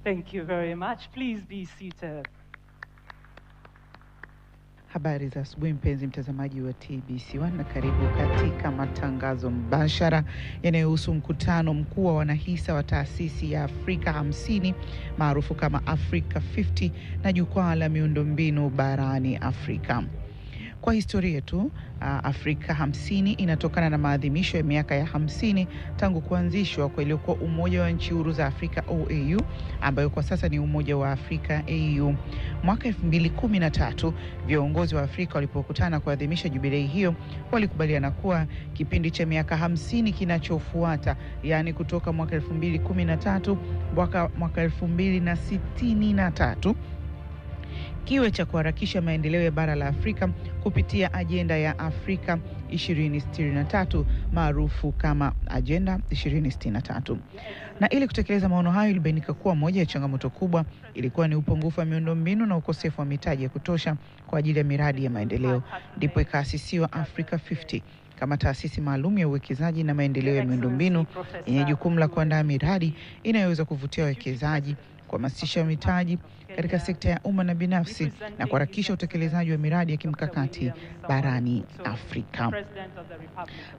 Thank you very much. Please be seated. Habari za asubuhi mpenzi mtazamaji wa TBC1 na karibu katika matangazo mbashara yanayohusu mkutano mkuu wa wanahisa wa taasisi ya Afrika 50 maarufu kama Africa50 na jukwaa la miundombinu barani Afrika. Kwa historia tu, Afrika 50 inatokana na maadhimisho ya miaka ya 50 tangu kuanzishwa kwa iliyokuwa Umoja wa Nchi Huru za Afrika OAU, ambayo kwa sasa ni Umoja wa Afrika AU. Mwaka 2013 viongozi wa Afrika walipokutana kuadhimisha jubilei hiyo, walikubaliana kuwa kipindi cha miaka 50 kinachofuata, yani kutoka mwaka 2013 mwaka 2063 kiwe cha kuharakisha maendeleo ya bara la Afrika kupitia ajenda ya Afrika 2063 maarufu kama Agenda 2063. Na ili kutekeleza maono hayo, ilibainika kuwa moja ya changamoto kubwa ilikuwa ni upungufu wa miundombinu na ukosefu wa mitaji ya kutosha kwa ajili ya miradi ya maendeleo. Ndipo ikaasisiwa Africa 50 kama taasisi maalum ya uwekezaji na maendeleo ya miundombinu yenye jukumu la kuandaa miradi inayoweza kuvutia wawekezaji, kuhamasisha mitaji katika sekta ya umma na binafsi na kuharakisha utekelezaji wa miradi ya kimkakati barani Afrika.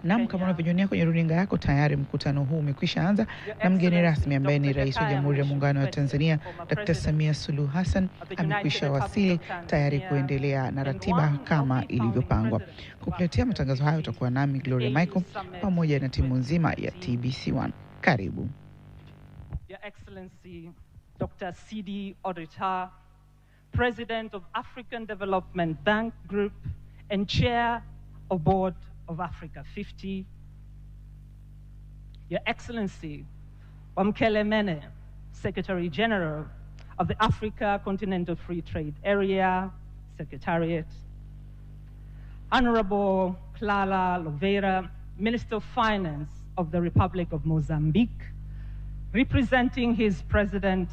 Naam, kama unavyojionea kwenye runinga yako, tayari mkutano huu umekwisha anza na mgeni rasmi ambaye ni Rais wa Jamhuri ya Muungano wa Tanzania Dr. Samia Suluhu Hassan amekwisha wasili tayari kuendelea na ratiba kama ilivyopangwa. Kukuletea matangazo hayo utakuwa nami Gloria Michael pamoja na timu nzima ya TBC1. Karibu. Your Excellency Dr. C.D. Odita, President of African Development Bank Group and Chair of Board of Africa 50. Your Excellency Wamkele Mene, Secretary General of the Africa Continental Free Trade Area Secretariat. Honorable Clara Louveira, Minister of Finance of the Republic of Mozambique, representing his President,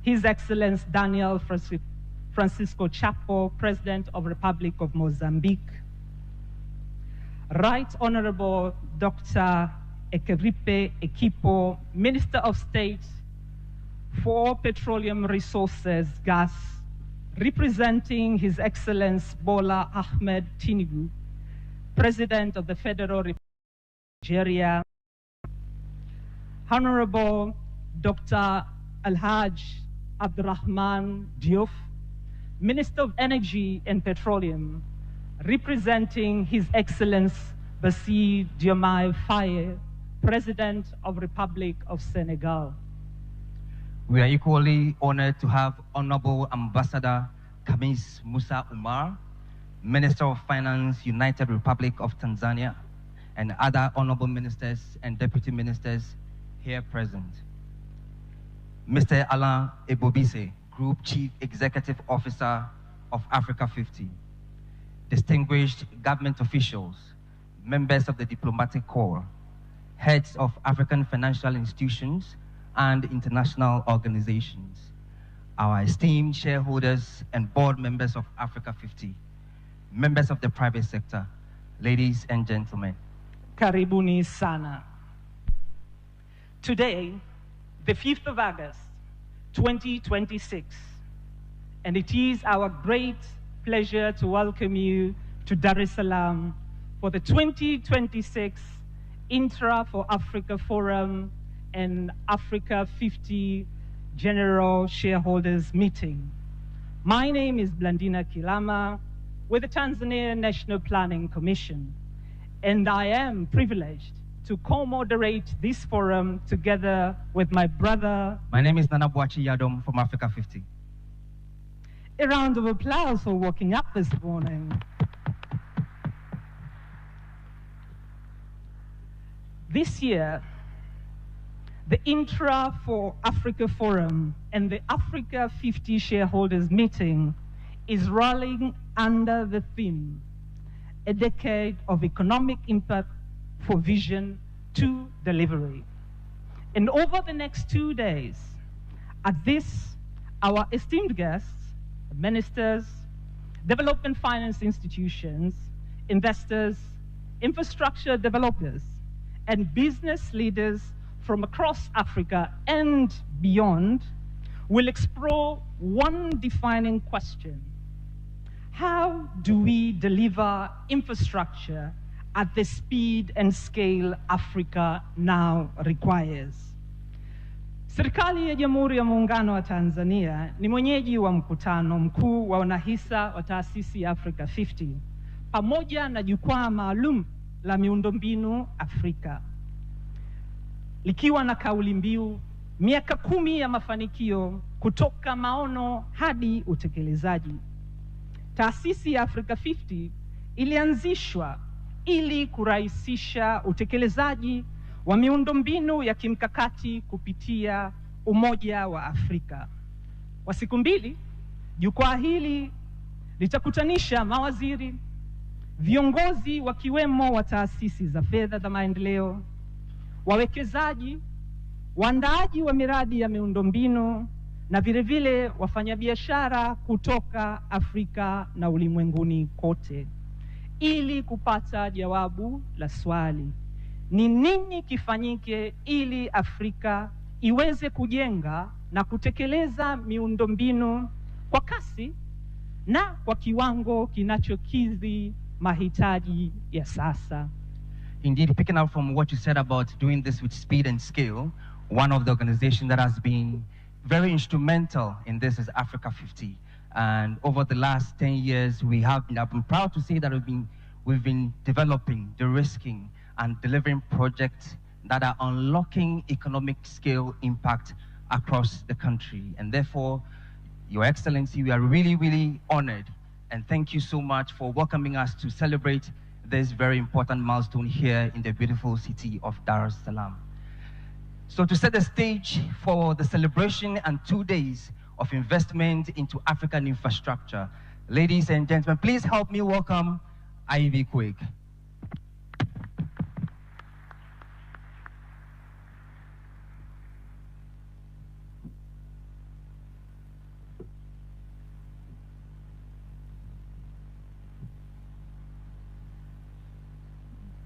His Excellency Daniel Francisco Chapo, President of Republic of Mozambique. Right Honorable Dr. Ekeripe Ekipo, Minister of State for Petroleum Resources, Gas, representing His Excellency Bola Ahmed Tinubu, President of the Federal Republic of Nigeria. Honorable Dr. Alhaj Abdurrahman Diouf, Minister of Energy and Petroleum, representing His Excellency Bassirou Diomaye Faye, President of Republic of Senegal. We are equally honored to have Honorable Ambassador Khamis Musa Umar, Minister of Finance, United Republic of Tanzania, and other honorable ministers and deputy ministers here present. Mr. Alain Ebobise, Group Chief Executive Officer of Africa 50, distinguished government officials, members of the diplomatic corps, heads of African financial institutions and international organizations, our esteemed shareholders and board members of Africa 50, members of the private sector, ladies and gentlemen. Karibuni sana. Today, the 5th of August, 2026, and it is our great pleasure to welcome you to Dar es Salaam for the 2026 Intra for Africa Forum and Africa 50 General Shareholders Meeting. My name is Blandina Kilama with the Tanzania National Planning Commission, and I am privileged to co-moderate this forum together with my brother. My name is Nana Boachi Yadom from Africa 50. A round of applause for waking up this morning. This year, the Intra for Africa Forum and the Africa 50 Shareholders Meeting is rallying under the theme, a decade of economic impact for vision to delivery. And over the next 2 days, at this, our esteemed guests, ministers, development finance institutions, investors, infrastructure developers, and business leaders from across Africa and beyond we'll explore one defining question: how do we deliver infrastructure at the speed and scale Africa now requires? Serikali ya Jamhuri ya Muungano wa Tanzania ni mwenyeji wa mkutano mkuu wa wanahisa wa taasisi ya Africa50 pamoja na jukwaa maalum la miundombinu Afrika, likiwa na kauli mbiu miaka 10 ya mafanikio kutoka maono hadi utekelezaji. Taasisi ya Africa50 ilianzishwa ili kurahisisha utekelezaji wa miundombinu ya kimkakati kupitia Umoja wa Afrika. Kwa siku 2, jukwaa hili litakutanisha mawaziri, viongozi wakiwemo wa taasisi za fedha za maendeleo, wawekezaji, waandaaji wa miradi ya miundombinu na vilevile wafanyabiashara kutoka Afrika na ulimwenguni kote, ili kupata jawabu la swali: ni nini kifanyike ili Afrika iweze kujenga na kutekeleza miundombinu kwa kasi na kwa kiwango kinachokidhi mahitaji ya sasa. Indeed, picking up from what you said about doing this with speed and scale, one of the organizations that has been very instrumental in this is Africa50. And over the last 10 years, I've been proud to say that we've been developing, de-risking, and delivering projects that are unlocking economic scale impact across the country. And therefore, Your Excellency, we are really, really honored. And thank you so much for welcoming us to celebrate this very important milestone here in the beautiful city of Dar es Salaam. So to set the stage for the celebration and 2 days of investment into African infrastructure, ladies and gentlemen, please help me welcome Ivy Quake.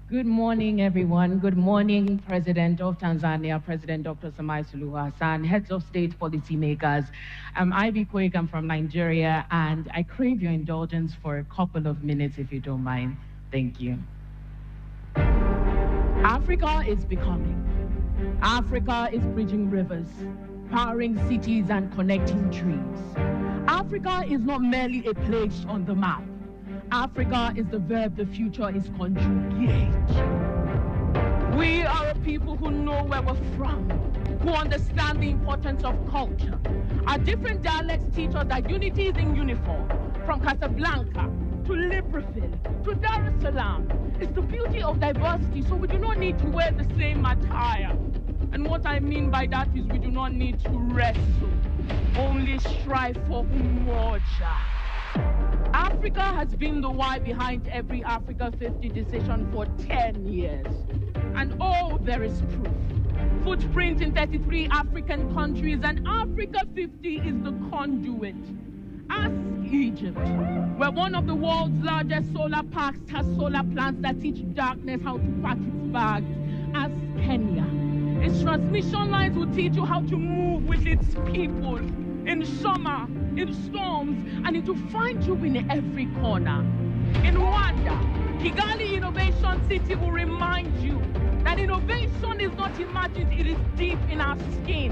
Good morning, everyone. Good morning, President of Tanzania, President Dr. Samia Suluhu Hassan, heads of state policymakers. I'm Ivy Quake, I'm from Nigeria, and I crave your indulgence for a couple of minutes, if you don't mind. Thank you. Africa is becoming. Africa is bridging rivers, powering cities and connecting dreams. Africa is not merely a place on the map. Africa is the verb the future is conjugate. We are a people who know where we're from, who understand the importance of culture. Our different dialects teach us that unity is in uniform, from Casablanca to Libreville to Dar es Salaam. It's the beauty of diversity, so we do not need to wear the same attire. And what I mean by that is we do not need to wrestle, only strive for umoja. Africa has been the why behind every Africa50 decision for 10 years. And oh, there is proof. Footprint in 33 African countries, and Africa50 is the conduit. Ask Egypt, where one of the world's largest solar parks has solar plants that teach darkness how to pack its bags. Ask Kenya. Its transmission lines will teach you how to move with its people. In summer, in storms, and it will find you in every corner. In Rwanda, Kigali Innovation City will remind you that innovation is not imagined, it is deep in our skin.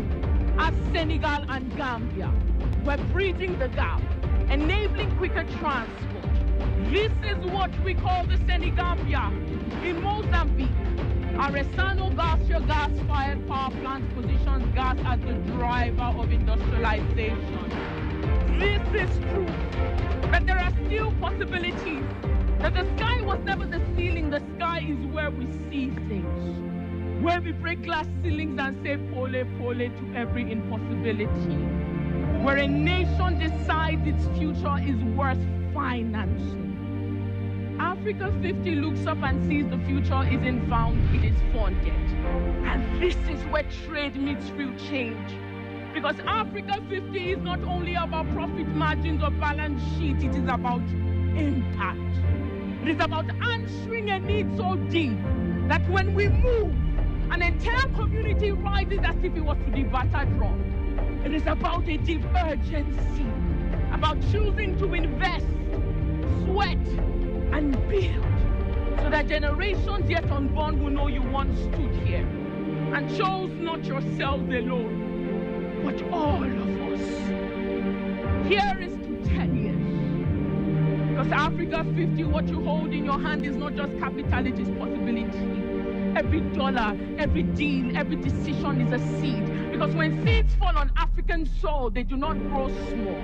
As Senegal and Gambia, we're bridging the gap, enabling quicker transport. This is what we call the Senegambia. In Mozambique, Aressano Garcia gas-fired power plant positions gas as the driver of industrialization. This is proof that there are still possibilities, that the sky was never the ceiling, the sky is where we see things, where we break glass ceilings and say pole pole to every impossibility, where a nation decides its future is worth financing. Africa50 looks up and sees the future isn't found, it is funded. And this is where trade meets real change. Because Africa50 is not only about profit margins or balance sheet, it is about impact. It is about answering a need so deep that when we move, an entire community rises as if it was to the batter drum. It is about a deep urgency, about choosing to invest, sweat, and build, so that generations yet unborn will know you once stood here and chose not yourselves alone, but all of us. Here is to 10 years. Because Africa 50, what you hold in your hand is not just capital, it is possibility. Every dollar, every deal, every decision is a seed. Because when seeds fall on African soil, they do not grow small.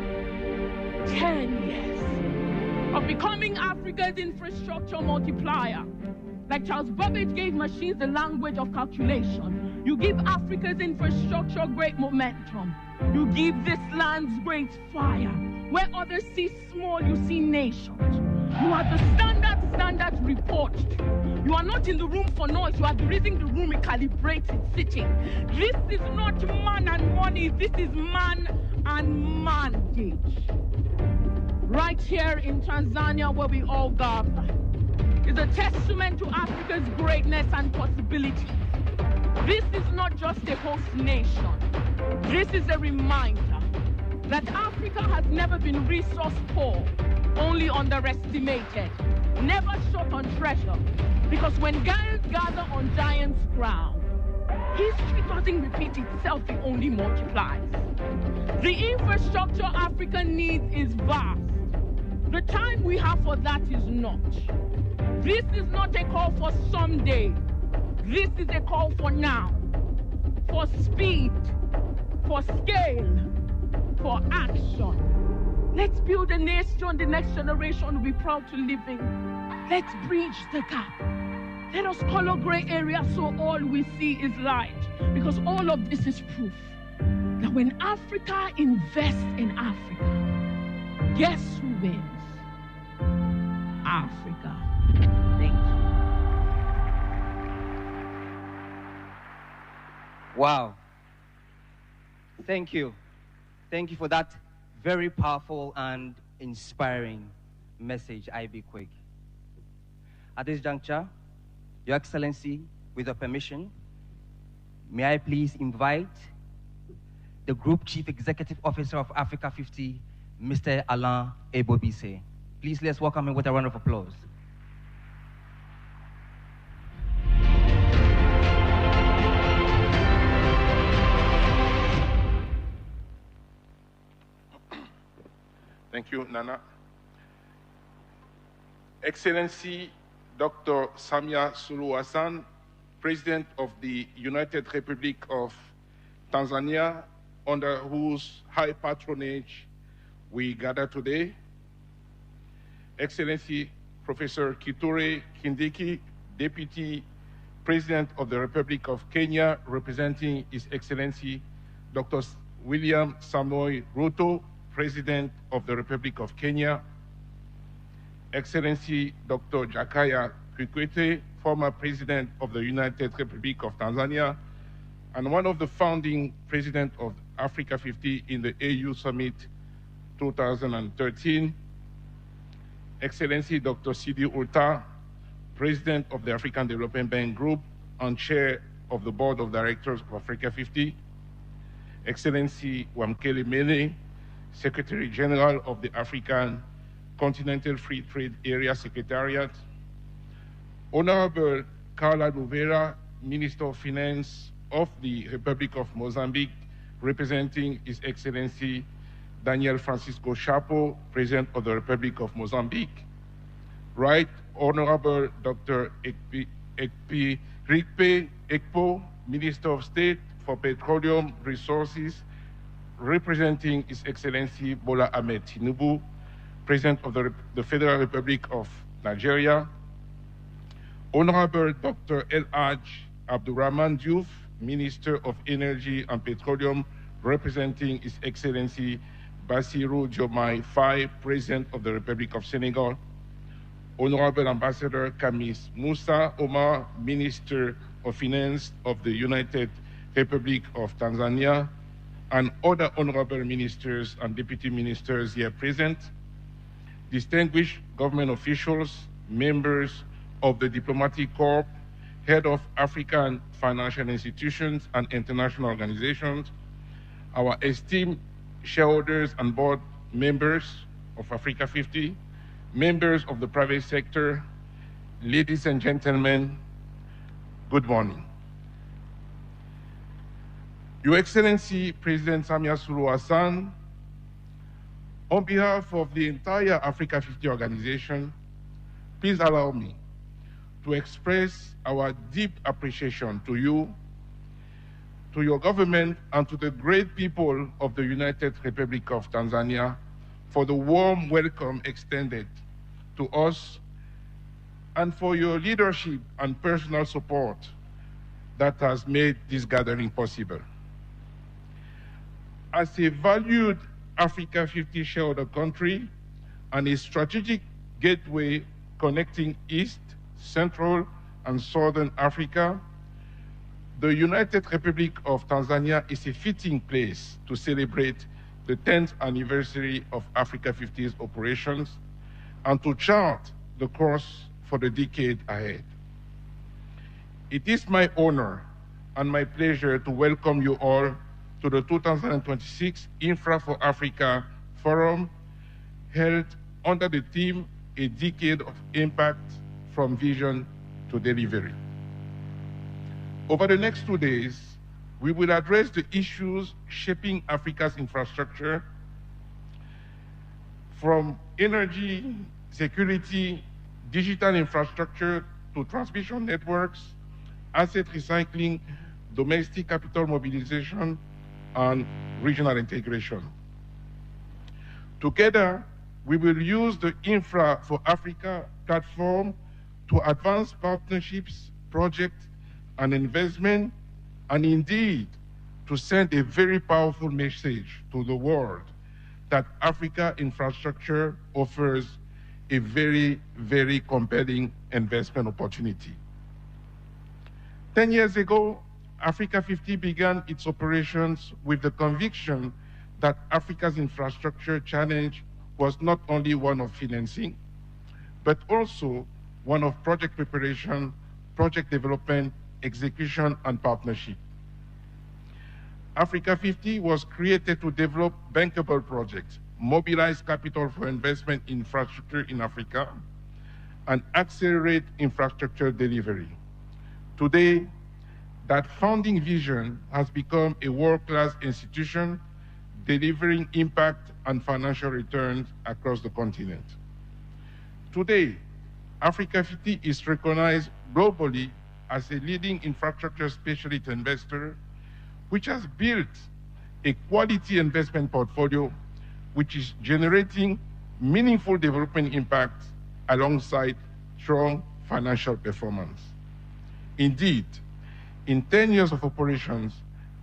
10 years of becoming Africa's infrastructure multiplier. Like Charles Babbage gave machines the language of calculation, you give Africa's infrastructure great momentum. You give this land's great fire. Where others see small, you see nations. You are the standard report. You are not in the room for noise. You are the reason the room calibrates its sitting. This is not man and money. This is man and mandate. Right here in Tanzania, where we all gather, is a testament to Africa's greatness and possibility. This is not just a host nation. This is a reminder that Africa has never been resource poor, only underestimated, never short on treasure. Because when giants gather on giants' ground, history doesn't repeat itself, it only multiplies. The infrastructure Africa needs is vast. The time we have for that is not. This is not a call for someday. This is a call for now, for speed, for scale, for action. Let's build a nation the next generation will be proud to live in. Let's bridge the gap. Let us color gray areas so all we see is light. Because all of this is proof that when Africa invests in Africa, guess who wins? Africa. Thank you. Wow. Thank you. Thank you for that very powerful and inspiring message, Ivy Quig. At this juncture, Your Excellency, with your permission, may I please invite the Group Chief Executive Officer of Africa 50, Mr. Alain Ebobise. Please let's welcome him with a round of applause. Thank you, Nana. Excellency Dr. Samia Suluhu Hassan, President of the United Republic of Tanzania, under whose high patronage we gather today. Excellency Professor Kithure Kindiki, Deputy President of the Republic of Kenya, representing His Excellency Dr. William Samoei Ruto, President of the Republic of Kenya. Excellency Dr. Jakaya Kikwete, former President of the United Republic of Tanzania, and one of the founding President of Africa 50 in the AU Summit 2013. Excellency Dr. Sidi Oulta, President of the African Development Bank Group and Chair of the Board of Directors of Africa 50. Excellency Wamkele Mele, Secretary General of the African Continental Free Trade Area Secretariat. Honorable Carla Louveira, Minister of Finance of the Republic of Mozambique, representing His Excellency Daniel Francisco Chapo, President of the Republic of Mozambique. Right Honorable Dr. Ekpi Rikpe Ekpo, Minister of State for Petroleum Resources, representing His Excellency Bola Ahmed Tinubu, President of the Federal Republic of Nigeria. Honorable Dr. El-Haj Abdurrahman Diouf, Minister of Energy and Petroleum, representing His Excellency Bassirou Diomaye Faye, President of the Republic of Senegal. Honorable Ambassador Kamis Musa Omar, Minister of Finance of the United Republic of Tanzania, and other honorable ministers and deputy ministers here present, distinguished government officials, members of the Diplomatic Corps, head of African financial institutions and international organizations, our esteemed shareholders and board members of Africa50, members of the private sector, ladies and gentlemen, good morning. Your Excellency, President Samia Suluhu Hassan, on behalf of the entire Africa50 organization, please allow me to express our deep appreciation to you, to your government, and to the great people of the United Republic of Tanzania for the warm welcome extended to us and for your leadership and personal support that has made this gathering possible. As a valued Africa50 shareholder country and a strategic gateway connecting East, Central, and Southern Africa, the United Republic of Tanzania is a fitting place to celebrate the 10th anniversary of Africa50's operations and to chart the course for the decade ahead. It is my honor and my pleasure to welcome you all to the 2026 Infra for Africa Forum, held under the theme, A Decade of Impact from Vision to Delivery. Over the next 2 days, we will address the issues shaping Africa's infrastructure, from energy, security, digital infrastructure to transmission networks, asset recycling, domestic capital mobilization, and regional integration. Together, we will use the Infra for Africa platform to advance partnerships, projects, and investment, and indeed to send a very powerful message to the world that Africa infrastructure offers a very, very compelling investment opportunity. 10 years ago, Africa50 began its operations with the conviction that Africa's infrastructure challenge was not only one of financing, but also one of project preparation, project development, execution, and partnership. Africa50 was created to develop bankable projects, mobilize capital for investment in infrastructure in Africa, and accelerate infrastructure delivery. Today, that founding vision has become a world-class institution delivering impact and financial returns across the continent. Today, Africa50 is recognized globally as a leading infrastructure specialist investor, which has built a quality investment portfolio which is generating meaningful development impact alongside strong financial performance. Indeed, in 10 years of operations,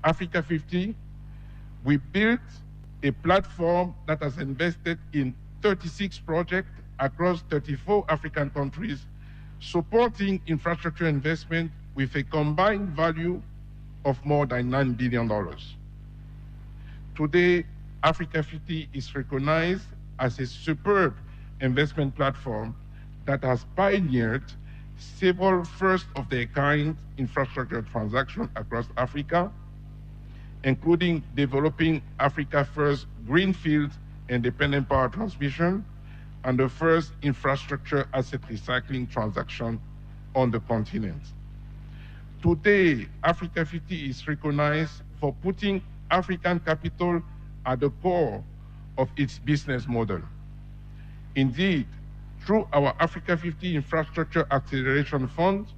Africa50, we built a platform that has invested in 36 projects across 34 African countries, supporting infrastructure investment with a combined value of more than $9 billion. Today, Africa50 is recognized as a superb investment platform that has pioneered several first-of-their-kind infrastructure transactions across Africa, including developing Africa's first greenfield independent power transmission and the first infrastructure asset recycling transaction on the continent. Today, Africa50 is recognized for putting African capital at the core of its business model. Indeed, through our Africa50 Infrastructure Acceleration Fund,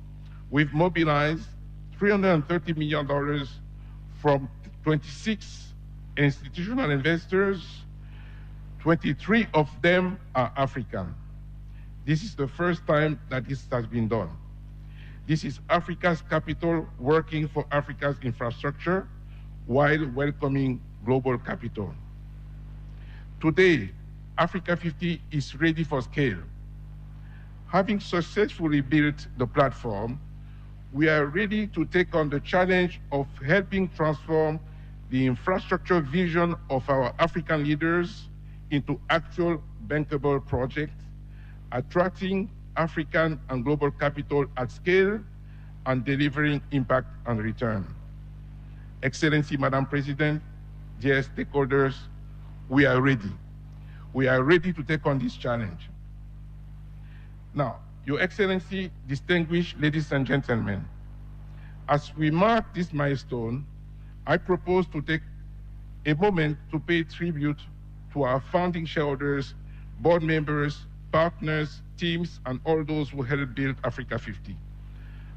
we've mobilized $330 million from 26 institutional investors. 23 of them are African. This is the first time that this has been done. This is Africa's capital working for Africa's infrastructure while welcoming global capital. Today, Africa50 is ready for scale. Having successfully built the platform, we are ready to take on the challenge of helping transform the infrastructure vision of our African leaders into actual bankable projects, attracting African and global capital at scale and delivering impact and return. Excellency, Madam President, dear stakeholders, we are ready. We are ready to take on this challenge. Now, Your Excellency, distinguished ladies and gentlemen, as we mark this milestone, I propose to take a moment to pay tribute to our founding shareholders, board members, partners, teams, and all those who helped build Africa50.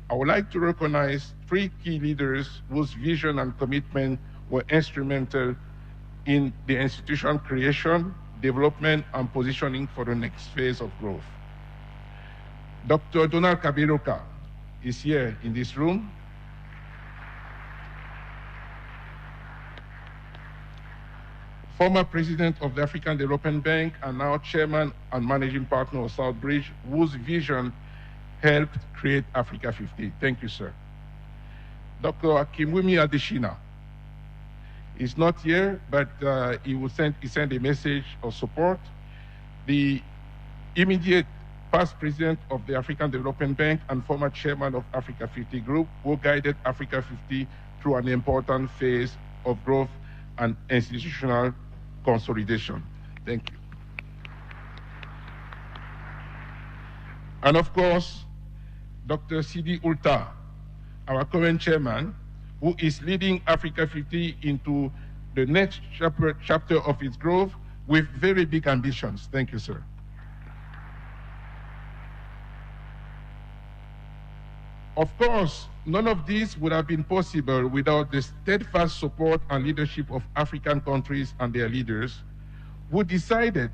I would like to recognize 3 key leaders whose vision and commitment were instrumental in the institution creation, development, and positioning for the next phase of growth. Dr. Donald Kaberuka is here in this room. Former president of the African Development Bank and now chairman and managing partner of Southbridge, whose vision helped create Africa50. Thank you, sir. Dr. Akimwumi Adeshina is not here, but he sent a message of support. The immediate past president of the African Development Bank and former chairman of Africa50 Group, who guided Africa50 through an important phase of growth and institutional consolidation. Thank you. And of course, Dr. Sidi Ulta, our current chairman, who is leading Africa50 into the next chapter of its growth with very big ambitions. Thank you, sir. Of course, none of this would have been possible without the steadfast support and leadership of African countries and their leaders, who decided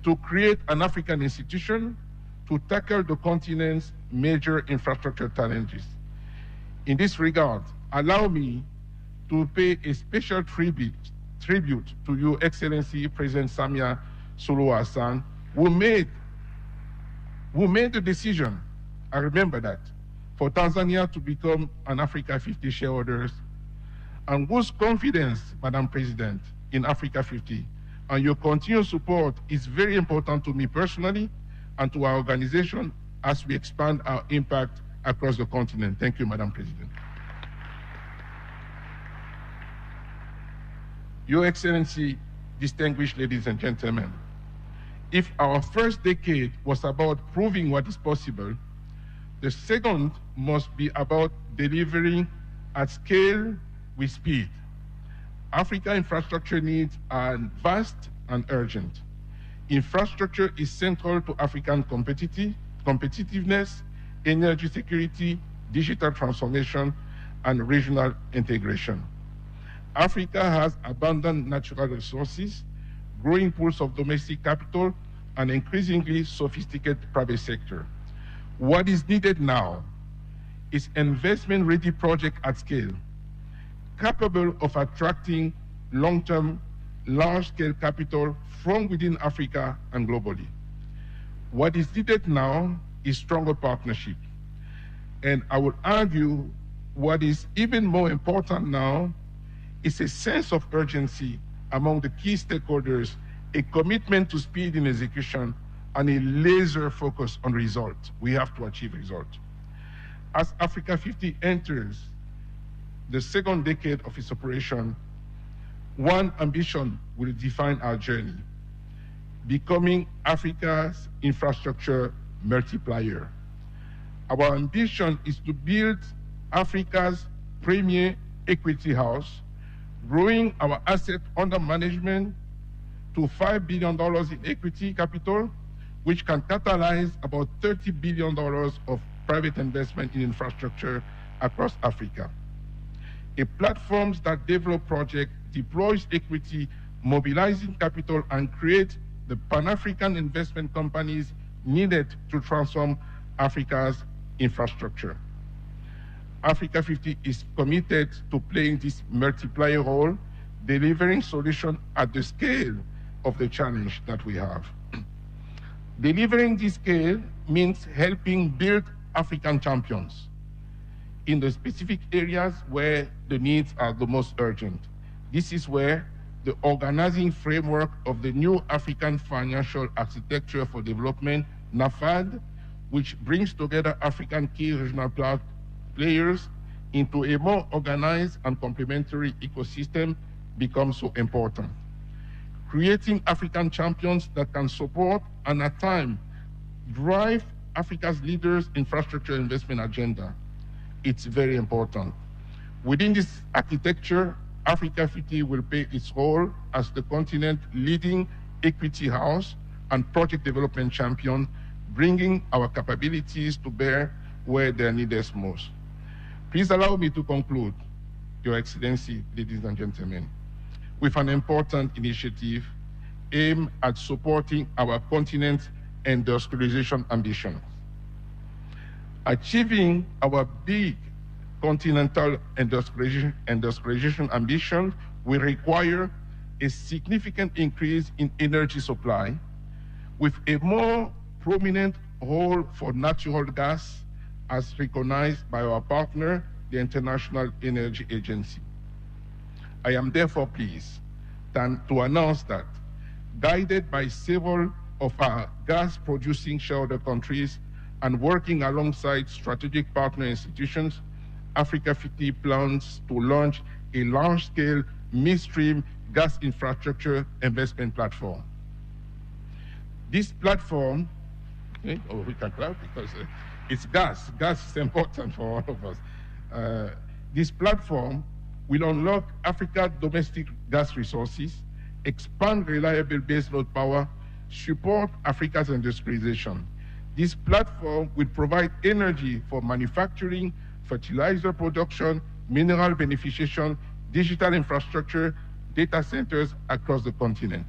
to create an African institution to tackle the continent's major infrastructure challenges. In this regard, allow me to pay a special tribute to Your Excellency President Samia Suluhu Hassan, who made the decision, I remember that, for Tanzania to become an Africa50 shareholder, and whose confidence, Madam President, in Africa50 and your continued support is very important to me personally and to our organization as we expand our impact across the continent. Thank you, Madam President. Your Excellency, distinguished ladies and gentlemen, if our first decade was about proving what is possible, the second must be about delivering at scale with speed. Africa infrastructure needs are vast and urgent. Infrastructure is central to African competitiveness, energy security, digital transformation, and regional integration. Africa has abundant natural resources, growing pools of domestic capital, and increasingly sophisticated private sector. What is needed now is investment-ready project at scale, capable of attracting long-term, large-scale capital from within Africa and globally. What is needed now is stronger partnership. And I would argue what is even more important now is a sense of urgency among the key stakeholders, a commitment to speed in execution, and a laser focus on results. We have to achieve results. As Africa50 enters the second decade of its operation, one ambition will define our journey: becoming Africa's infrastructure multiplier. Our ambition is to build Africa's premier equity house, growing our asset under management to $5 billion in equity capital, which can catalyze about $30 billion of private investment in infrastructure across Africa. A platform that develops projects, deploys equity, mobilizing capital, and creates the Pan-African investment companies needed to transform Africa's infrastructure. Africa50 is committed to playing this multiplier role, delivering solutions at the scale of the challenge that we have. Delivering this scale means helping build African champions in the specific areas where the needs are the most urgent. This is where the organizing framework of the new African Financial Architecture for Development, NAFAD, which brings together African key regional players into a more organized and complementary ecosystem, becomes so important. Creating African champions that can support and at times drive Africa's leaders' infrastructure investment agenda. It's very important. Within this architecture, Africa50 will play its role as the continent's leading equity house and project development champion, bringing our capabilities to bear where they're needed most. Please allow me to conclude, Your Excellency, ladies and gentlemen, with an important initiative aimed at supporting our continent's industrialization ambitions. Achieving our big continental industrialization ambition will require a significant increase in energy supply, with a more prominent role for natural gas as recognized by our partner, the International Energy Agency. I am therefore pleased to announce that, guided by several of our gas-producing shareholder countries and working alongside strategic partner institutions, Africa50 plans to launch a large-scale midstream gas infrastructure investment platform. This platform, we can clap because it's gas. Gas is important for all of us. This platform will unlock Africa's domestic gas resources, expand reliable baseload power, support Africa's industrialization. This platform will provide energy for manufacturing, fertilizer production, mineral beneficiation, digital infrastructure, data centers across the continent.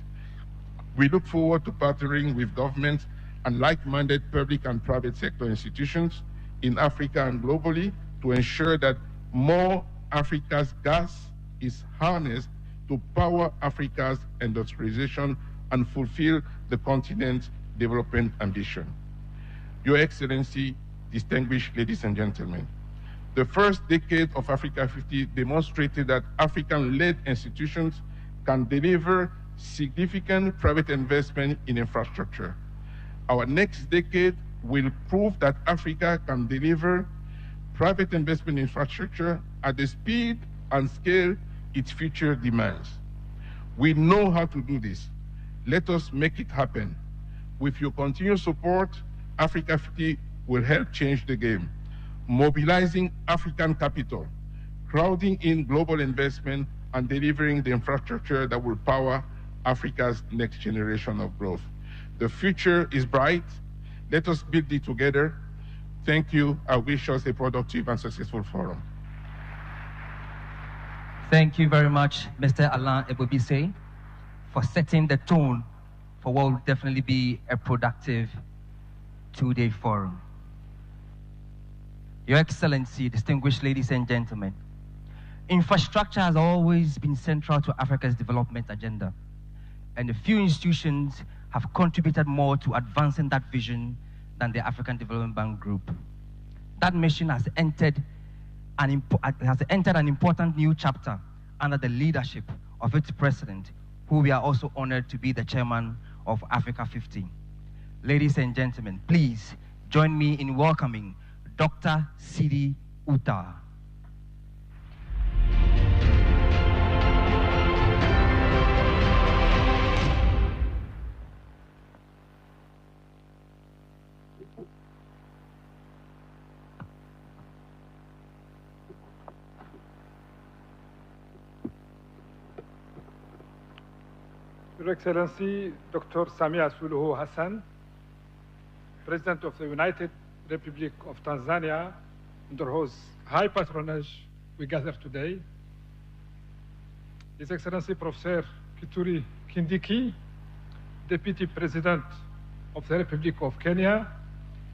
We look forward to partnering with governments and like-minded public and private sector institutions in Africa and globally to ensure that more Africa's gas is harnessed to power Africa's industrialization and fulfill the continent's development ambition. Your Excellency, distinguished ladies and gentlemen, the first decade of Africa50 demonstrated that African-led institutions can deliver significant private investment in infrastructure. Our next decade will prove that Africa can deliver private investment in infrastructure at the speed and scale its future demands. We know how to do this. Let us make it happen. With your continued support, Africa50 will help change the game, mobilizing African capital, crowding in global investment, and delivering the infrastructure that will power Africa's next generation of growth. The future is bright. Let us build it together. Thank you. I wish us a productive and successful forum. Thank you very much, Mr. Alain Ebobisse, for setting the tone for what will definitely be a productive two-day forum. Your Excellency, distinguished ladies and gentlemen, infrastructure has always been central to Africa's development agenda, and a few institutions have contributed more to advancing that vision than the African Development Bank Group. That mission has entered an important new chapter under the leadership of its president, who we are also honored to be the chairman of Africa50. Ladies and gentlemen, please join me in welcoming Dr. Sidi Uta. Your Excellency, Dr. Samia Suluhu Hassan, President of the United Republic of Tanzania, under whose high patronage we gather today, His Excellency Professor Kithure Kindiki, Deputy President of the Republic of Kenya,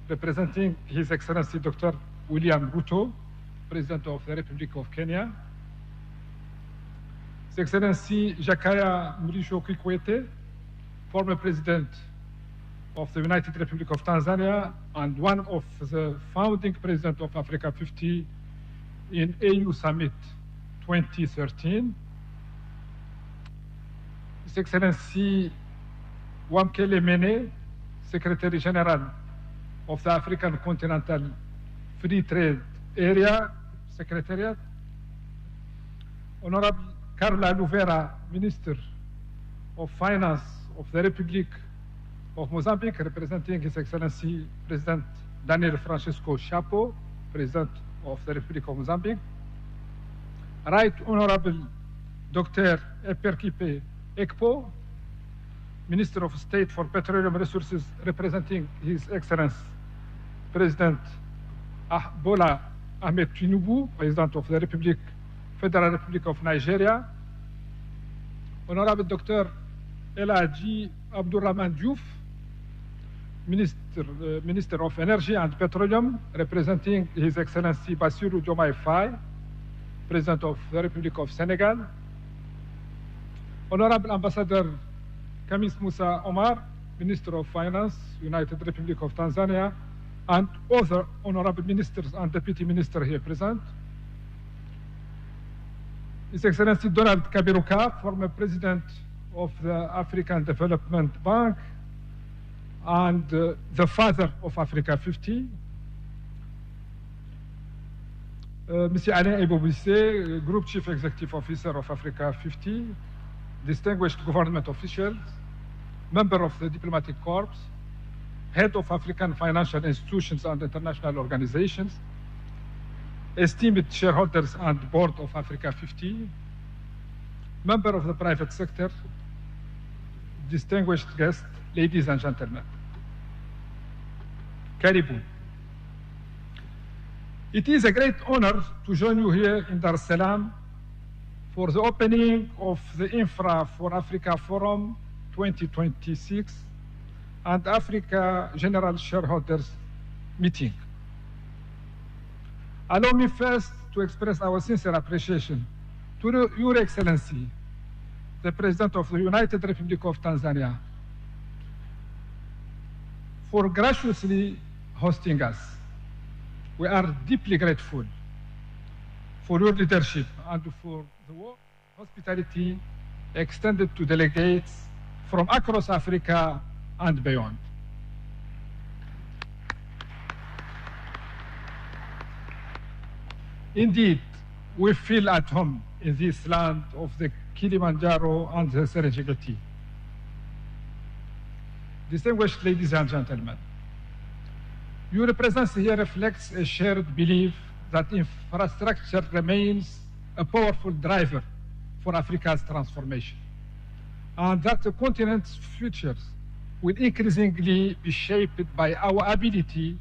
representing His Excellency Dr. William Ruto, President of the Republic of Kenya, His Excellency Jakaya Mrisho Kikwete, former President of the United Republic of Tanzania and one of the founding presidents of Africa50 in AU Summit 2013. His Excellency Wamkele Mene, Secretary General of the African Continental Free Trade Area Secretariat, Honorable Carla Louveira, Minister of Finance of the Republic of Mozambique, representing His Excellency President Daniel Francisco Chapo, President of the Republic of Mozambique. Right Honorable Dr. Eperkipe Ekpo, Minister of State for Petroleum Resources, representing His Excellency President Bola Ahmed Tinubu, President of the Federal Republic of Nigeria. Honorable Dr. Elaji Abdurrahman Diouf, Minister of Energy and Petroleum, representing His Excellency Bassirou Diomaye Faye, President of the Republic of Senegal. Honorable Ambassador Kamis Musa Omar, Minister of Finance, United Republic of Tanzania, and other honorable ministers and deputy ministers here present. His Excellency Donald Kaberuka, former President of the African Development Bank and the father of Africa50. Mr. Alain Ebobisse, Group Chief Executive Officer of Africa50, distinguished government officials, member of the Diplomatic Corps, Head of African Financial Institutions and International Organizations, esteemed shareholders and board of Africa50, member of the private sector, distinguished guests, ladies and gentlemen. Karibu. It is a great honor to join you here in Dar es Salaam for the opening of the Infra for Africa Forum 2026 and Africa General Shareholders Meeting. Allow me first to express our sincere appreciation to Your Excellency, the President of the United Republic of Tanzania, for graciously hosting us. We are deeply grateful for your leadership and for the warm hospitality extended to delegates from across Africa and beyond. Indeed, we feel at home in this land of the Kilimanjaro and the Serengeti. Distinguished ladies and gentlemen, your presence here reflects a shared belief that infrastructure remains a powerful driver for Africa's transformation, and that the continent's futures will increasingly be shaped by our ability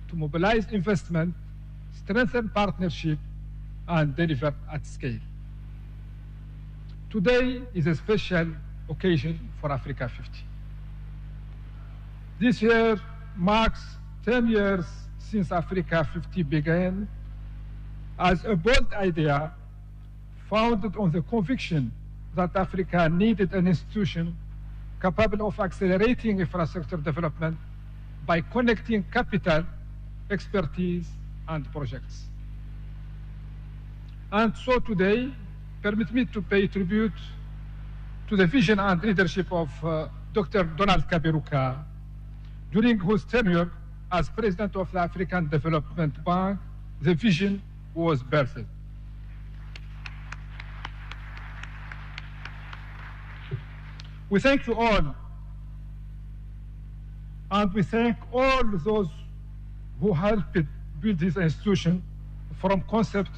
to mobilize investment, strengthen partnership, and deliver at scale. Today is a special occasion for Africa50. This year marks 10 years since Africa50 began as a bold idea founded on the conviction that Africa needed an institution capable of accelerating infrastructure development by connecting capital, expertise, and projects. And so today, permit me to pay tribute to the vision and leadership of Dr. Donald Kaberuka, during whose tenure as President of the African Development Bank, the vision was birthed. We thank you all, and we thank all those who helped build this institution from concept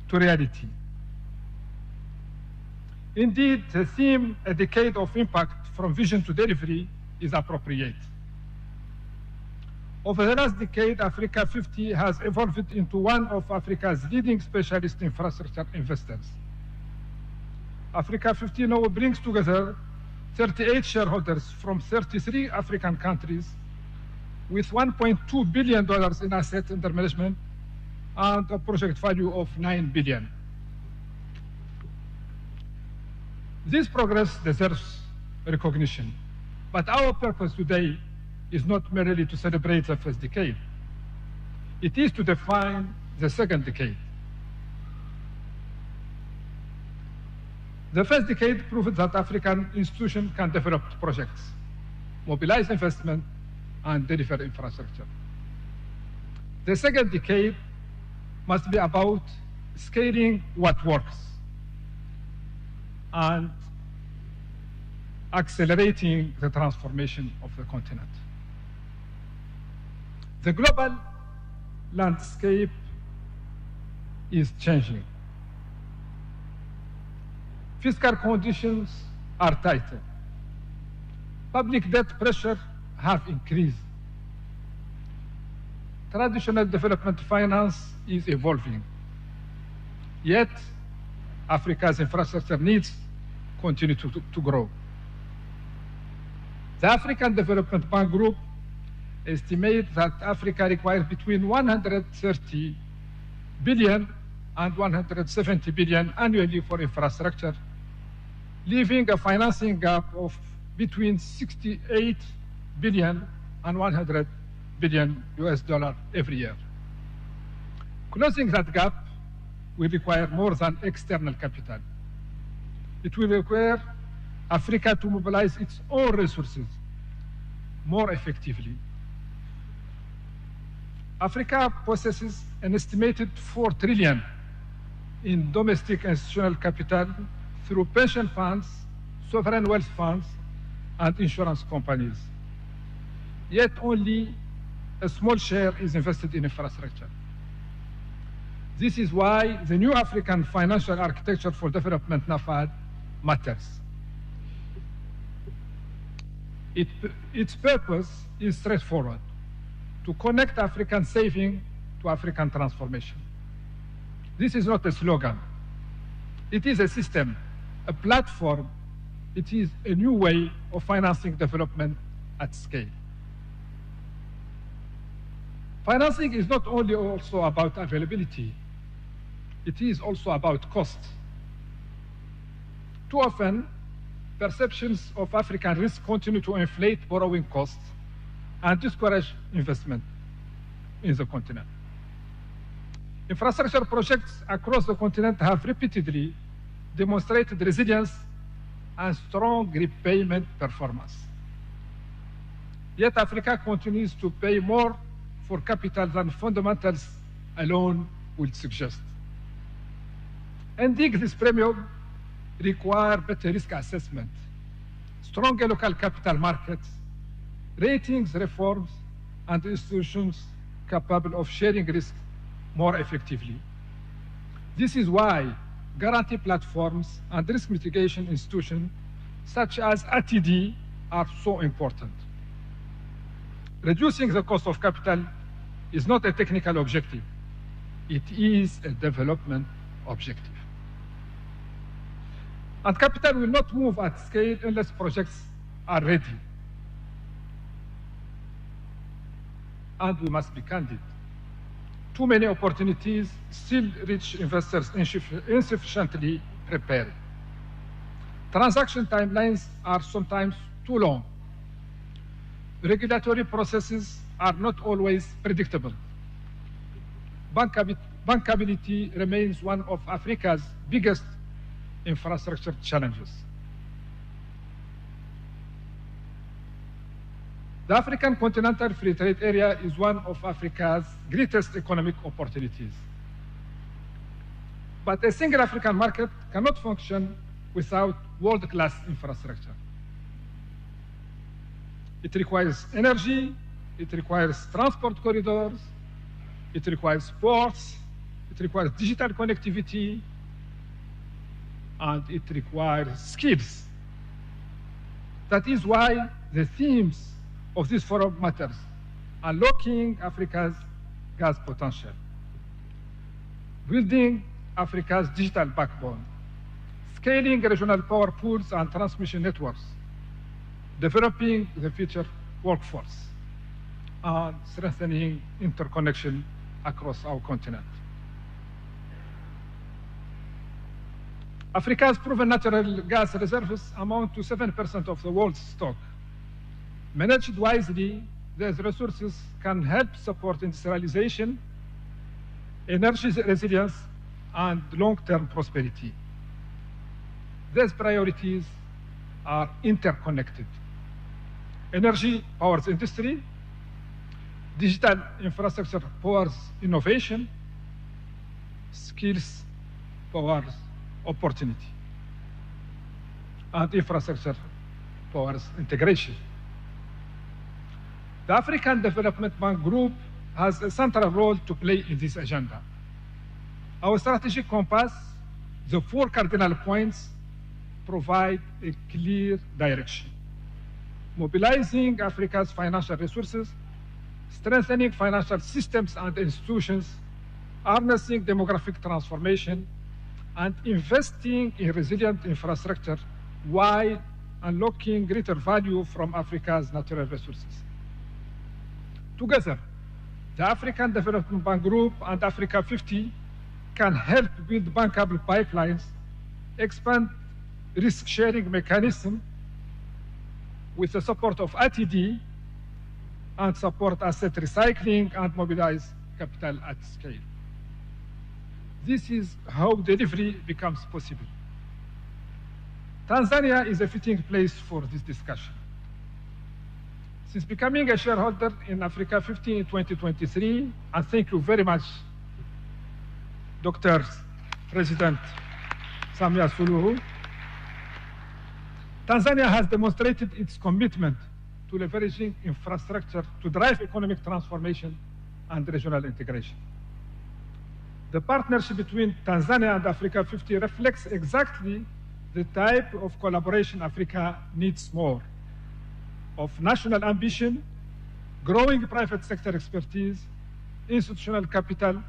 to reality. Indeed, the theme, a decade of impact from vision to delivery, is appropriate. Over the last decade, Africa50 has evolved into one of Africa's leading specialist infrastructure investors. Africa50 now brings together 38 shareholders from 33 African countries with $1.2 billion in assets under management and a project value of $9 billion. This progress deserves recognition, but our purpose today is not merely to celebrate the first decade. It is to define the second decade. The first decade proved that African institutions can develop projects, mobilize investment, and deliver infrastructure. The second decade must be about scaling what works, and accelerating the transformation of the continent. The global landscape is changing. Fiscal conditions are tighter. Public debt pressure have increased. Traditional development finance is evolving. Yet, Africa's infrastructure needs continue to grow. The African Development Bank Group estimates that Africa requires between 130 billion and 170 billion annually for infrastructure, leaving a financing gap of between 68 billion and 100 billion US dollar every year. Closing that gap will require more than external capital. It will require Africa to mobilize its own resources more effectively. Africa possesses an estimated 4 trillion in domestic institutional capital through pension funds, sovereign wealth funds, and insurance companies. Yet only a small share is invested in infrastructure. This is why the new African Financial Architecture for Development, NAFAD, matters. Its purpose is straightforward: to connect African saving to African transformation. This is not a slogan. It is a system, a platform. It is a new way of financing development at scale. Financing is not only also about availability, it is also about cost. Too often, perceptions of African risk continue to inflate borrowing costs and discourage investment in the continent. Infrastructure projects across the continent have repeatedly demonstrated resilience and strong repayment performance. Yet Africa continues to pay more for capital than fundamentals alone would suggest. Ending this premium requires better risk assessment, stronger local capital markets, ratings reforms, and institutions capable of sharing risk more effectively. This is why guarantee platforms and risk mitigation institutions such as ATD are so important. Reducing the cost of capital is not a technical objective. It is a development objective. And capital will not move at scale unless projects are ready. And we must be candid. Too many opportunities still reach investors insufficiently prepared. Transaction timelines are sometimes too long. Regulatory processes are not always predictable. Bankability remains one of Africa's biggest infrastructure challenges. The African Continental Free Trade Area is one of Africa's greatest economic opportunities. But a single African market cannot function without world-class infrastructure. It requires energy, it requires transport corridors, it requires ports, it requires digital connectivity, and it requires skills. That is why the themes of this forum matters: unlocking Africa's gas potential, building Africa's digital backbone, scaling regional power pools and transmission networks, developing the future workforce, and strengthening interconnection across our continent. Africa's proven natural gas reserves amount to 7% of the world's stock. Managed wisely, these resources can help support industrialization, energy resilience, and long-term prosperity. These priorities are interconnected. Energy powers industry, digital infrastructure powers innovation, skills powers opportunity. and infrastructure towards integration. The African Development Bank Group has a central role to play in this agenda. Our strategic compass, the 4 cardinal points, provide a clear direction. Mobilizing Africa's financial resources, strengthening financial systems and institutions, harnessing demographic transformation, and investing in resilient infrastructure while unlocking greater value from Africa's natural resources. Together, the African Development Bank Group and Africa50 can help build bankable pipelines, expand risk-sharing mechanism with the support of ATD, and support asset recycling and mobilize capital at scale. This is how delivery becomes possible. Tanzania is a fitting place for this discussion. Since becoming a shareholder in Africa50 in 2023, and thank you very much, Dr. President Samia Suluhu, Tanzania has demonstrated its commitment to leveraging infrastructure to drive economic transformation and regional integration. The partnership between Tanzania and Africa50 reflects exactly the type of collaboration Africa needs more: of national ambition, growing private sector expertise, institutional capital,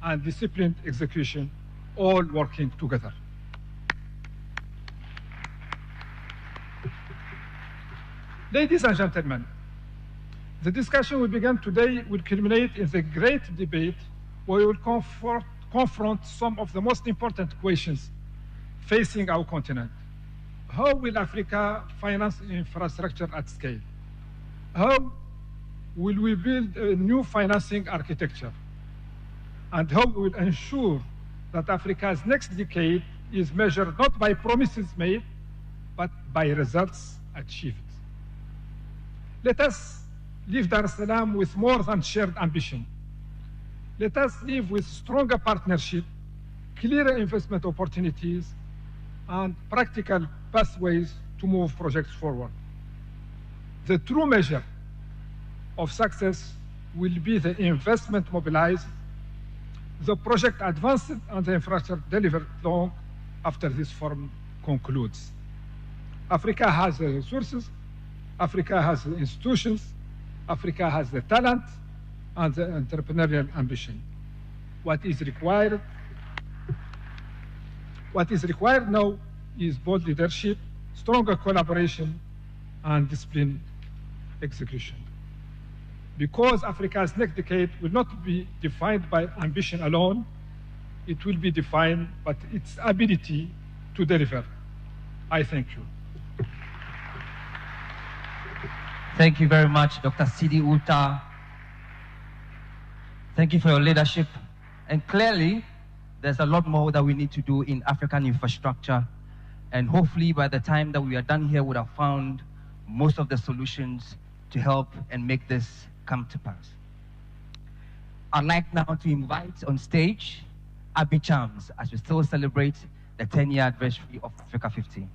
and disciplined execution, all working together. Ladies and gentlemen, the discussion we began today will culminate in the great debate where we will confront some of the most important questions facing our continent. How will Africa finance infrastructure at scale? How will we build a new financing architecture? And how we will ensure that Africa's next decade is measured not by promises made, but by results achieved. Let us leave Dar es Salaam with more than shared ambition. Let us live with stronger partnership, clearer investment opportunities, and practical pathways to move projects forward. The true measure of success will be the investment mobilized, the project advanced, and the infrastructure delivered long after this forum concludes. Africa has the resources, Africa has the institutions, Africa has the talent and the entrepreneurial ambition. What is required now is bold leadership, stronger collaboration, and disciplined execution. Because Africa's next decade will not be defined by ambition alone, it will be defined by its ability to deliver. I thank you. Thank you very much, Dr. Sidi Uta. Thank you for your leadership. And clearly, there's a lot more that we need to do in African infrastructure. And hopefully, by the time that we are done here, we would have found most of the solutions to help and make this come to pass. I'd like now to invite on stage Abby Chams as we still celebrate the 10-year anniversary of Africa50.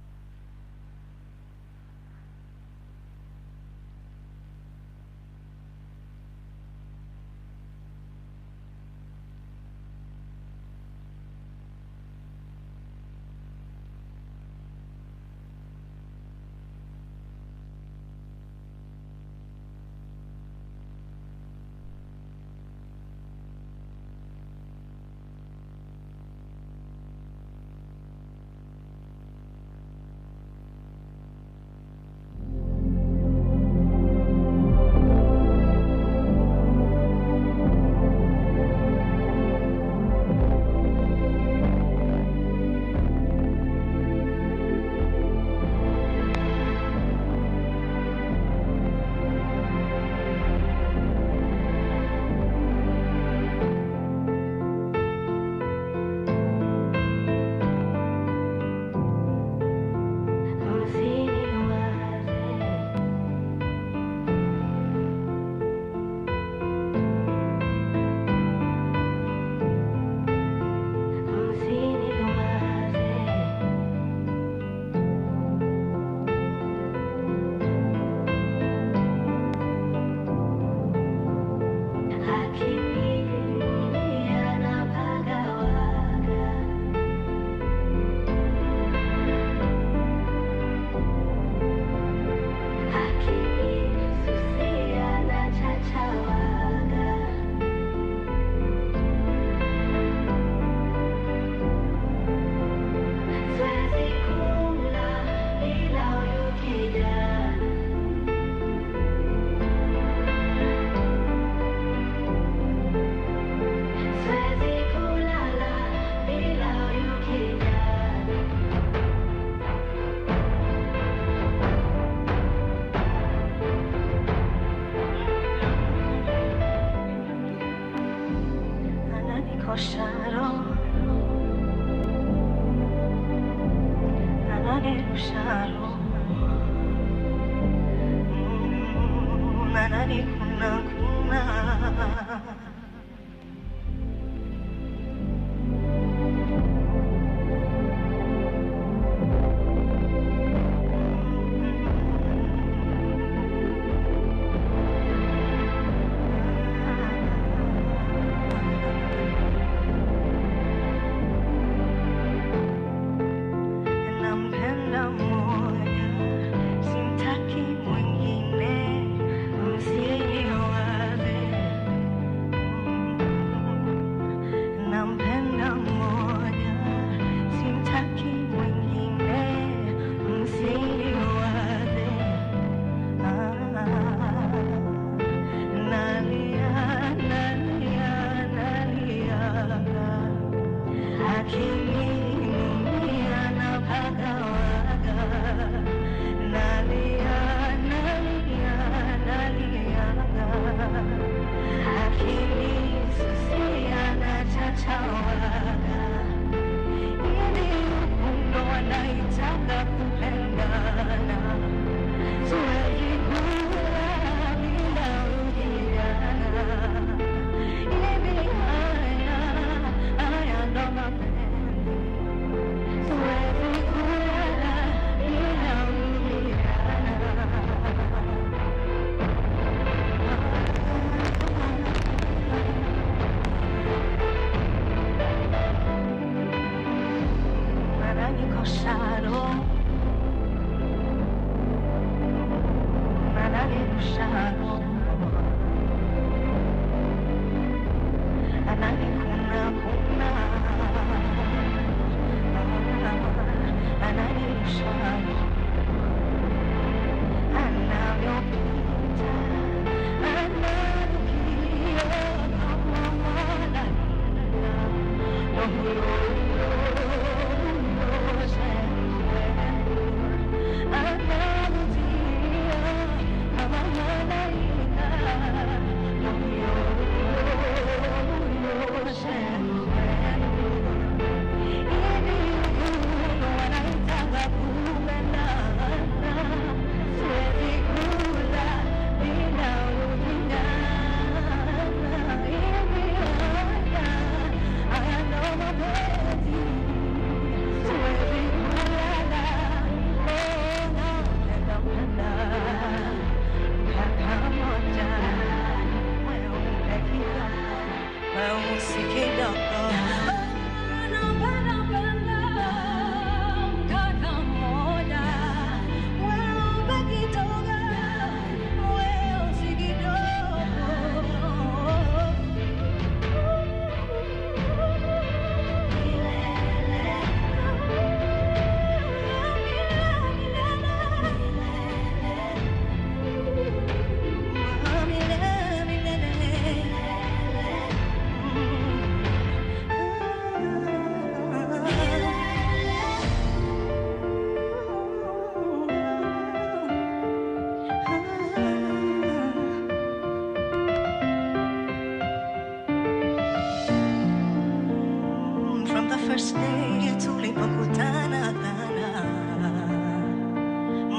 first day tulipokutana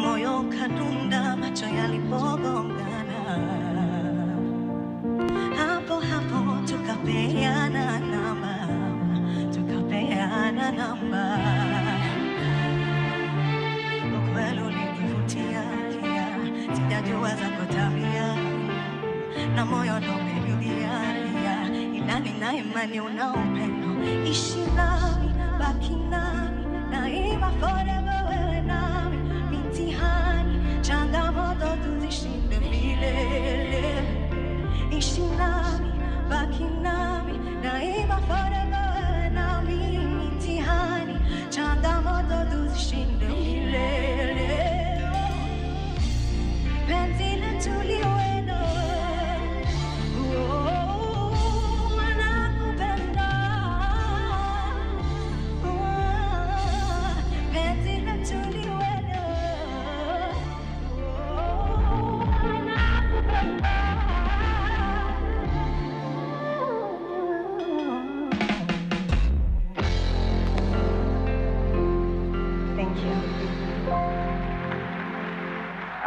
moyo kadunda, macho yalipogongana, hapo hapo tukapeana namba, ukweli ulinivutia kia, sijajua zako tabia na moyo ndo umenirudia, ila nina imani una upendo, ishi nami, baki nami, daima forever wewe nami, mitihani, changamoto tuzishinde milele, ishi nami, baki nami, daima forever wewe nami, mitihani, changamoto tuzishinde milele, penzi letu liwe no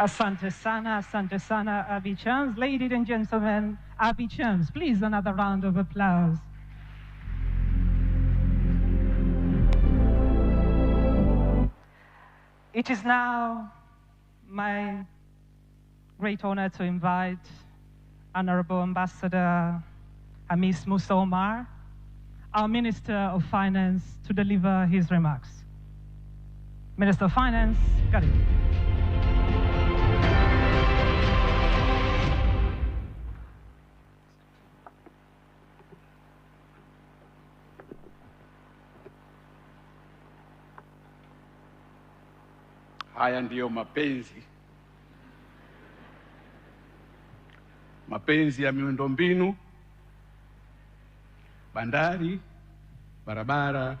Asante sana, Abby Chams. Ladies and gentlemen, Abby Chams, please another round of applause. It is now my great honor to invite Honorable Ambassador Hamis Musa Omar, our Minister of Finance, to deliver his remarks. Minister of Finance, got it. Haya ndiyo mapenzi ya miundombinu, bandari, barabara,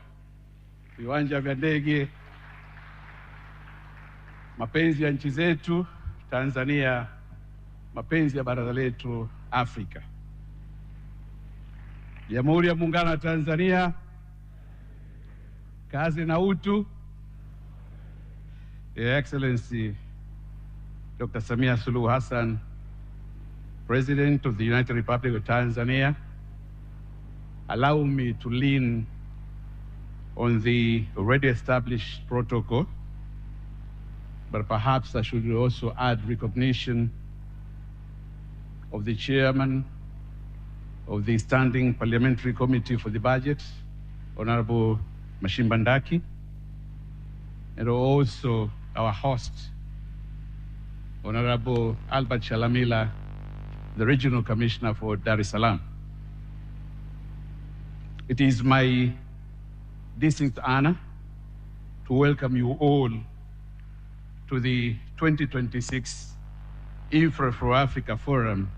viwanja vya ndege, mapenzi ya nchi zetu Tanzania, mapenzi ya bara letu Afrika. Jamhuri ya Muungano wa Tanzania, kazi na utu. Your Excellency Dr. Samia Suluhu Hassan, President of the United Republic of Tanzania, allow me to lean on the already established protocol, but perhaps I should also add recognition of the Chairman of the Standing Parliamentary Committee for the Budget, Honorable Mashimbandaki, and also our host, Honorable Albert Shalamila, the Regional Commissioner for Dar es Salaam. It is my distinct honor to welcome you all to the 2026 Infra for Africa Forum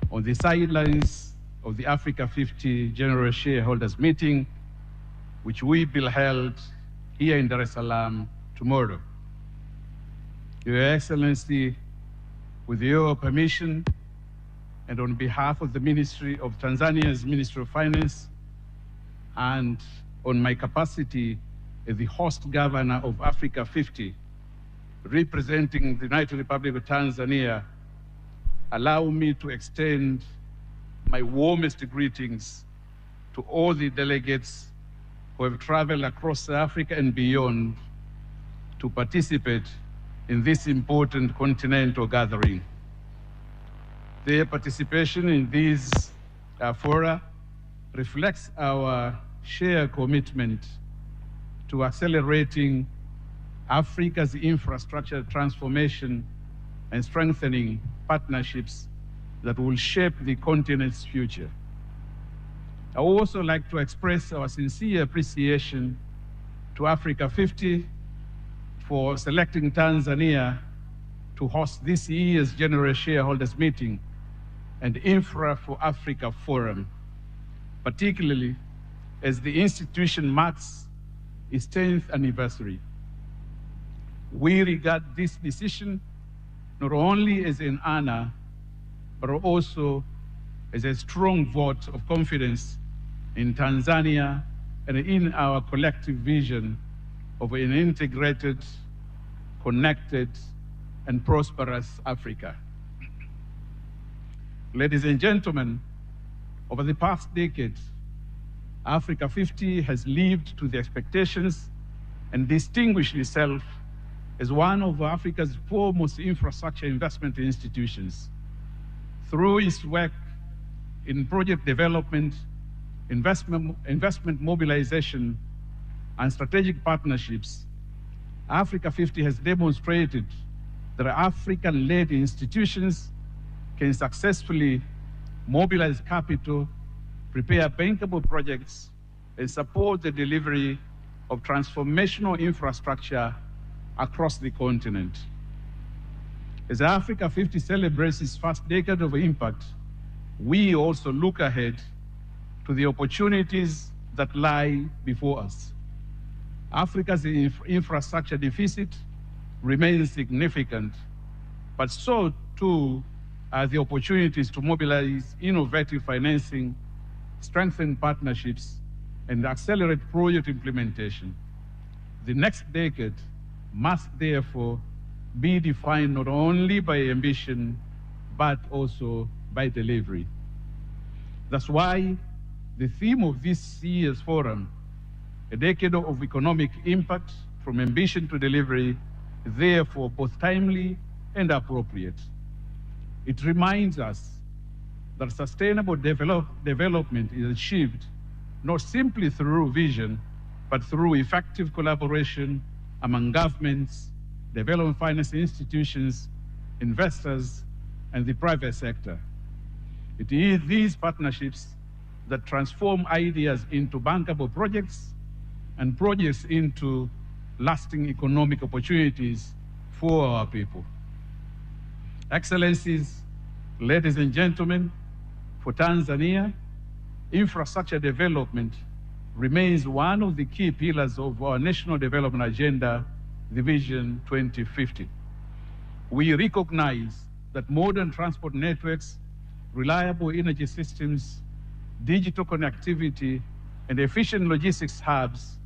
on the sidelines of the Africa50 General Shareholders Meeting, which will be held here in Dar es Salaam tomorrow. Your Excellency, with your permission, and on behalf of the Ministry of Tanzania's Ministry of Finance, and on my capacity as the host governor of Africa50, representing the United Republic of Tanzania, allow me to extend my warmest greetings to all the delegates who have traveled across Africa and beyond to participate in this important continental gathering. Their participation in these fora reflects our shared commitment to accelerating Africa's infrastructure transformation and strengthening partnerships that will shape the continent's future. I would also like to express our sincere appreciation to Africa50 for selecting Tanzania to host this year's General Shareholders Meeting and Infra for Africa Forum, particularly as the institution marks its 10th anniversary. We regard this decision not only as an honor, but also as a strong vote of confidence in Tanzania and in our collective vision of an integrated, connected, and prosperous Africa. Ladies and gentlemen, over the past decade, Africa50 has lived to the expectations and distinguished itself as one of Africa's foremost infrastructure investment institutions. Through its work in project development, investment mobilization, and strategic partnerships, Africa50 has demonstrated that African-led institutions can successfully mobilize capital, prepare bankable projects, and support the delivery of transformational infrastructure across the continent. As Africa50 celebrates its first decade of impact, we also look ahead to the opportunities that lie before us. Africa's infrastructure deficit remains significant, but so too are the opportunities to mobilize innovative financing, strengthen partnerships, and accelerate project implementation. The next decade must therefore be defined not only by ambition, but also by delivery. That's why the theme of this year's forum, a decade of economic impact from ambition to delivery, is therefore both timely and appropriate. It reminds us that sustainable development is achieved not simply through vision, but through effective collaboration among governments, development finance institutions, investors, and the private sector. It is these partnerships that transform ideas into bankable projects and projects into lasting economic opportunities for our people. Excellencies, ladies and gentlemen, for Tanzania, infrastructure development remains one of the key pillars of our national development agenda, the Vision 2050. We recognize that modern transport networks, reliable energy systems, digital connectivity, and efficient logistics hubs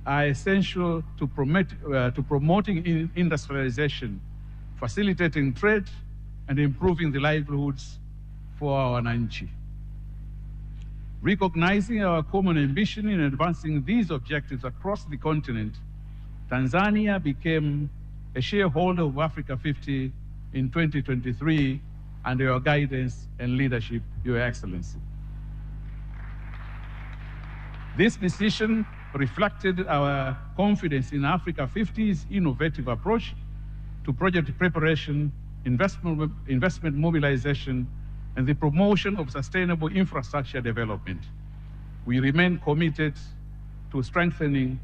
are essential to promoting industrialization, facilitating trade, and improving the livelihoods for our wananchi. Recognizing our common ambition in advancing these objectives across the continent, Tanzania became a shareholder of Africa50 in 2023 under your guidance and leadership, Your Excellency. This decision reflected our confidence in Africa50's innovative approach to project preparation, investment mobilization, and the promotion of sustainable infrastructure development. We remain committed to strengthening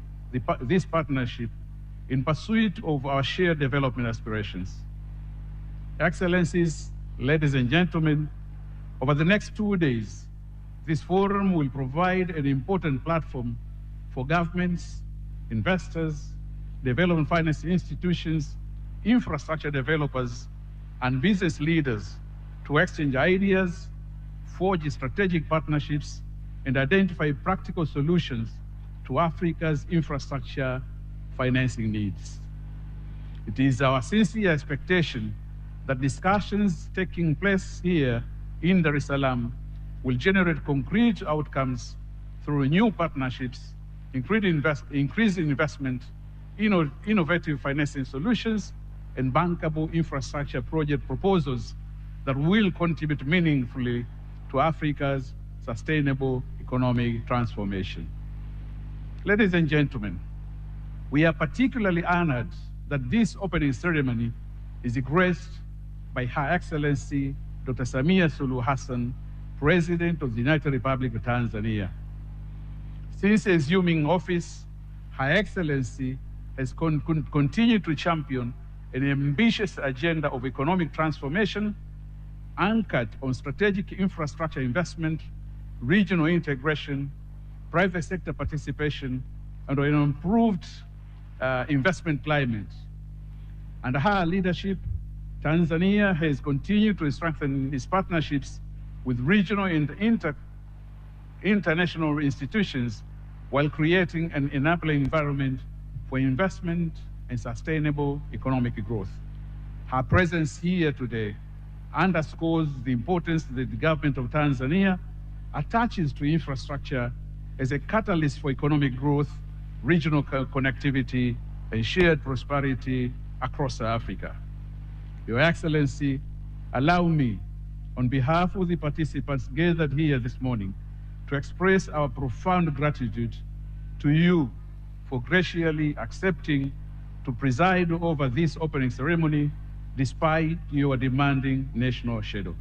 this partnership in pursuit of our shared development aspirations. Excellencies, ladies and gentlemen, over the next 2 days, this forum will provide an important platform for governments, investors, development finance institutions, infrastructure developers, and business leaders to exchange ideas, forge strategic partnerships, and identify practical solutions to Africa's infrastructure financing needs. It is our sincere expectation that discussions taking place here in Dar es Salaam will generate concrete outcomes through new partnerships, increased investment, innovative financing solutions, and bankable infrastructure project proposals that will contribute meaningfully to Africa's sustainable economic transformation. Ladies and gentlemen, we are particularly honored that this opening ceremony is graced by Her Excellency Dr. Samia Suluhu Hassan, President of the United Republic of Tanzania. Since assuming office, Her Excellency has continued to champion an ambitious agenda of economic transformation anchored on strategic infrastructure investment, regional integration, private sector participation, and an improved investment climate. Under her leadership, Tanzania has continued to strengthen its partnerships with regional and international institutions while creating an enabling environment for investment and sustainable economic growth. Her presence here today underscores the importance that the government of Tanzania attaches to infrastructure as a catalyst for economic growth, regional connectivity, and shared prosperity across Africa. Your Excellency, allow me, on behalf of the participants gathered here this morning, to express our profound gratitude to you for graciously accepting to preside over this opening ceremony despite your demanding national schedule.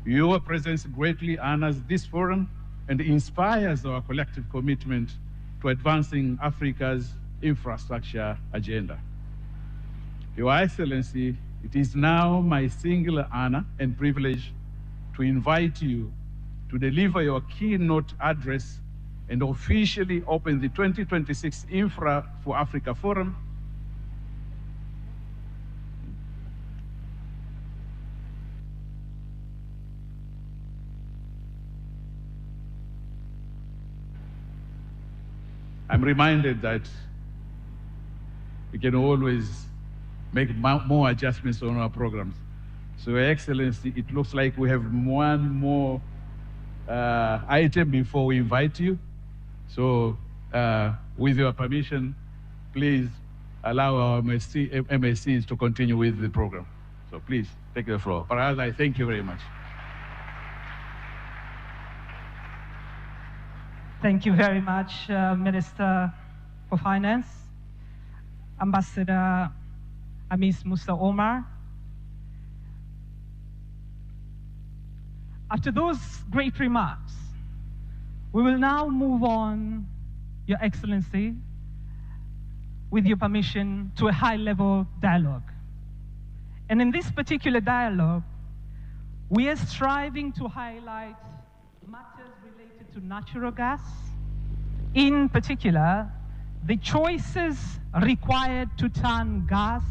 Your presence greatly honors this forum and inspires our collective commitment to advancing Africa's infrastructure agenda. Your Excellency, it is now my singular honor and privilege to invite you to deliver your keynote address and officially open the 2026 Infra for Africa Forum. I'm reminded that we can always make more adjustments on our programs. So, Your Excellency, it looks like we have one more item before we invite you. So, with your permission, please allow our MSCs to continue with the program. So please, take the floor. Perhaps I thank you very much. Thank you very much, Minister for Finance, Ambassador Amis Musa Omar. After those great remarks, we will now move on, Your Excellency, with your permission, to a high-level dialogue. And in this particular dialogue, we are striving to highlight matters related to natural gas, in particular, the choices required to turn gas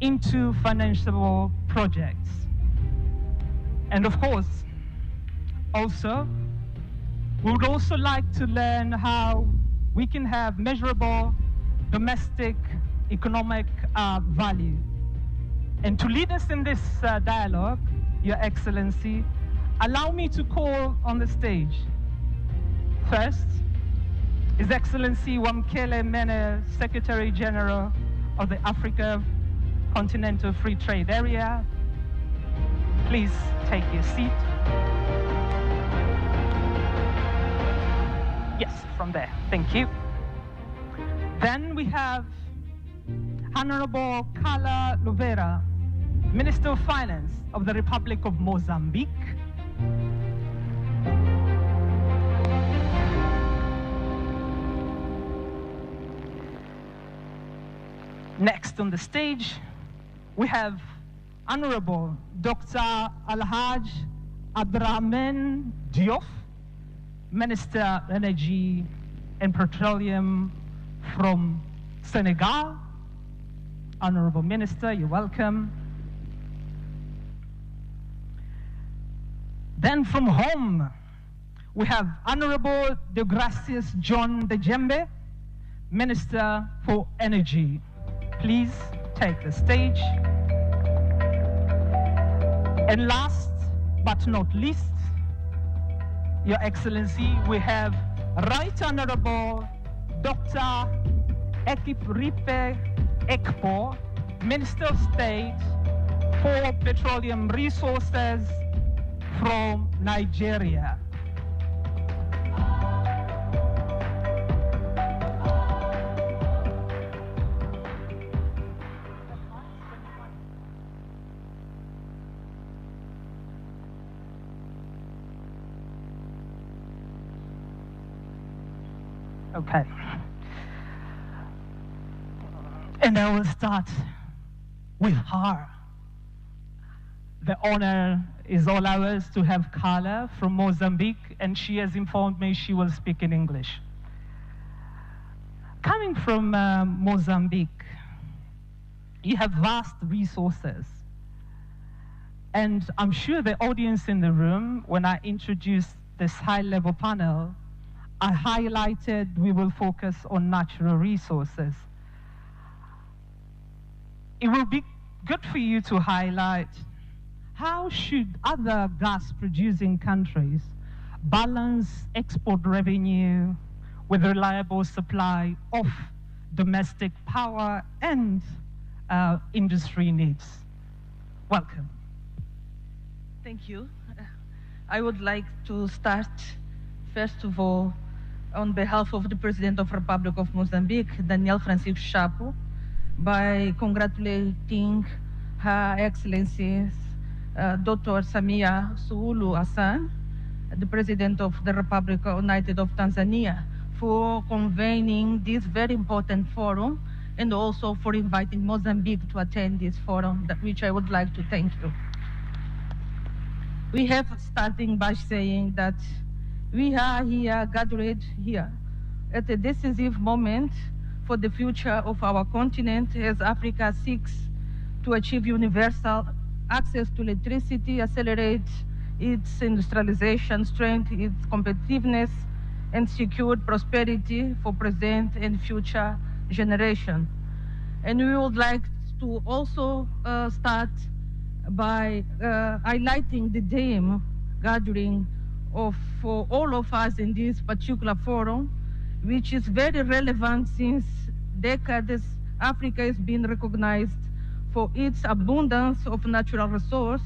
into financiable projects. And of course, also, we would also like to learn how we can have measurable domestic economic value. And to lead us in this dialogue, Your Excellency, allow me to call on the stage, first, His Excellency Wamkele Mene, Secretary General of the Africa Continental Free Trade Area. Please take your seat. Yes, from there. Thank you. Then we have Honorable Carla Louveira, Minister of Finance of the Republic of Mozambique. Next on the stage, we have Honorable Dr. Alhaj Abdrahman Diop, Minister of Energy and Petroleum from Senegal. Honorable Minister, you're welcome. Then from home, we have Honorable Degracias John Dejembe, Minister for Energy. Please take the stage. And last but not least, Your Excellency, we have Right Honorable Dr. Ekipripe Ekpo, Minister of State for Petroleum Resources from Nigeria. Okay. And I will start with her. The honor is all ours to have Carla from Mozambique, and she has informed me she will speak in English. Coming from Mozambique, you have vast resources. And I'm sure the audience in the room, when I introduced this high-level panel, I highlighted we will focus on natural resources. It will be good for you to highlight how should other gas-producing countries balance export revenue with reliable supply of domestic power and industry needs. Welcome. Thank you. I would like to start, first of all, on behalf of the President of the Republic of Mozambique, Daniel Francisco Chapo, by congratulating Her Excellencies Dr. Samia Suluhu Hassan, the President of the Republic United of Tanzania, for convening this very important forum and also for inviting Mozambique to attend this forum, which I would like to thank you. We have starting by saying that we are here, gathered here, at a decisive moment for the future of our continent as Africa seeks to achieve universal access to electricity, accelerate its industrialization, strengthen its competitiveness, and secure prosperity for present and future generations. And we would like to also start by highlighting the theme gathering for all of us in this particular forum, which is very relevant since decades. Africa is being recognized for its abundance of natural resource.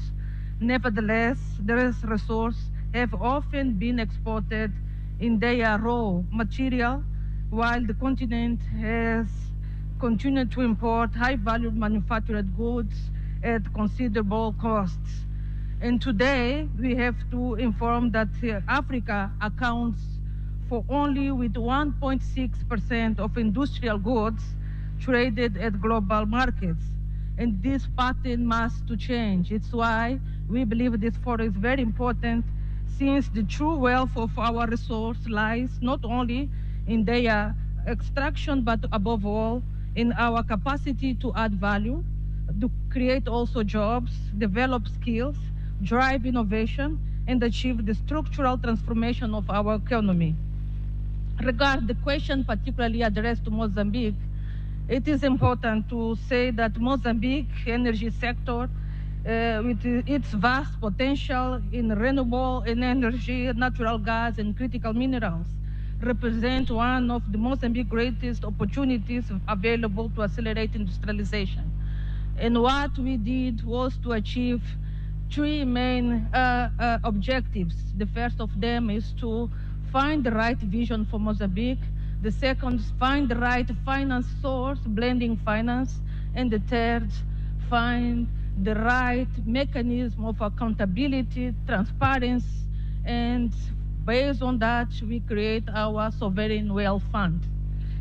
Nevertheless, these resources have often been exported in their raw material, while the continent has continued to import high-value manufactured goods at considerable costs. And today, we have to inform that Africa accounts for only with 1.6% of industrial goods traded at global markets. And this pattern must to change. It's why we believe this forum is very important, since the true wealth of our resource lies not only in their extraction, but above all, in our capacity to add value, to create also jobs, develop skills, drive innovation, and achieve the structural transformation of our economy. Regarding the question particularly addressed to Mozambique, it is important to say that Mozambique energy sector, with its vast potential in renewable energy, natural gas, and critical minerals, represent one of the Mozambique's greatest opportunities available to accelerate industrialization. And what we did was to achieve three main objectives. The first of them is to find the right vision for Mozambique. The second is find the right finance source, blending finance. And the third, find the right mechanism of accountability, transparency, and based on that, we create our sovereign wealth fund.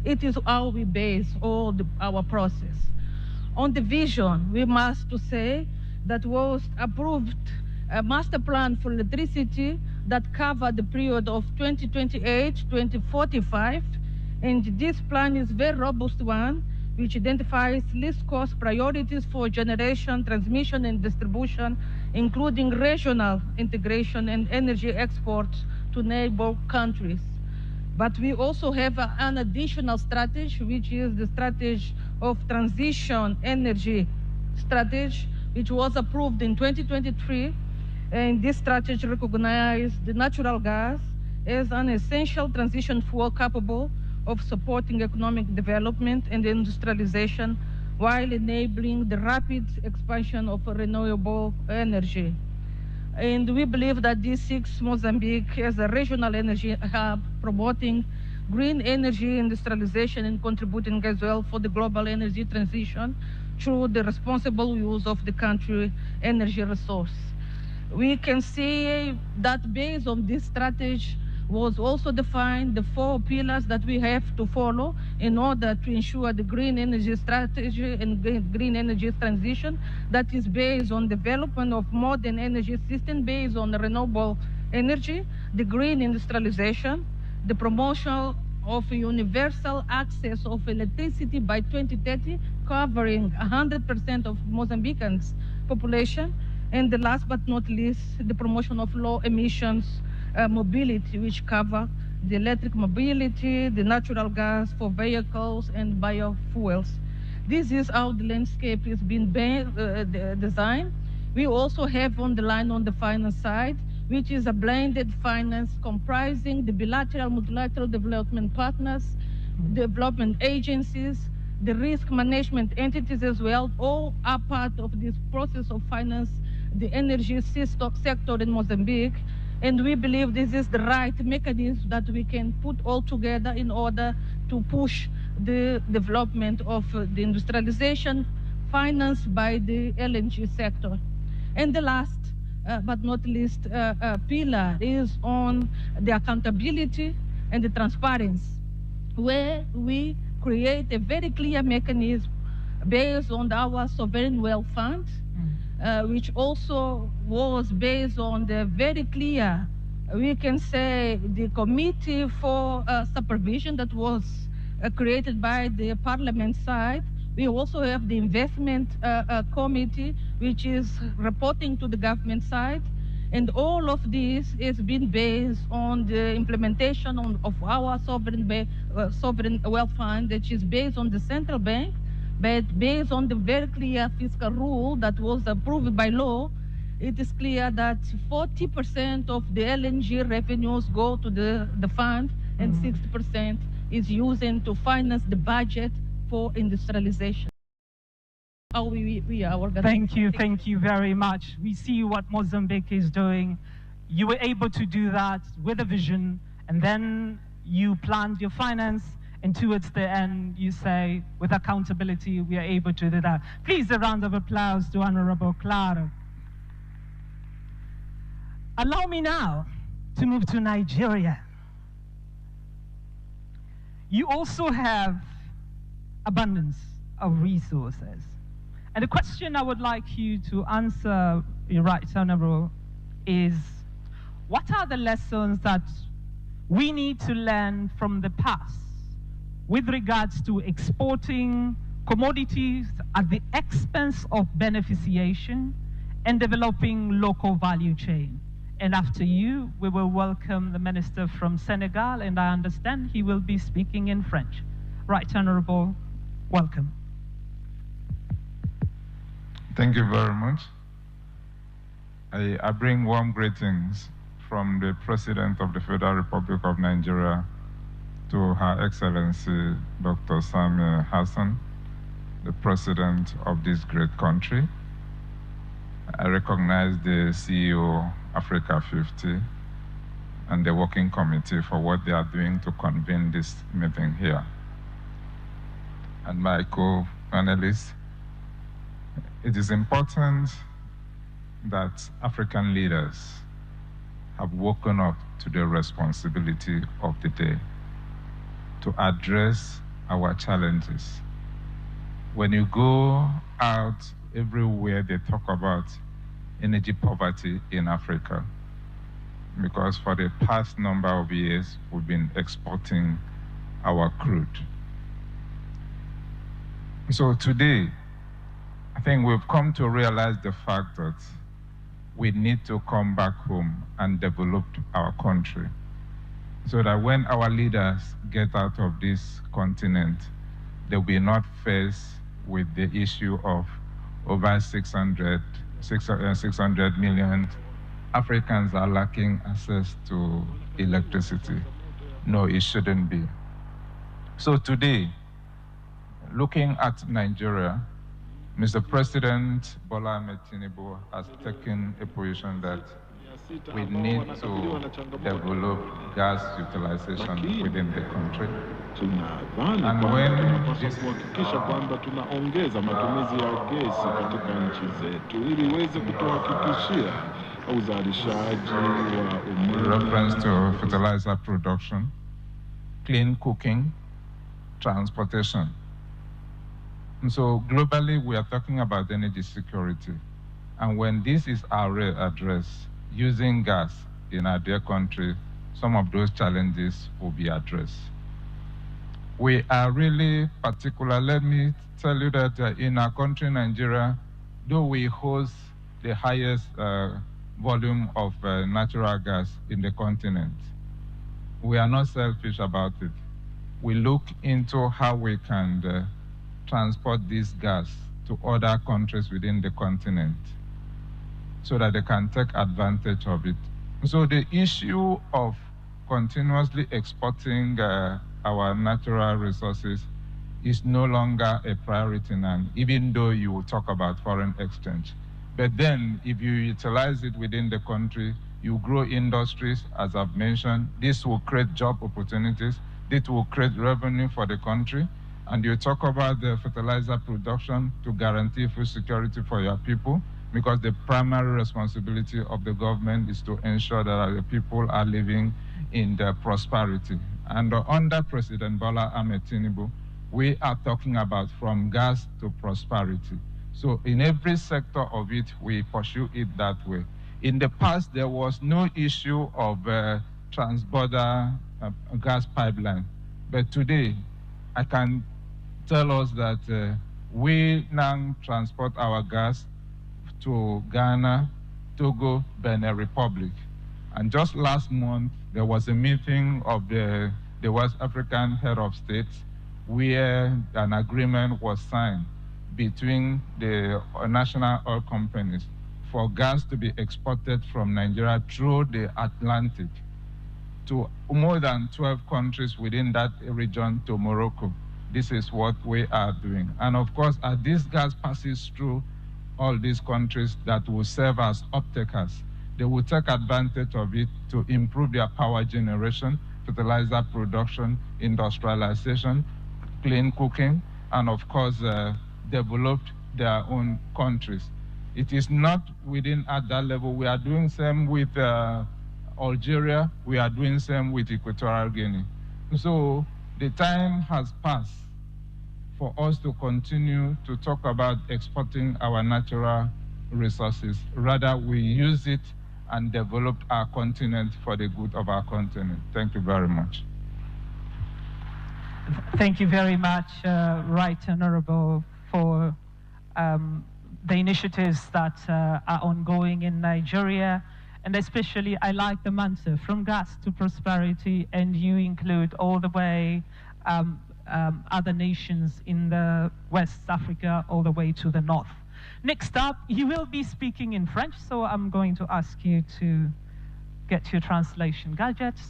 It is how we base all our process. On the vision, we must to say that was approved a master plan for electricity that covered the period of 2028-2045, and this plan is a very robust one, which identifies least cost priorities for generation, transmission, and distribution, including regional integration and energy exports to neighbor countries. But we also have an additional strategy, which is the strategy of transition energy strategy, which was approved in 2023. And this strategy recognized the natural gas as an essential transition fuel capable of supporting economic development and industrialization while enabling the rapid expansion of renewable energy. And we believe that this seeks Mozambique as a regional energy hub, promoting green energy industrialization and contributing as well for the global energy transition through the responsible use of the country's energy resource. We can see that based on this strategy was also defined the 4 pillars that we have to follow in order to ensure the green energy strategy and green energy transition that is based on development of modern energy system based on renewable energy, the green industrialization, the promotion of universal access of electricity by 2030, covering 100% of Mozambicans' population, and the last but not least, the promotion of low emissions mobility, which cover the electric mobility, the natural gas for vehicles, and biofuels. This is how the landscape is being designed. We also have on the line on the finance side, which is a blended finance comprising the bilateral, multilateral development partners, development agencies, the risk management entities as well, all are part of this process of finance the energy sector in Mozambique. And we believe this is the right mechanism that we can put all together in order to push the development of the industrialization financed by the LNG sector. And the last but not least pillar is on the accountability and the transparency, where we create a very clear mechanism based on our sovereign wealth fund, which also was based on the very clear, we can say, the committee for supervision that was created by the parliament side. We also have the investment committee, which is reporting to the government side. And all of this is being based on the implementation of our sovereign wealth fund, which is based on the central bank, But based on the very clear fiscal rule that was approved by law, it is clear that 40% of the LNG revenues go to the fund and 60% is used to finance the budget for industrialization. How we are organizing. Thank you very much. We see what Mozambique is doing. You were able to do that with a vision, and then you planned your finance, and towards the end, you say, with accountability, we are able to do that. Please, a round of applause to Honorable Clara. Allow me now to move to Nigeria. You also have abundance of resources. And the question I would like you to answer, your Right Honorable, is what are the lessons that we need to learn from the past with regards to exporting commodities at the expense of beneficiation and developing local value chain? And after you, we will welcome the Minister from Senegal, and I understand he will be speaking in French. Right Honorable, welcome. Thank you very much. I bring warm greetings from the President of the Federal Republic of Nigeria to Her Excellency Dr. Samia Hassan, the President of this great country. I recognize the CEO Africa50 and the working committee for what they are doing to convene this meeting here. And my co-panelists, it is important that African leaders have woken up to the responsibility of the day to address our challenges. When you go out everywhere, they talk about energy poverty in Africa, because for the past number of years, we've been exporting our crude. So today, I think we've come to realize the fact that we need to come back home and develop our country so that when our leaders get out of this continent, they will not face with the issue of over 600 million Africans are lacking access to electricity. No, it shouldn't be. So today, looking at Nigeria, Mr. President Bola Ahmed Tinubu has taken a position that we need to develop gas utilization within the country. And when this kuhakikisha kwamba tunaongeza matumizi ya gesi katika nchi zetu ili iweze kutuhakikishia uzalishaji wa umeme. Reference to fertilizer production, clean cooking, transportation. And so globally, we are talking about energy security. And when this is addressed, using gas in our dear country, some of those challenges will be addressed. We are really particular. Let me tell you that in our country, Nigeria, though we host the highest volume of natural gas in the continent, we are not selfish about it. We look into how we can transport this gas to other countries within the continent so that they can take advantage of it. So the issue of continuously exporting our natural resources is no longer a priority now, even though you will talk about foreign exchange. But then if you utilize it within the country, you grow industries, as I've mentioned. This will create job opportunities. This will create revenue for the country. And you talk about the fertilizer production to guarantee food security for your people, because the primary responsibility of the government is to ensure that our people are living in the prosperity. And under President Bola Ahmed Tinubu, we are talking about from gas to prosperity. So in every sector of it, we pursue it that way. In the past, there was no issue of trans-border gas pipeline. But today, I can tell us that we now transport our gas to Ghana, Togo, Benin Republic. And just last month, there was a meeting of the West African head of states where an agreement was signed between the national oil companies for gas to be exported from Nigeria through the Atlantic to more than 12 countries within that region to Morocco. This is what we are doing. And of course, as this gas passes through all these countries that will serve as off-takers, they will take advantage of it to improve their power generation, fertilizer production, industrialization, clean cooking, and of course, develop their own countries. It is not within at that level. We are doing same with Algeria. We are doing same with Equatorial Guinea. So the time has passed for us to continue to talk about exporting our natural resources. Rather, we use it and develop our continent for the good of our continent. Thank you very much. Thank you very much, Right Honorable, for the initiatives that are ongoing in Nigeria. And especially, I like the mantra, from gas to prosperity, and you include all the way other nations in the West Africa, all the way to the north. Next up, you will be speaking in French, so I'm going to ask you to get your translation gadgets.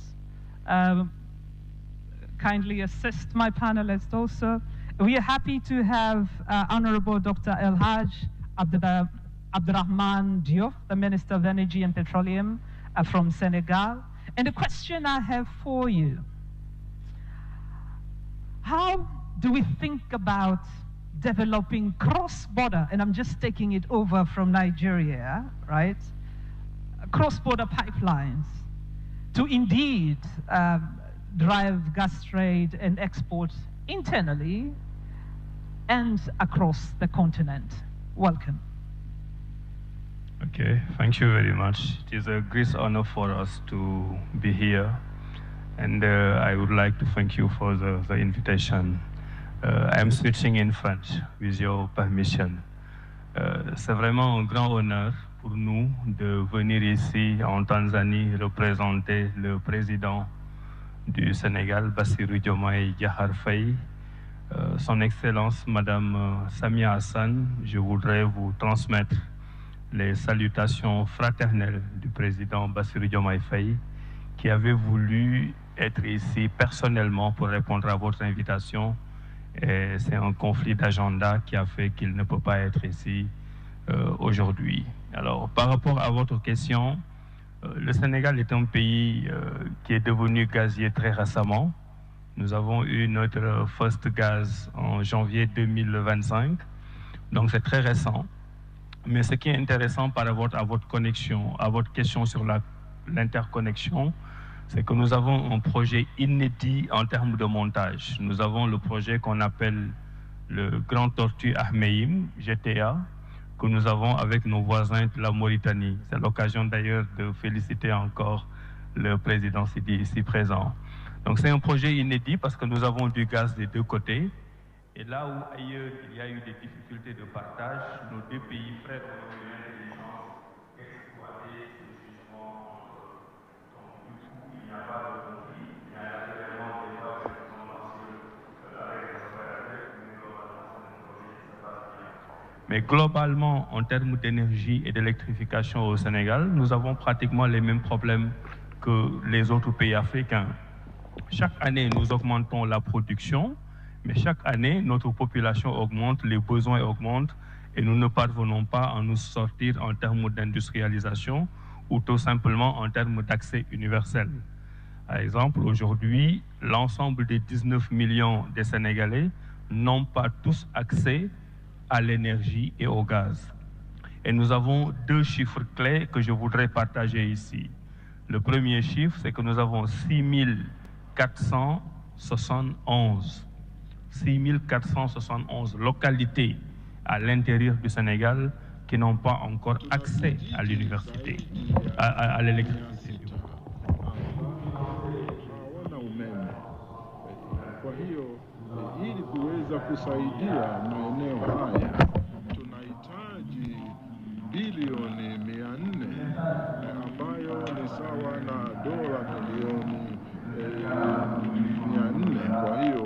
Kindly assist my panelists also. We are happy to have Honorable Dr. El Haj Abdurrahman Diop, the Minister of Energy and Petroleum from Senegal. And the question I have for you, how do we think about developing cross-border, and I'm just taking it over from Nigeria, right? Cross-border pipelines to indeed drive gas trade and export internally and across the continent. Welcome. Okay, thank you very much. It is a great honor for us to be here, and I would like to thank you for the invitation. I am switching in French, with your permission. C'est vraiment un grand honneur pour nous de venir ici en Tanzanie représenter le président du Sénégal, Bassirou Diomaye Diakhar Faye, Son Excellence Madame Samia Hassan. Je voudrais vous transmettre les salutations fraternelles du président Bassirou Diomaye Faye, qui avait voulu être ici personnellement pour répondre à votre invitation. Et c'est un conflit d'agenda qui a fait qu'il ne peut pas être ici aujourd'hui. Alors, par rapport à votre question, le Sénégal est un pays qui est devenu gazier très récemment. Nous avons eu notre first gaz en janvier 2025, donc c'est très récent. Mais ce qui est intéressant par rapport à votre connexion, à votre question sur l'interconnexion, c'est que nous avons un projet inédit en termes de montage. Nous avons le projet qu'on appelle le Grand Tortue Ahmeyim, GTA, que nous avons avec nos voisins de la Mauritanie. C'est l'occasion d'ailleurs de féliciter encore le président Sidi ici présent. Donc c'est un projet inédit parce que nous avons du gaz des deux côtés. Et là où ailleurs il y a eu des difficultés de partage, nos deux pays frères européens ont des chances d'exploiter ce jugement entre. Donc du coup, il n'y a pas de conflit, il y a vraiment des bases qui sont lancées avec les opérateurs, mais globalement c'est un projet qui se passe bien. Mais globalement, en termes d'énergie et d'électrification au Sénégal, nous avons pratiquement les mêmes problèmes que les autres pays africains. Chaque année, nous augmentons la production, mais chaque année, notre population augmente, les besoins augmentent, et nous ne parvenons pas à nous sortir en termes d'industrialisation ou tout simplement en termes d'accès universel. Par exemple, aujourd'hui, l'ensemble des 19 millions de Sénégalais n'ont pas tous accès à l'énergie et au gaz. Et nous avons deux chiffres clés que je voudrais partager ici. Le premier chiffre, c'est que nous avons 6471 localités à l'intérieur du Sénégal qui n'ont pas encore accès à l'université, à l'électricité. Kwa hiyo ili kuweza kusaidia maeneo haya tunahitaji bilioni 400 ambayo ni sawa na dola milioni 400. Kwa hiyo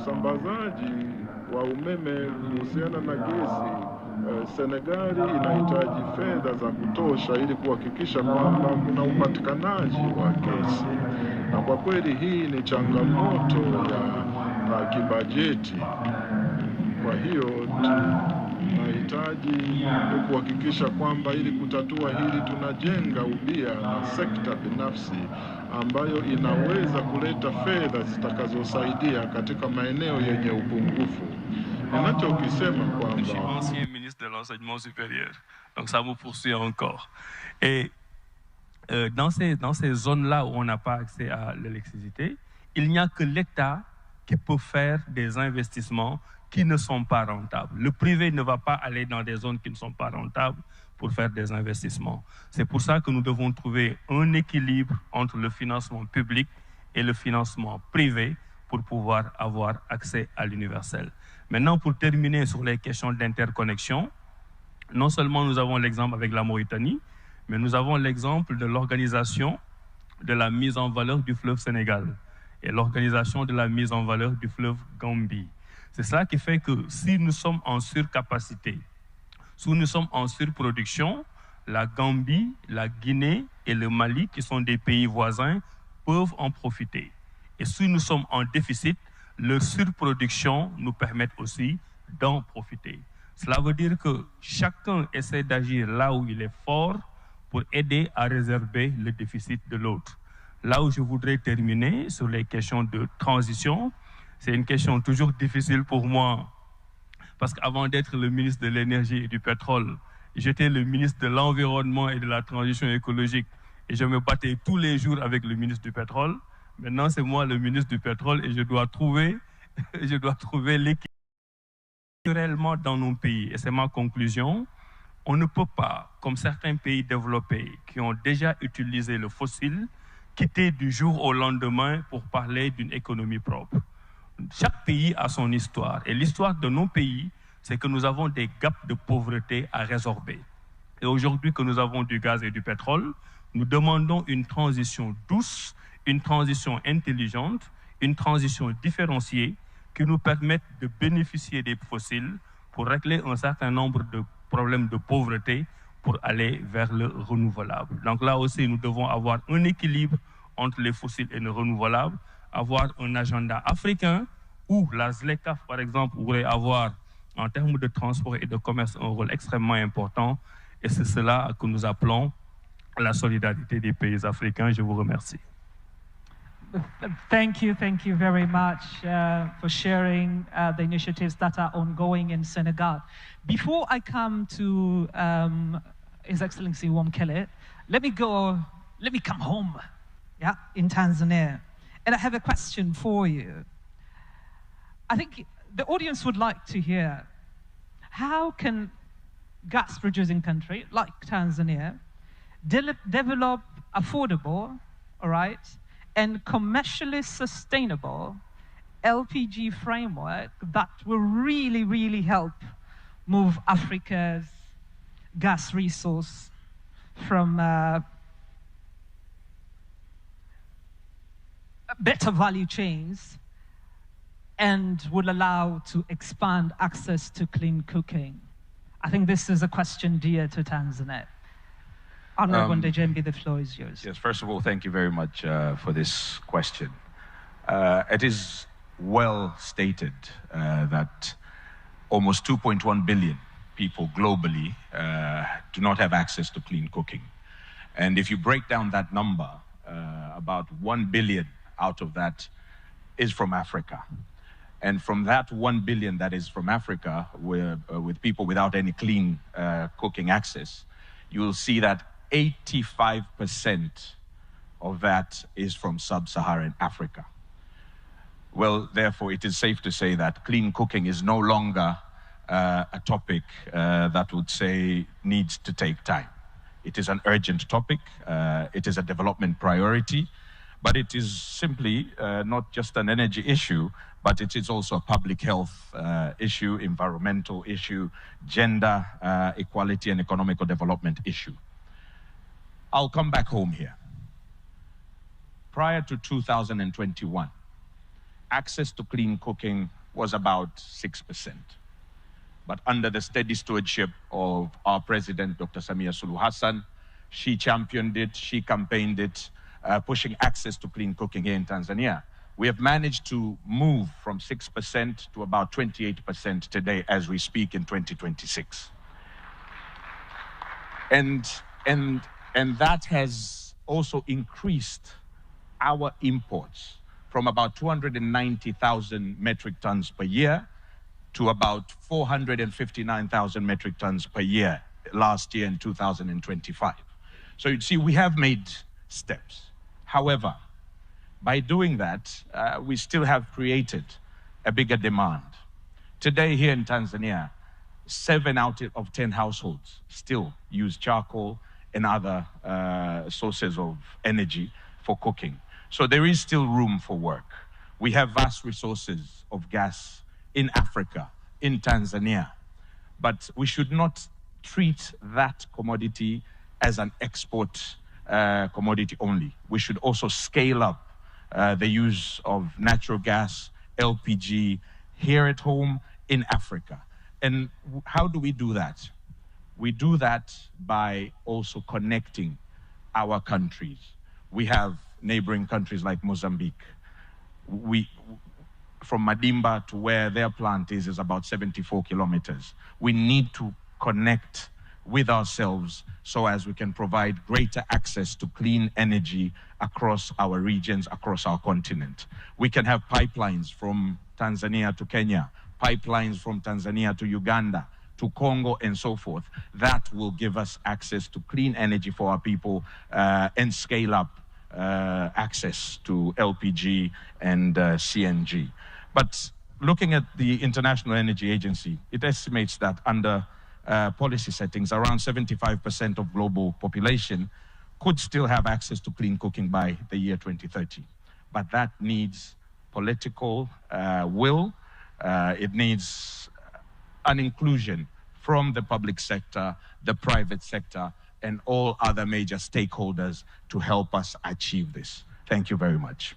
usambazaji wa umeme kuhusiana na gesi, Senegali inahitaji fedha za kutosha ili kuhakikisha kwamba kuna upatikanaji wa gesi, na kwa kweli hii ni changamoto ya kibajeti. Kwa hiyo tunahitaji kuhakikisha kwamba ili kutatua hili tunajenga ubia na sekta binafsi ambayo inaweza kuleta fedha zitakazosaidia katika maeneo yenye upungufu. Ninachokisema kwamba je suis ancien ministre de l'enseignement supérieur, donc ça me poursuit encore. Et dans ces zones-là où on n'a pas accès à l'électricité, il n'y a que l'État qui peut faire des investissements qui ne sont pas rentables. Le privé ne va pas aller dans des zones qui ne sont pas rentables pour faire des investissements. C'est pour ça que nous devons trouver un équilibre entre le financement public et le financement privé pour pouvoir avoir accès à l'universel. Maintenant, pour terminer sur les questions d'interconnexion, non seulement nous avons l'exemple avec la Mauritanie, mais nous avons l'exemple de l'organisation de la mise en valeur du fleuve Sénégal et l'organisation de la mise en valeur du fleuve Gambie. C'est ça qui fait que si nous sommes en surcapacité, si nous sommes en surproduction, la Gambie, la Guinée et le Mali, qui sont des pays voisins, peuvent en profiter. Et si nous sommes en déficit, leur surproduction nous permet aussi d'en profiter. Cela veut dire que chacun essaie d'agir là où il est fort pour aider à réserver le déficit de l'autre. Là où je voudrais terminer sur les questions de transition, c'est une question toujours difficile pour moi, parce qu'avant d'être le ministre de l'énergie et du pétrole, j'étais le ministre de l'environnement et de la transition écologique, et je me battais tous les jours avec le ministre du pétrole. Maintenant, c'est moi le ministre du pétrole et je dois trouver l'équilibre réellement dans nos pays. Et c'est ma conclusion. On ne peut pas, comme certains pays développés qui ont déjà utilisé le fossile, quitter du jour au lendemain pour parler d'une économie propre. Chaque pays a son histoire. Et l'histoire de nos pays, c'est que nous avons des gaps de pauvreté à résorber. Et aujourd'hui que nous avons du gaz et du pétrole, nous demandons une transition douce, une transition intelligente, une transition différenciée qui nous permette de bénéficier des fossiles pour régler un certain nombre de problèmes de pauvreté pour aller vers le renouvelable. Donc là aussi, nous devons avoir un équilibre entre les fossiles et le renouvelable, avoir un agenda africain où la ZLECAf, par exemple, pourrait avoir, en termes de transport et de commerce, un rôle extrêmement important. Et c'est cela que nous appelons la solidarité des pays africains. Je vous remercie. Thank you very much for sharing the initiatives that are ongoing in Senegal. Before I come to His Excellency Wamkele, let me come home, in Tanzania. And I have a question for you. I think the audience would like to hear, how can gas-producing country like Tanzania develop affordable, and commercially sustainable LPG framework that will really, really help move Africa's gas resource from better value chains and would allow to expand access to clean cooking? I think this is a question dear to Tanzania. Honorable Ndejembi, the floor is yours. Yes, first of all, thank you very much for this question. It is well stated that almost 2.1 billion people globally do not have access to clean cooking. And if you break down that number, about 1 billion out of that is from Africa. And from that 1 billion that is from Africa, with people without any clean cooking access, you will see that 85% of that is from sub-Saharan Africa. Well, therefore, it is safe to say that clean cooking is no longer a topic that would say needs to take time. It is an urgent topic. It is a development priority, but it is simply not just an energy issue, but it is also a public health issue, environmental issue, gender equality and economical development issue. I'll come back home here. Prior to 2021, access to clean cooking was about 6%. But under the steady stewardship of our president, Dr. Samia Suluhu Hassan, she championed it, she campaigned it, pushing access to clean cooking here in Tanzania. We have managed to move from 6% to about 28% today as we speak in 2026. And that has also increased our imports from about 290,000 metric tons per year to about 459,000 metric tons per year last year in 2025. So you see, we have made steps. However, by doing that, we still have created a bigger demand. Today here in Tanzania, 7 out of 10 households still use charcoal and other sources of energy for cooking. So there is still room for work. We have vast resources of gas in Africa, in Tanzania, but we should not treat that commodity as an export commodity only. We should also scale up the use of natural gas, LPG, here at home in Africa. And how do we do that? We do that by also connecting our countries. We have neighboring countries like Mozambique. From Madimba to where their plant is about 74 kilometers. We need to connect with ourselves so as we can provide greater access to clean energy across our regions, across our continent. We can have pipelines from Tanzania to Kenya, pipelines from Tanzania to Uganda, to Congo, and so forth. That will give us access to clean energy for our people and scale up access to LPG and CNG. But looking at the International Energy Agency, it estimates that under policy settings, around 75% of global population could still have access to clean cooking by the year 2030. But that needs political will. It needs an inclusion from the public sector, the private sector, and all other major stakeholders to help us achieve this. Thank you very much.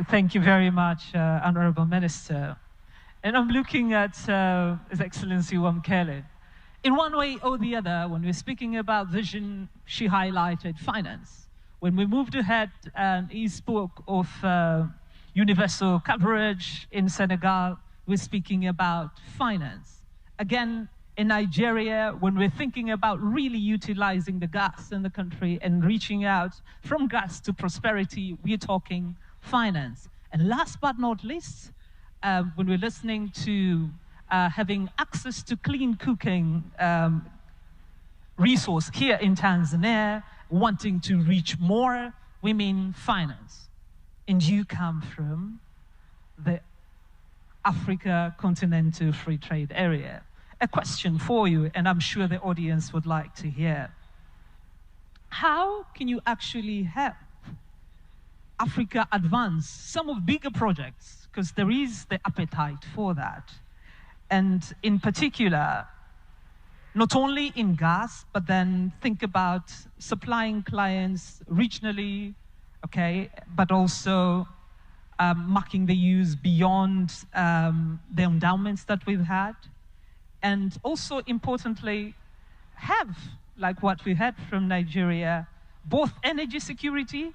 Thank you very much, Honorable Minister. And I'm looking at His Excellency Wamkele. In one way or the other, when we're speaking about vision, she highlighted finance. When we moved ahead and he spoke of universal coverage in Senegal, we're speaking about finance. Again, in Nigeria, when we're thinking about really utilizing the gas in the country and reaching out from gas to prosperity, we're talking finance. And last but not least, when we're listening to having access to clean cooking resource here in Tanzania, wanting to reach more, we mean finance. And you come from the Africa Continental Free Trade Area. A question for you, and I'm sure the audience would like to hear. How can you actually help Africa advance some of bigger projects? Because there is the appetite for that. And in particular, not only in gas, but then think about supplying clients regionally, okay, but also marking the use beyond the endowments that we've had. And also importantly, have, like what we had from Nigeria, both energy security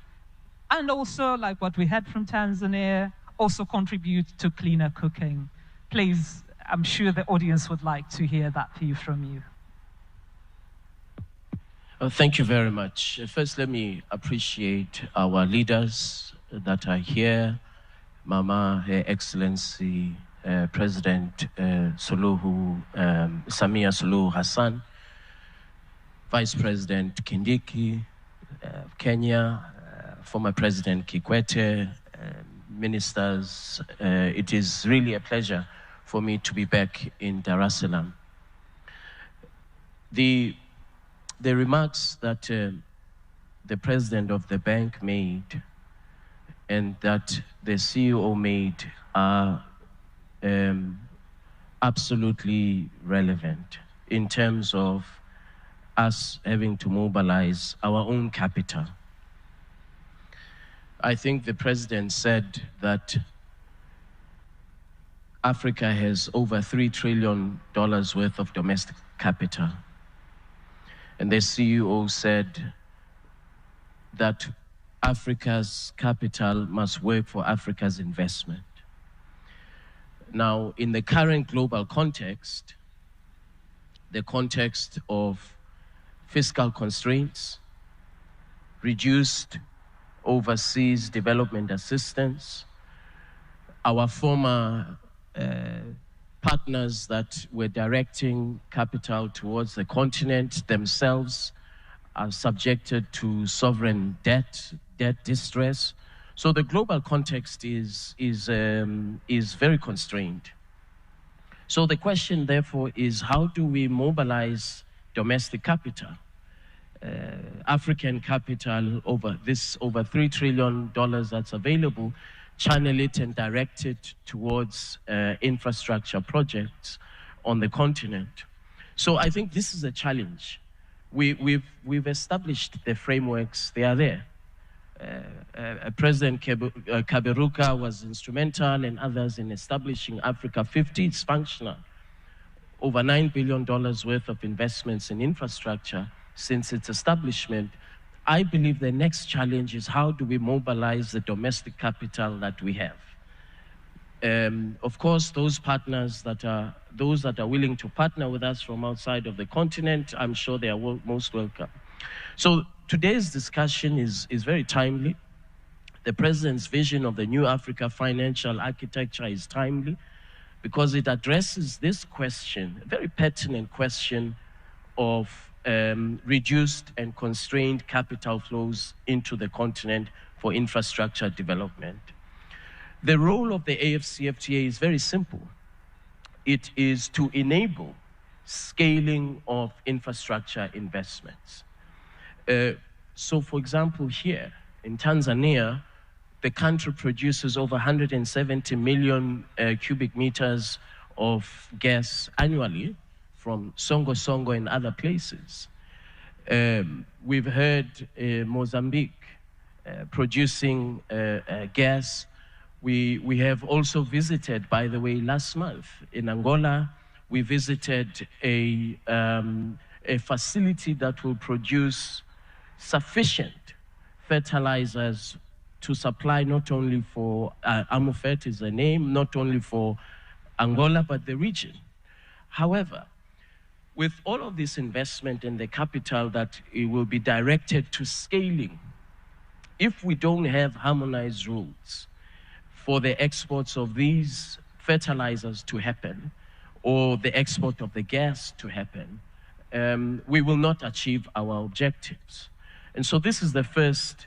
and also like what we had from Tanzania, also contribute to cleaner cooking. Please, I'm sure the audience would like to hear that view from you. Thank you very much. First, let me appreciate our leaders that are here. Mama, Her Excellency, President Samia Suluhu Hassan, Vice President Kindiki, Kenya, former President Kikwete, ministers. It is really a pleasure for me to be back in Dar es Salaam. The remarks that the president of the bank made and that the CEO made are absolutely relevant in terms of us having to mobilize our own capital. I think the president said that Africa has over $3 trillion worth of domestic capital. And the CEO said that Africa's capital must work for Africa's investment. Now, in the current global context, the context of fiscal constraints, reduced overseas development assistance, our former partners that were directing capital towards the continent themselves are subjected to sovereign debt distress. So the global context is very constrained. So the question, therefore, is how do we mobilize domestic capital? African capital, over $3 trillion that's available, channel it and direct it towards infrastructure projects on the continent. So I think this is a challenge. We've established the frameworks, they are there. President Kaberuka was instrumental and others in establishing Africa50. It's functional. Over $9 billion worth of investments in infrastructure since its establishment. I believe the next challenge is how do we mobilize the domestic capital that we have? Of course, those partners that are willing to partner with us from outside of the continent, I'm sure they are most welcome. So today's discussion is very timely. The President's vision of the new Africa financial architecture is timely because it addresses this question, a very pertinent question of reduced and constrained capital flows into the continent for infrastructure development. The role of the AFCFTA is very simple. It is to enable scaling of infrastructure investments. So, for example, here in Tanzania, the country produces over 170 million cubic meters of gas annually from Songo Songo and other places. We've heard Mozambique producing gas. We have also visited, by the way, last month in Angola, we visited a facility that will produce sufficient fertilizers to supply not only for, Amufet is the name, not only for Angola, but the region. However, with all of this investment and the capital that it will be directed to scaling, if we don't have harmonized rules for the exports of these fertilizers to happen, or the export of the gas to happen, we will not achieve our objectives. And so this is the first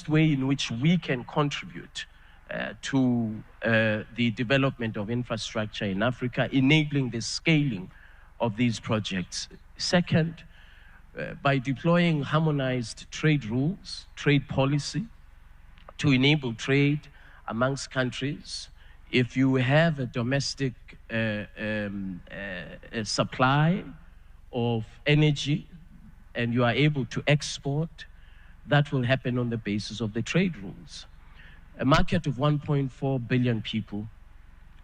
way in which we can contribute to the development of infrastructure in Africa, enabling the scaling of these projects. Second, by deploying harmonized trade rules, trade policy, to enable trade amongst countries. If you have a domestic supply of energy and you are able to export, that will happen on the basis of the trade rules. A market of 1.4 billion people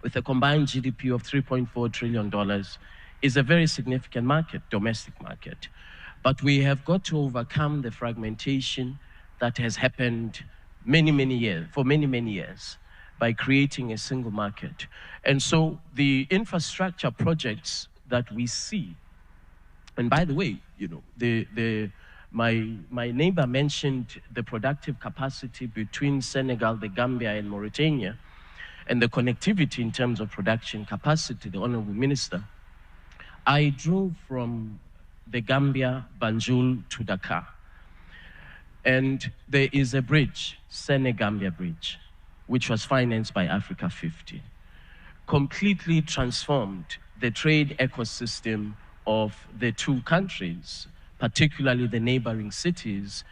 with a combined GDP of $3.4 trillion is a very significant market, domestic market. But we have got to overcome the fragmentation that has happened for many years by creating a single market. And so the infrastructure projects that we see, and by the way, you know, my neighbor mentioned the productive capacity between Senegal, the Gambia, and Mauritania, and the connectivity in terms of production capacity, the Honorable Minister. I drove from the Gambia, Banjul, to Dakar. And there is a bridge, Senegambia Bridge, which was financed by Africa50, completely transformed the trade ecosystem of the two countries, particularly the neighboring cities,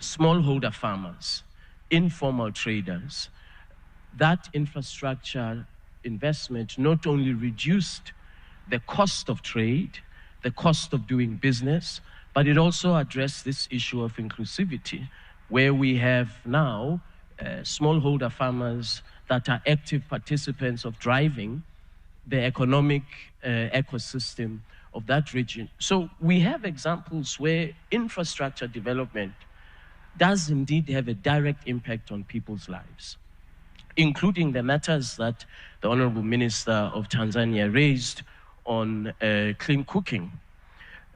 smallholder farmers, informal traders. That infrastructure investment not only reduced the cost of trade, the cost of doing business, But it also addressed this issue of inclusivity, where we have now smallholder farmers that are active participants of driving the economic ecosystem of that region. So we have examples where infrastructure development does indeed have a direct impact on people's lives, including the matters that the Honorable Minister of Tanzania raised on clean cooking.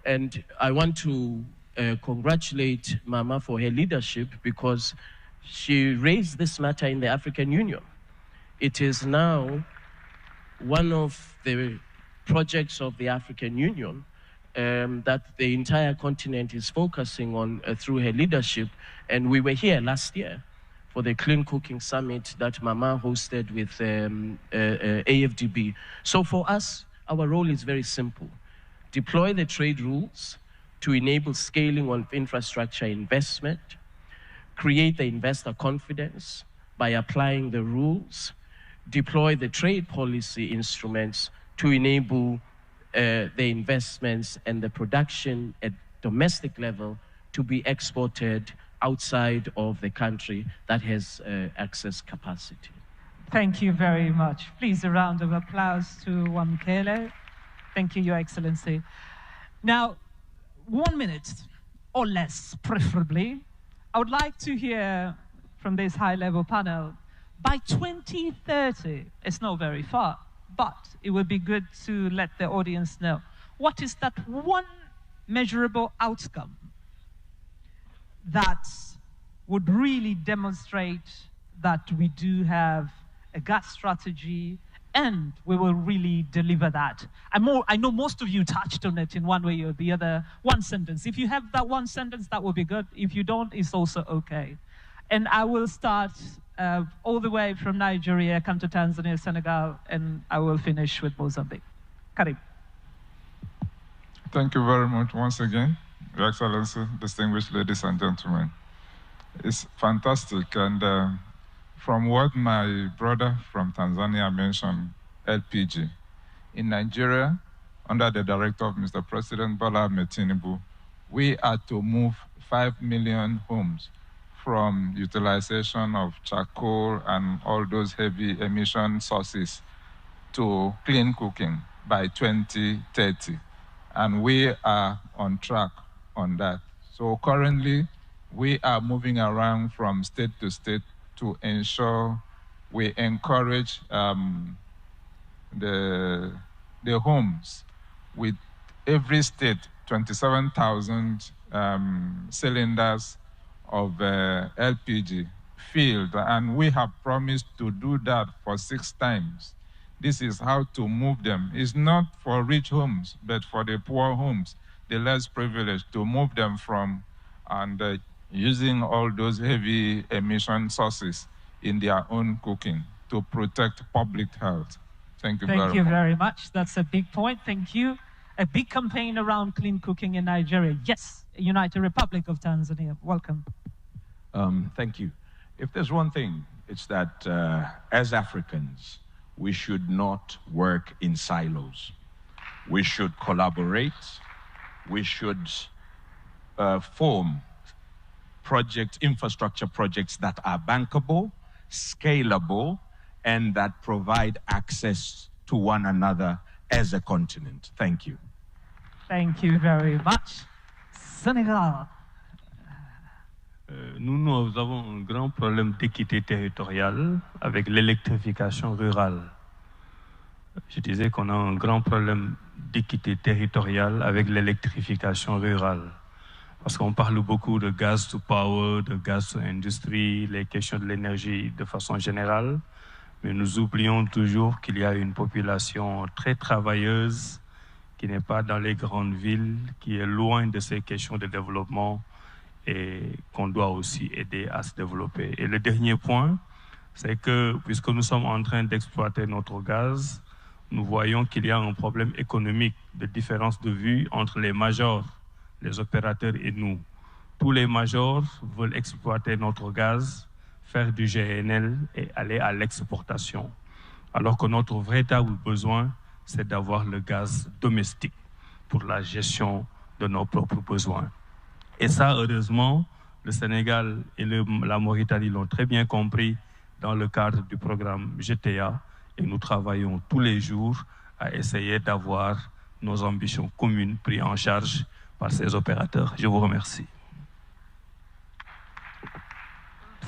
And I want to congratulate Mama for her leadership, because she raised this matter in the African Union. It is now one of the projects of the African Union that the entire continent is focusing on through her leadership. And we were here last year for the Clean Cooking Summit that Mama hosted with AFDB. So for us, our role is very simple. Deploy the trade rules to enable scaling of infrastructure investment, create the investor confidence by applying the rules, deploy the trade policy instruments to enable the investments and the production at domestic level to be exported outside of the country that has access capacity. Thank you very much. Please, a round of applause to Wamkele. Thank you, Your Excellency. Now, 1 minute or less, preferably. I would like to hear from this high-level panel, by 2030, it's not very far, but it would be good to let the audience know, what is that one measurable outcome that would really demonstrate that we do have a gas strategy and we will really deliver that? I know most of you touched on it in one way or the other. One sentence. If you have that one sentence, that would be good. If you don't, it's also okay. And I will start all the way from Nigeria, come to Tanzania, Senegal, and I will finish with Mozambique. Karim. Thank you very much once again, Your Excellency, distinguished ladies and gentlemen. It's fantastic, and from what my brother from Tanzania mentioned, LPG. In Nigeria, under the directive of Mr. President Bola Ahmed Tinubu, we are to move 5 million homes from utilization of charcoal and all those heavy emission sources to clean cooking by 2030. And we are on track on that. So currently, we are moving around from state to state to ensure we encourage the homes with every state 27,000 cylinders of LPG filled, and we have promised to do that for 6 times. This is how to move them. It's not for rich homes, but for the poor homes, the less privileged, to move them from and using all those heavy emission sources in their own cooking to protect public health. Thank you very much. Thank you very much. That's a big point. Thank you. A big campaign around clean cooking in Nigeria. Yes, United Republic of Tanzania. Welcome. Thank you. If there's one thing, it's that as Africans, we should not work in silos. We should collaborate. We should form infrastructure projects that are bankable, scalable, and that provide access to one another as a continent. Thank you. Thank you very much. Senegal. Nous avons un grand problème d'équité territoriale avec l'électrification rurale. Je disais qu'on a un grand problème d'équité territoriale avec l'électrification rurale. Parce qu'on parle beaucoup de gaz to power, de gaz to industrie, les questions de l'énergie de façon générale, mais nous oublions toujours qu'il y a une population très travailleuse qui n'est pas dans les grandes villes, qui est loin de ces questions de développement et qu'on doit aussi aider à se développer. Et le dernier point, c'est que puisque nous sommes en train d'exploiter notre gaz, nous voyons qu'il y a un problème économique de différence de vue entre les majors, les opérateurs et nous. Tous les majors veulent exploiter notre gaz, faire du GNL et aller à l'exportation. Alors que notre véritable besoin, c'est d'avoir le gaz domestique pour la gestion de nos propres besoins. Et ça, heureusement, le Sénégal et la Mauritanie l'ont très bien compris dans le cadre du programme GTA, et nous travaillons tous les jours à essayer d'avoir nos ambitions communes prises en charge par ces opérateurs. Je vous remercie.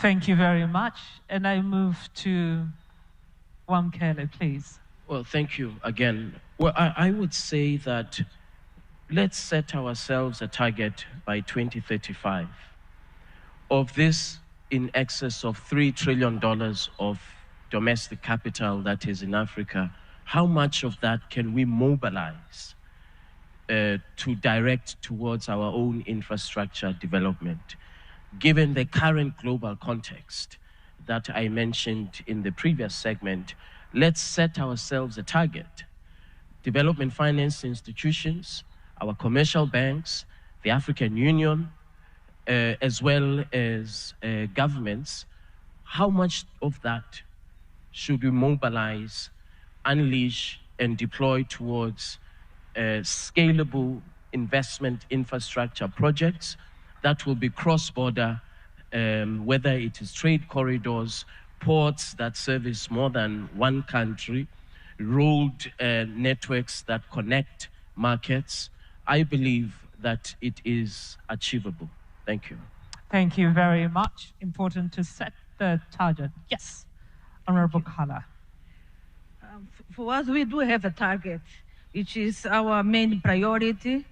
Thank you very much. And I move to Wamkele, please. Well, thank you again. Well, I would say that let's set ourselves a target by 2035 of this in excess of $3 trillion of domestic capital that is in Africa. How much of that can we mobilize to direct towards our own infrastructure development? Given the current global context that I mentioned in the previous segment, let's set ourselves a target. Development finance institutions, our commercial banks, the African Union, as well as governments, how much of that should we mobilize, unleash, and deploy towards scalable investment infrastructure projects that will be cross-border, whether it is trade corridors, ports that service more than one country, road networks that connect markets. I believe that it is achievable. Thank you. Thank you very much. Important to set the target. Yes, Honorable Kala. For us, we do have a target, which is our main priority,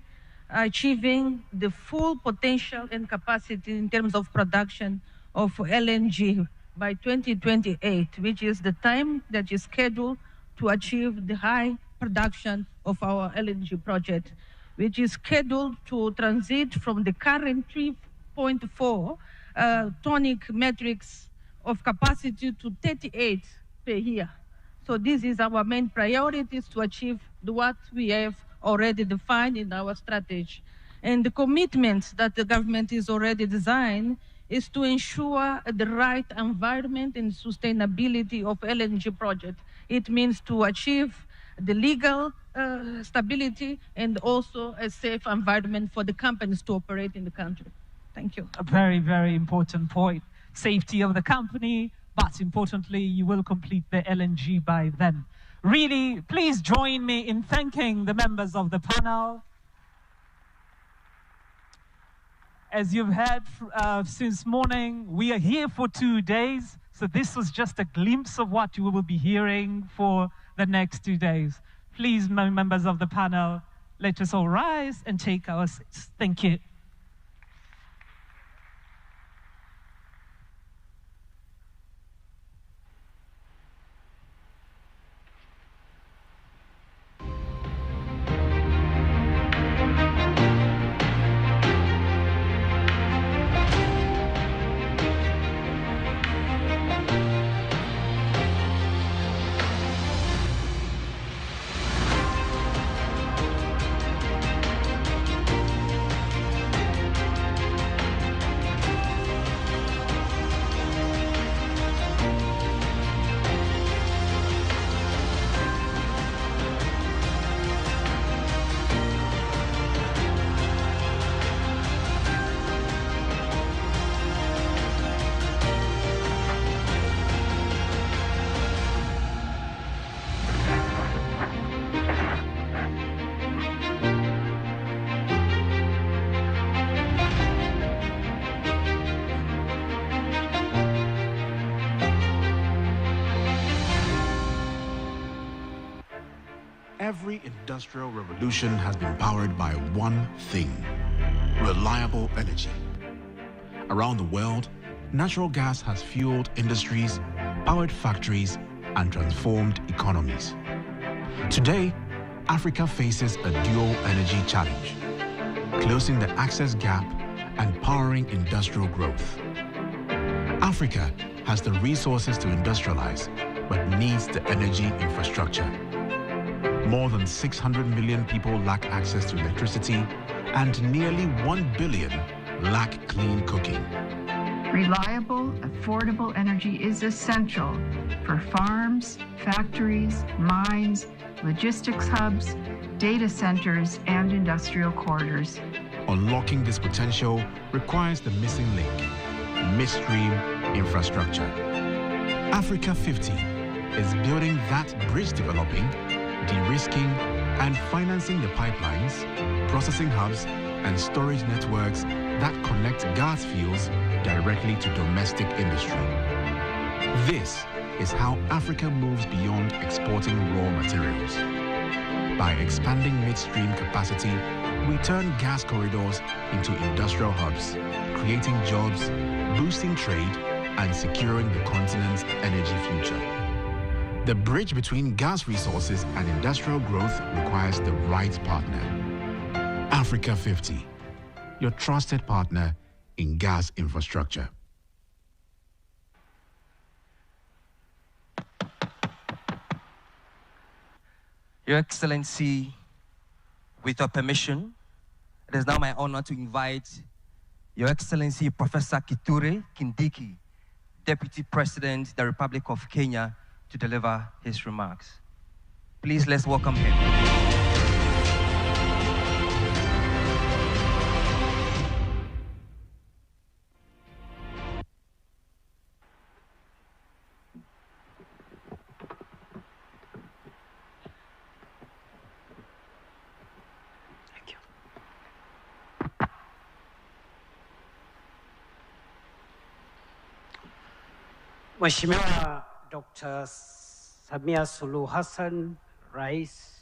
achieving the full potential and capacity in terms of production of LNG by 2028, which is the time that is scheduled to achieve the high production of our LNG project, which is scheduled to transit from the current 3.4 tonic metrics of capacity to 38 per year. So this is our main priorities to achieve what we have already defined in our strategy. And the commitments that the government is already designed is to ensure the right environment and sustainability of LNG project. It means to achieve the legal stability and also a safe environment for the companies to operate in the country. Thank you. A very, very important point. Safety of the company, but importantly, you will complete the LNG by then. Really, please join me in thanking the members of the panel. As you've heard since morning, we are here for 2 days. So this was just a glimpse of what you will be hearing for the next 2 days. Please, members of the panel, let us all rise and take our seats. Thank you. Every industrial revolution has been powered by one thing: reliable energy. Around the world, natural gas has fueled industries, powered factories, and transformed economies. Today, Africa faces a dual energy challenge: closing the access gap and powering industrial growth. Africa has the resources to industrialize, but needs the energy infrastructure. More than 600 million people lack access to electricity, and nearly 1 billion lack clean cooking. Reliable, affordable energy is essential for farms, factories, mines, logistics hubs, data centers, and industrial corridors. Unlocking this potential requires the missing link: midstream infrastructure. Africa 50 is building that bridge, developing, de-risking, and financing the pipelines, processing hubs, and storage networks that connect gas fields directly to domestic industry. This is how Africa moves beyond exporting raw materials. By expanding midstream capacity, we turn gas corridors into industrial hubs, creating jobs, boosting trade, and securing the continent's energy future. The bridge between gas resources and industrial growth requires the right partner. Africa 50, your trusted partner in gas infrastructure. Your Excellency, with your permission, it is now my honor to invite Your Excellency Professor Kithure Kindiki, Deputy President of the Republic of Kenya, to deliver his remarks. Please, let's welcome him. Mheshimiwa Dr. Samia Suluhu Hassan, Rais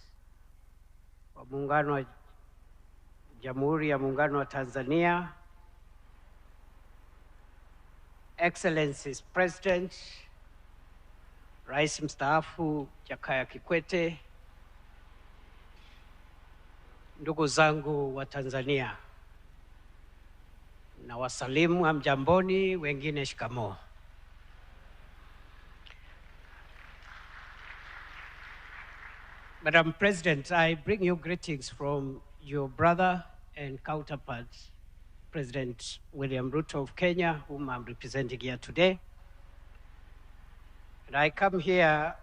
wa Muungano wa Jamhuri ya Muungano wa Tanzania, Excellencies President, Rais mstaafu Jakaya Kikwete, ndugu zangu wa Tanzania, na wasalimu hamjamboni, wengine shikamoo. Madam President, I bring you greetings from your brother and counterpart, President William Ruto of Kenya, whom I'm representing here today. And I come here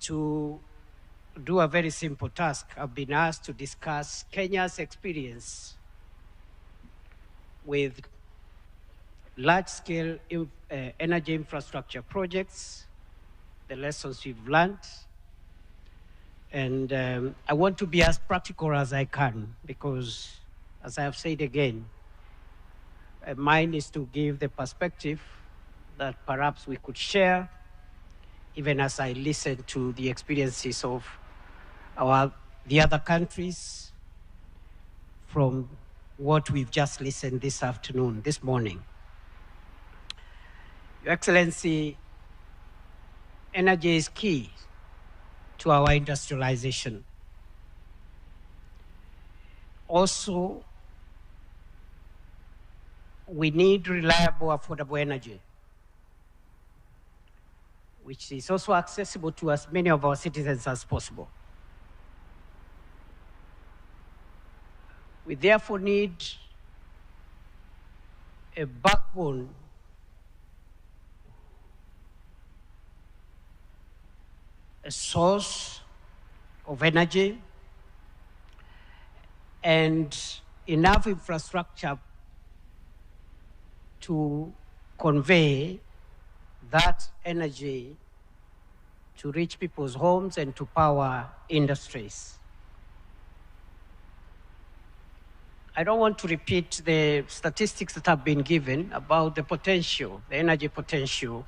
to do a very simple task. I've been asked to discuss Kenya's experience with large-scale energy infrastructure projects, the lessons we've learned. And I want to be as practical as I can because, as I have said again, mine is to give the perspective that perhaps we could share, even as I listen to the experiences of the other countries from what we've just listened this morning. Your Excellency, energy is key to our industrialization. Also, we need reliable, affordable energy, which is also accessible to as many of our citizens as possible. We therefore need a backbone a source of energy and enough infrastructure to convey that energy to reach people's homes and to power industries. I don't want to repeat the statistics that have been given about the potential, the energy potential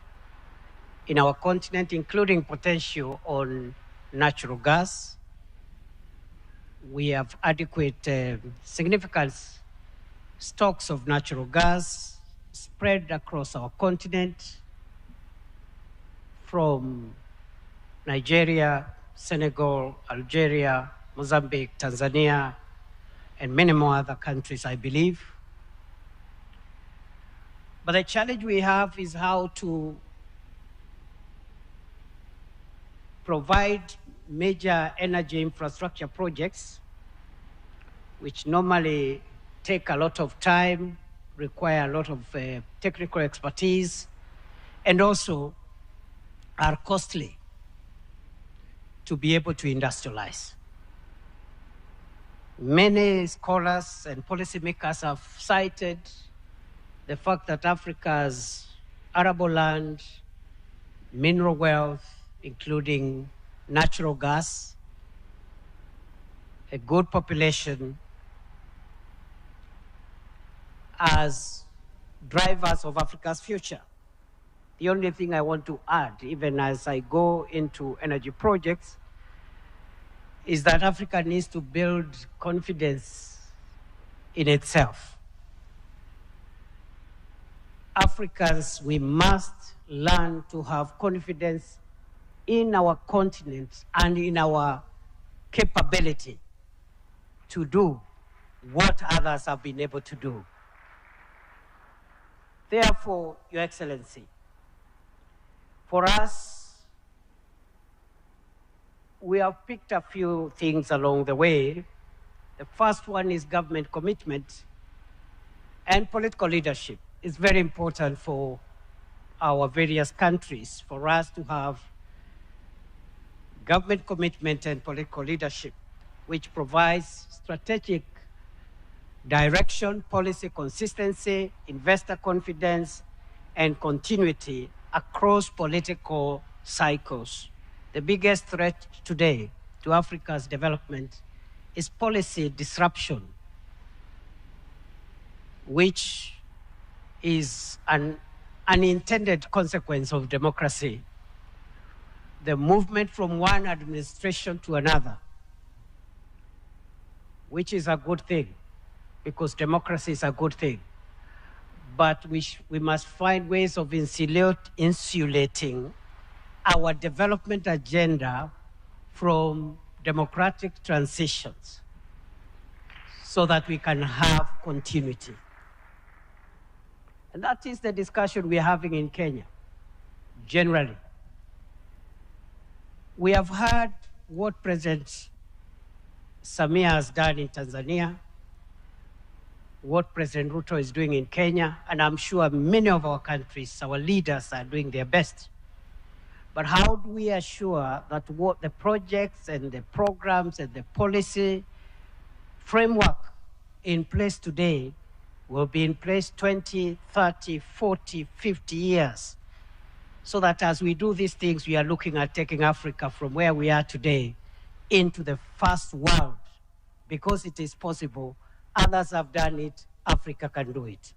in our continent, including potential on natural gas. We have adequate, significant stocks of natural gas spread across our continent from Nigeria, Senegal, Algeria, Mozambique, Tanzania, and many more other countries, I believe. But the challenge we have is how to provide major energy infrastructure projects, which normally take a lot of time, require a lot of technical expertise, and also are costly to be able to industrialize. Many scholars and policymakers have cited the fact that Africa's arable land, mineral wealth, including natural gas, a good population, as drivers of Africa's future. The only thing I want to add, even as I go into energy projects, is that Africa needs to build confidence in itself. Africans, we must learn to have confidence in our continent and in our capability to do what others have been able to do. Therefore, Your Excellency, for us, we have picked a few things along the way. The first one is government commitment and political leadership. It's very important for our various countries for us to have government commitment and political leadership, which provides strategic direction, policy consistency, investor confidence, and continuity across political cycles. The biggest threat today to Africa's development is policy disruption, which is an unintended consequence of democracy. The movement from one administration to another, which is a good thing, because democracy is a good thing. But we must find ways of insulating our development agenda from democratic transitions so that we can have continuity. And that is the discussion we're having in Kenya, generally. We have heard what President Samia has done in Tanzania, what President Ruto is doing in Kenya, and I'm sure many of our countries, our leaders are doing their best. But how do we assure that what the projects and the programs and the policy framework in place today will be in place 20, 30, 40, 50 years, so that as we do these things, we are looking at taking Africa from where we are today into the first world, because it is possible. Others have done it, Africa can do it.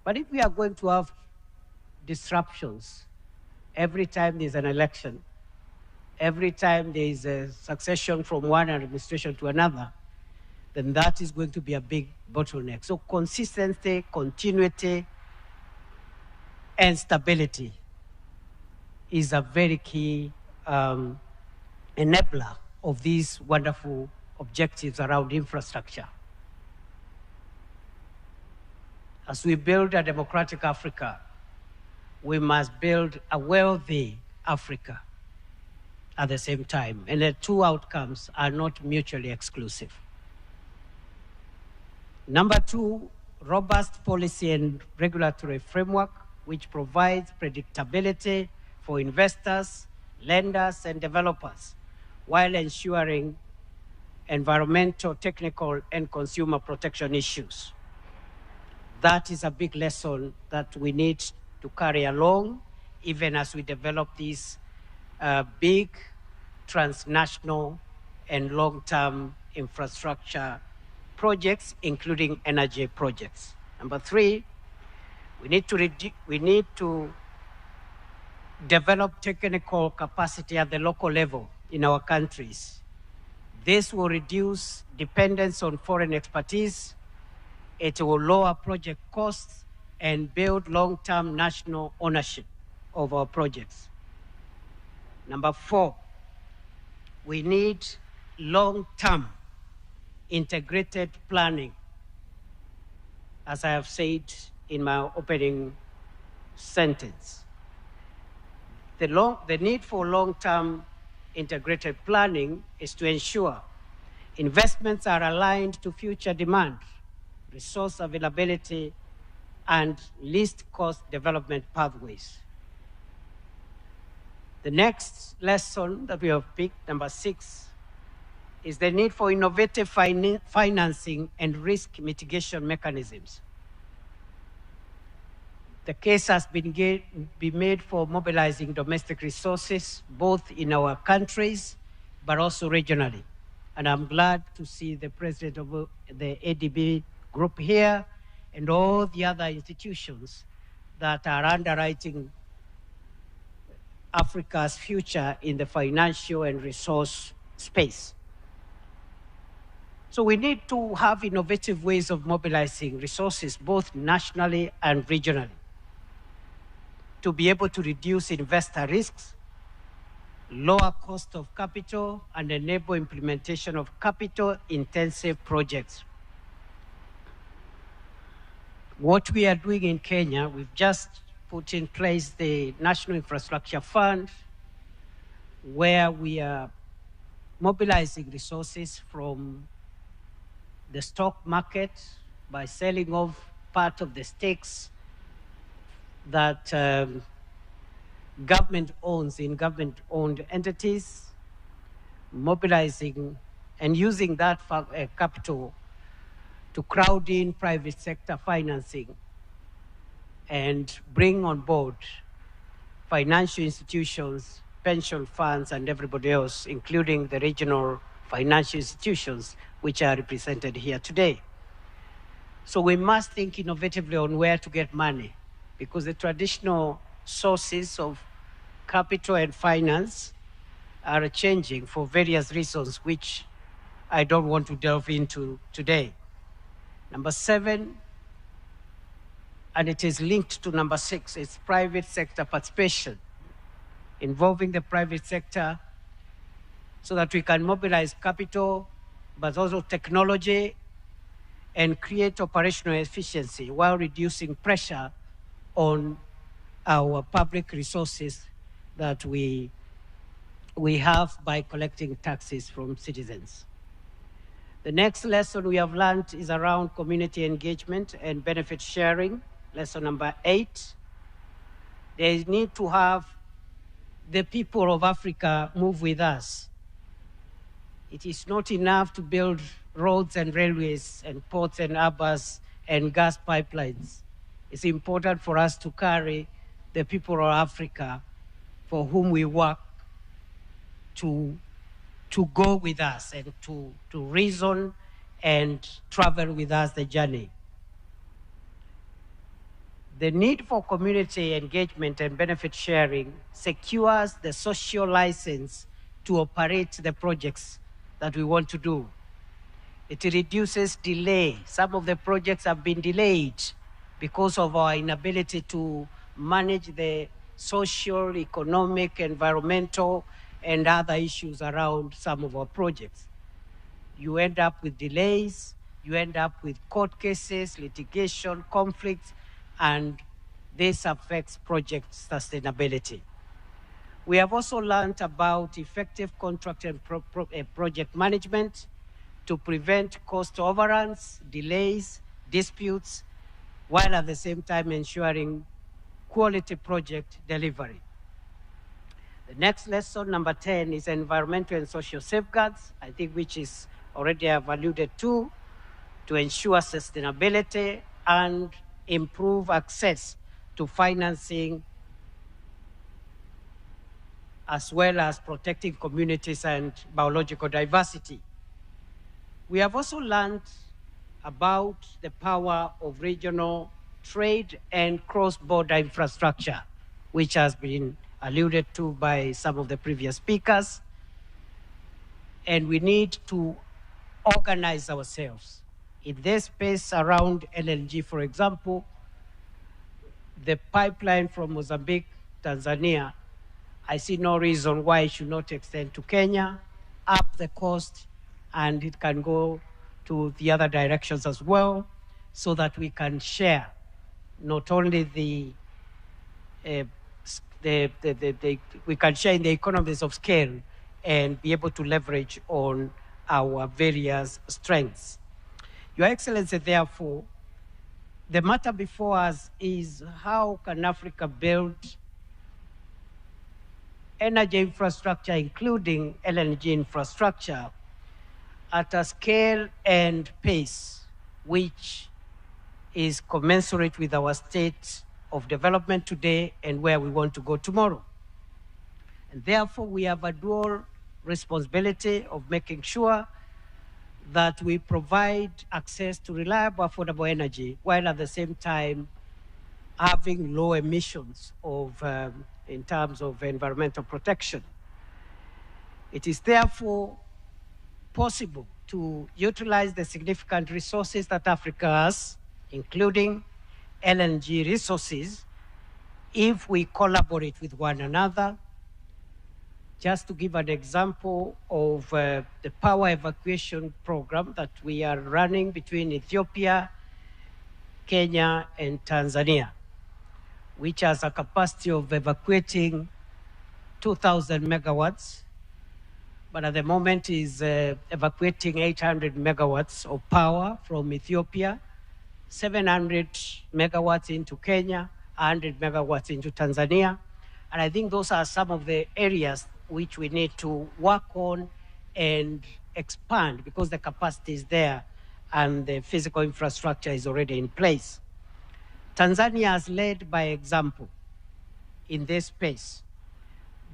But if we are going to have disruptions every time there's an election, every time there is a succession from one administration to another, then that is going to be a big bottleneck. So consistency, continuity, and stability is a very key enabler of these wonderful objectives around infrastructure. As we build a democratic Africa, we must build a wealthy Africa at the same time. And the two outcomes are not mutually exclusive. Number two, robust policy and regulatory framework, which provides predictability for investors, lenders, and developers, while ensuring environmental, technical, and consumer protection issues. That is a big lesson that we need to carry along, even as we develop these big transnational and long-term infrastructure projects, including energy projects. Number three, we need to develop technical capacity at the local level in our countries. This will reduce dependence on foreign expertise. It will lower project costs and build long-term national ownership of our projects. Number four, we need long-term integrated planning. As I have said in my opening sentence, the need for long-term integrated planning is to ensure investments are aligned to future demand, resource availability, and least cost development pathways. The next lesson that we have picked, number 6, is the need for innovative financing and risk mitigation mechanisms. The case has been made for mobilizing domestic resources, both in our countries, but also regionally. And I'm glad to see the president of the ADB group here and all the other institutions that are underwriting Africa's future in the financial and resource space. So we need to have innovative ways of mobilizing resources, both nationally and regionally, to be able to reduce investor risks, lower cost of capital, and enable implementation of capital-intensive projects. What we are doing in Kenya, we've just put in place the National Infrastructure Fund, where we are mobilizing resources from the stock market by selling off part of the stakes that government owns in government-owned entities, mobilizing and using that capital to crowd in private sector financing and bring on board financial institutions, pension funds, and everybody else, including the regional financial institutions, which are represented here today. So we must think innovatively on where to get money, because the traditional sources of capital and finance are changing for various reasons, which I don't want to delve into today. Number 7, and it is linked to number 6, is private sector participation, involving the private sector so that we can mobilize capital, but also technology, and create operational efficiency while reducing pressure on our public resources that we have by collecting taxes from citizens. The next lesson we have learned is around community engagement and benefit sharing. Lesson number 8. There is need to have the people of Africa move with us. It is not enough to build roads and railways and ports and harbors and gas pipelines. It's important for us to carry the people of Africa for whom we work to go with us and to reason and travel with us the journey. The need for community engagement and benefit sharing secures the social license to operate the projects that we want to do. It reduces delay. Some of the projects have been delayed because of our inability to manage the social, economic, environmental, and other issues around some of our projects. You end up with delays, you end up with court cases, litigation, conflicts, and this affects project sustainability. We have also learned about effective contract and project management to prevent cost overruns, delays, disputes, while at the same time ensuring quality project delivery. The next lesson, number 10, is environmental and social safeguards, I think which is already I've alluded to ensure sustainability and improve access to financing, as well as protecting communities and biological diversity. We have also learned about the power of regional trade and cross-border infrastructure, which has been alluded to by some of the previous speakers. And we need to organize ourselves. In this space around LNG, for example, the pipeline from Mozambique, Tanzania, I see no reason why it should not extend to Kenya, up the coast, and it can go to the other directions as well, so that we can share not only we can share in the economies of scale and be able to leverage on our various strengths. Your Excellency, therefore, the matter before us is how can Africa build energy infrastructure, including LNG infrastructure, at a scale and pace which is commensurate with our state of development today and where we want to go tomorrow. And therefore, we have a dual responsibility of making sure that we provide access to reliable, affordable energy, while at the same time having low emissions in terms of environmental protection. It is therefore possible to utilize the significant resources that Africa has, including LNG resources, if we collaborate with one another. Just to give an example of the power evacuation program that we are running between Ethiopia, Kenya, and Tanzania, which has a capacity of evacuating 2,000 megawatts, but at the moment is evacuating 800 megawatts of power from Ethiopia, 700 megawatts into Kenya, 100 megawatts into Tanzania. And I think those are some of the areas which we need to work on and expand, because the capacity is there and the physical infrastructure is already in place. Tanzania has led by example in this space,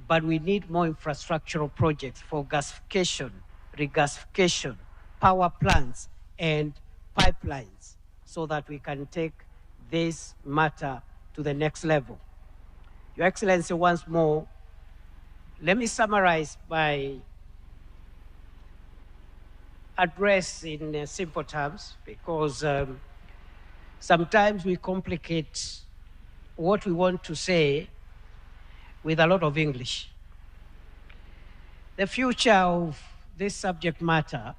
but we need more infrastructural projects for gasification, regasification, power plants, and pipelines, so that we can take this matter to the next level. Your Excellency, once more, let me summarize my address in simple terms, because sometimes we complicate what we want to say with a lot of English. The future of this subject matter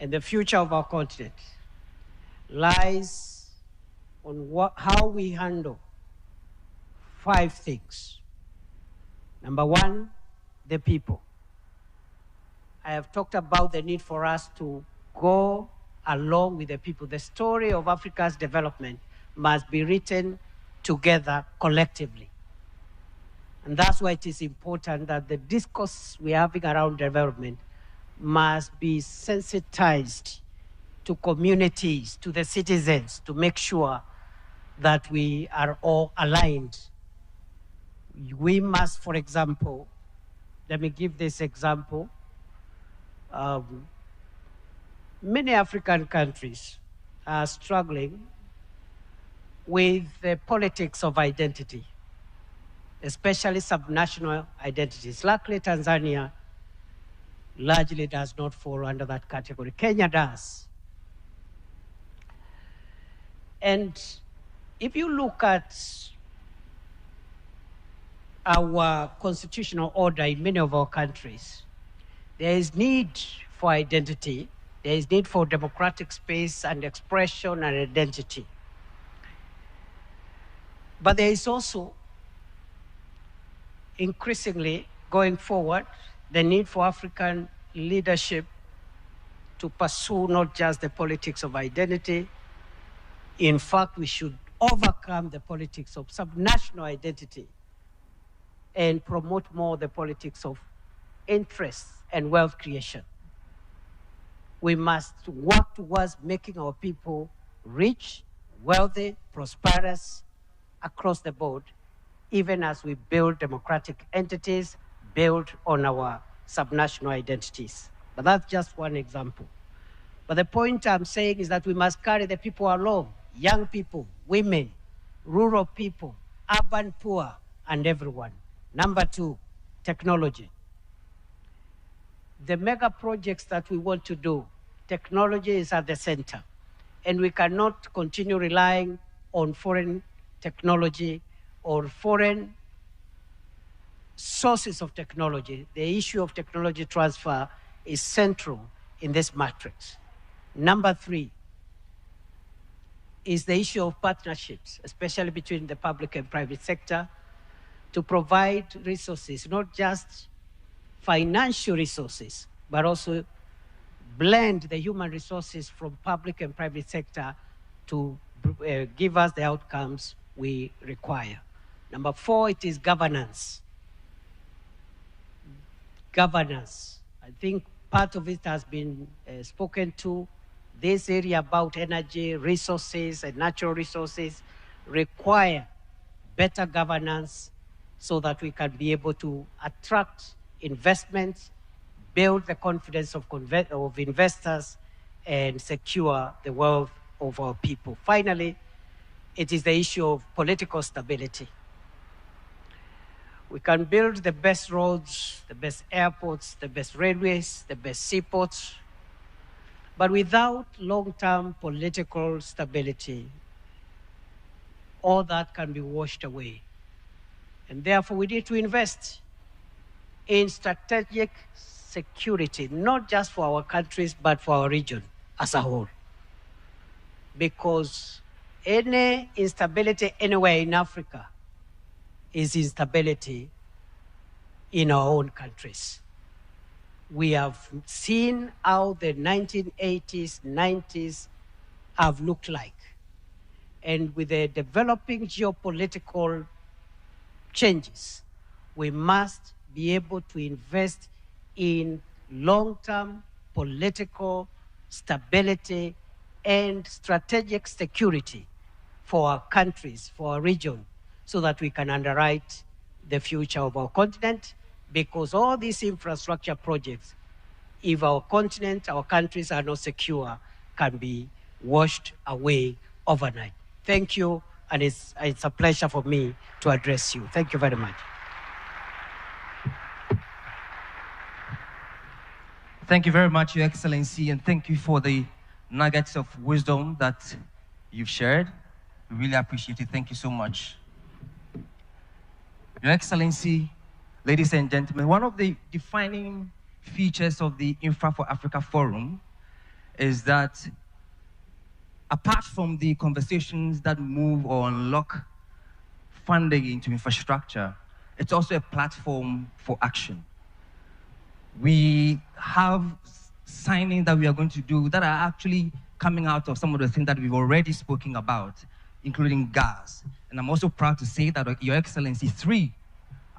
and the future of our continent lies on how we handle 5 things. Number 1, the people. I have talked about the need for us to go along with the people. The story of Africa's development must be written together collectively. And that's why it is important that the discourse we're having around development must be sensitized to communities, to the citizens, to make sure that we are all aligned. We must, for example, let me give this example. Many African countries are struggling with the politics of identity, especially subnational identities. Luckily, Tanzania largely does not fall under that category. Kenya does. And if you look at our constitutional order in many of our countries, there is need for identity, there is need for democratic space and expression and identity. But there is also, increasingly going forward, the need for African leadership to pursue not just the politics of identity. In fact, we should overcome the politics of subnational identity and promote more the politics of interests and wealth creation. We must work towards making our people rich, wealthy, prosperous across the board, even as we build democratic entities, build on our subnational identities. But that's just one example. But the point I'm saying is that we must carry the people along, young people, women, rural people, urban poor, and everyone. Number 2, technology. The mega projects that we want to do, technology is at the center. And we cannot continue relying on foreign technology or foreign sources of technology. The issue of technology transfer is central in this matrix. Number 3 is the issue of partnerships, especially between the public and private sector, to provide resources, not just financial resources, but also blend the human resources from public and private sector to give us the outcomes we require. Number 4, it is governance. Governance. I think Part of it has been spoken to. This area about energy, resources, and natural resources require better governance so that we can be able to attract investments, build the confidence of investors, and secure the wealth of our people. Finally, it is the issue of political stability. We can build the best roads, the best airports, the best railways, the best seaports, but without long-term political stability, all that can be washed away. And therefore, we need to invest in strategic security, not just for our countries, but for our region as a whole. Because any instability anywhere in Africa is instability in our own countries. We have seen how the 1980s, 90s have looked like. And with the developing geopolitical changes, we must be able to invest in long-term political stability and strategic security for our countries, for our region, so that we can underwrite the future of our continent, because all these infrastructure projects, if our continent, our countries are not secure, can be washed away overnight. Thank you, and it's a pleasure for me to address you. Thank you very much. Thank you very much, Your Excellency, and thank you for the nuggets of wisdom that you've shared. We really appreciate it. Thank you so much. Your Excellency, ladies and gentlemen, one of the defining features of the Infra for Africa Forum is that apart from the conversations that move or unlock funding into infrastructure, it's also a platform for action. We have signing that we are going to do that are actually coming out of some of the things that we've already spoken about, including gas. And I'm also proud to say that, Your Excellency, 3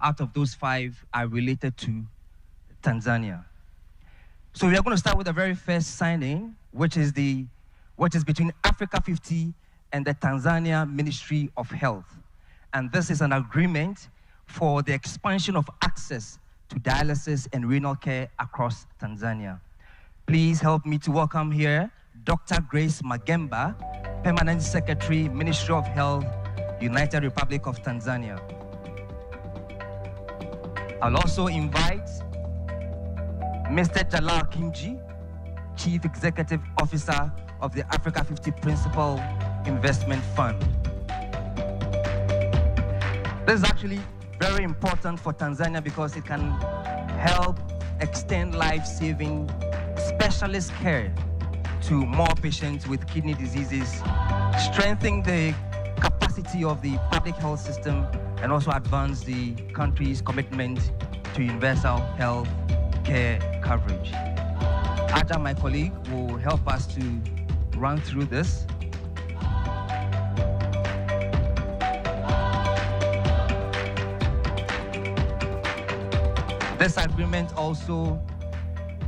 out of those 5 are related to Tanzania. So we are going to start with the very first signing, which is between Africa50 and the Tanzania Ministry of Health. And this is an agreement for the expansion of access to dialysis and renal care across Tanzania. Please help me to welcome here Dr. Grace Magemba, Permanent Secretary, Ministry of Health, United Republic of Tanzania. I'll also invite Mr. Jalal Kimji, Chief Executive Officer of the Africa50 Principal Investment Fund. This is actually very important for Tanzania because it can help extend life-saving specialist care to more patients with kidney diseases, strengthen the capacity of the public health system, and also advance the country's commitment to universal health care coverage. Aja, my colleague, will help us to run through this. This agreement also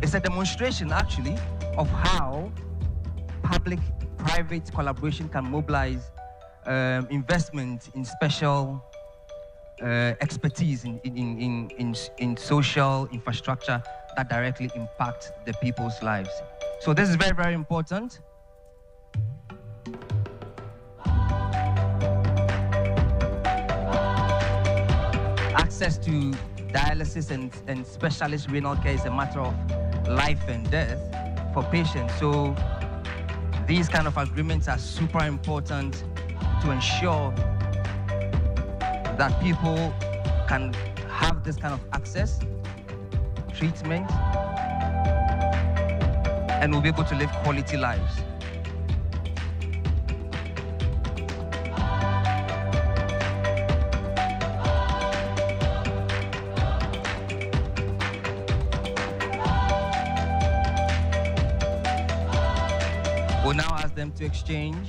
is a demonstration, actually, of how public-private collaboration can mobilize investment in special expertise in social infrastructure that directly impact the people's lives. So this is very, very important. Access to dialysis and specialist renal care is a matter of life and death for patients. So these kind of agreements are super important to ensure that people can have this kind of access, treatment, and will be able to live quality lives. We'll now ask them to exchange.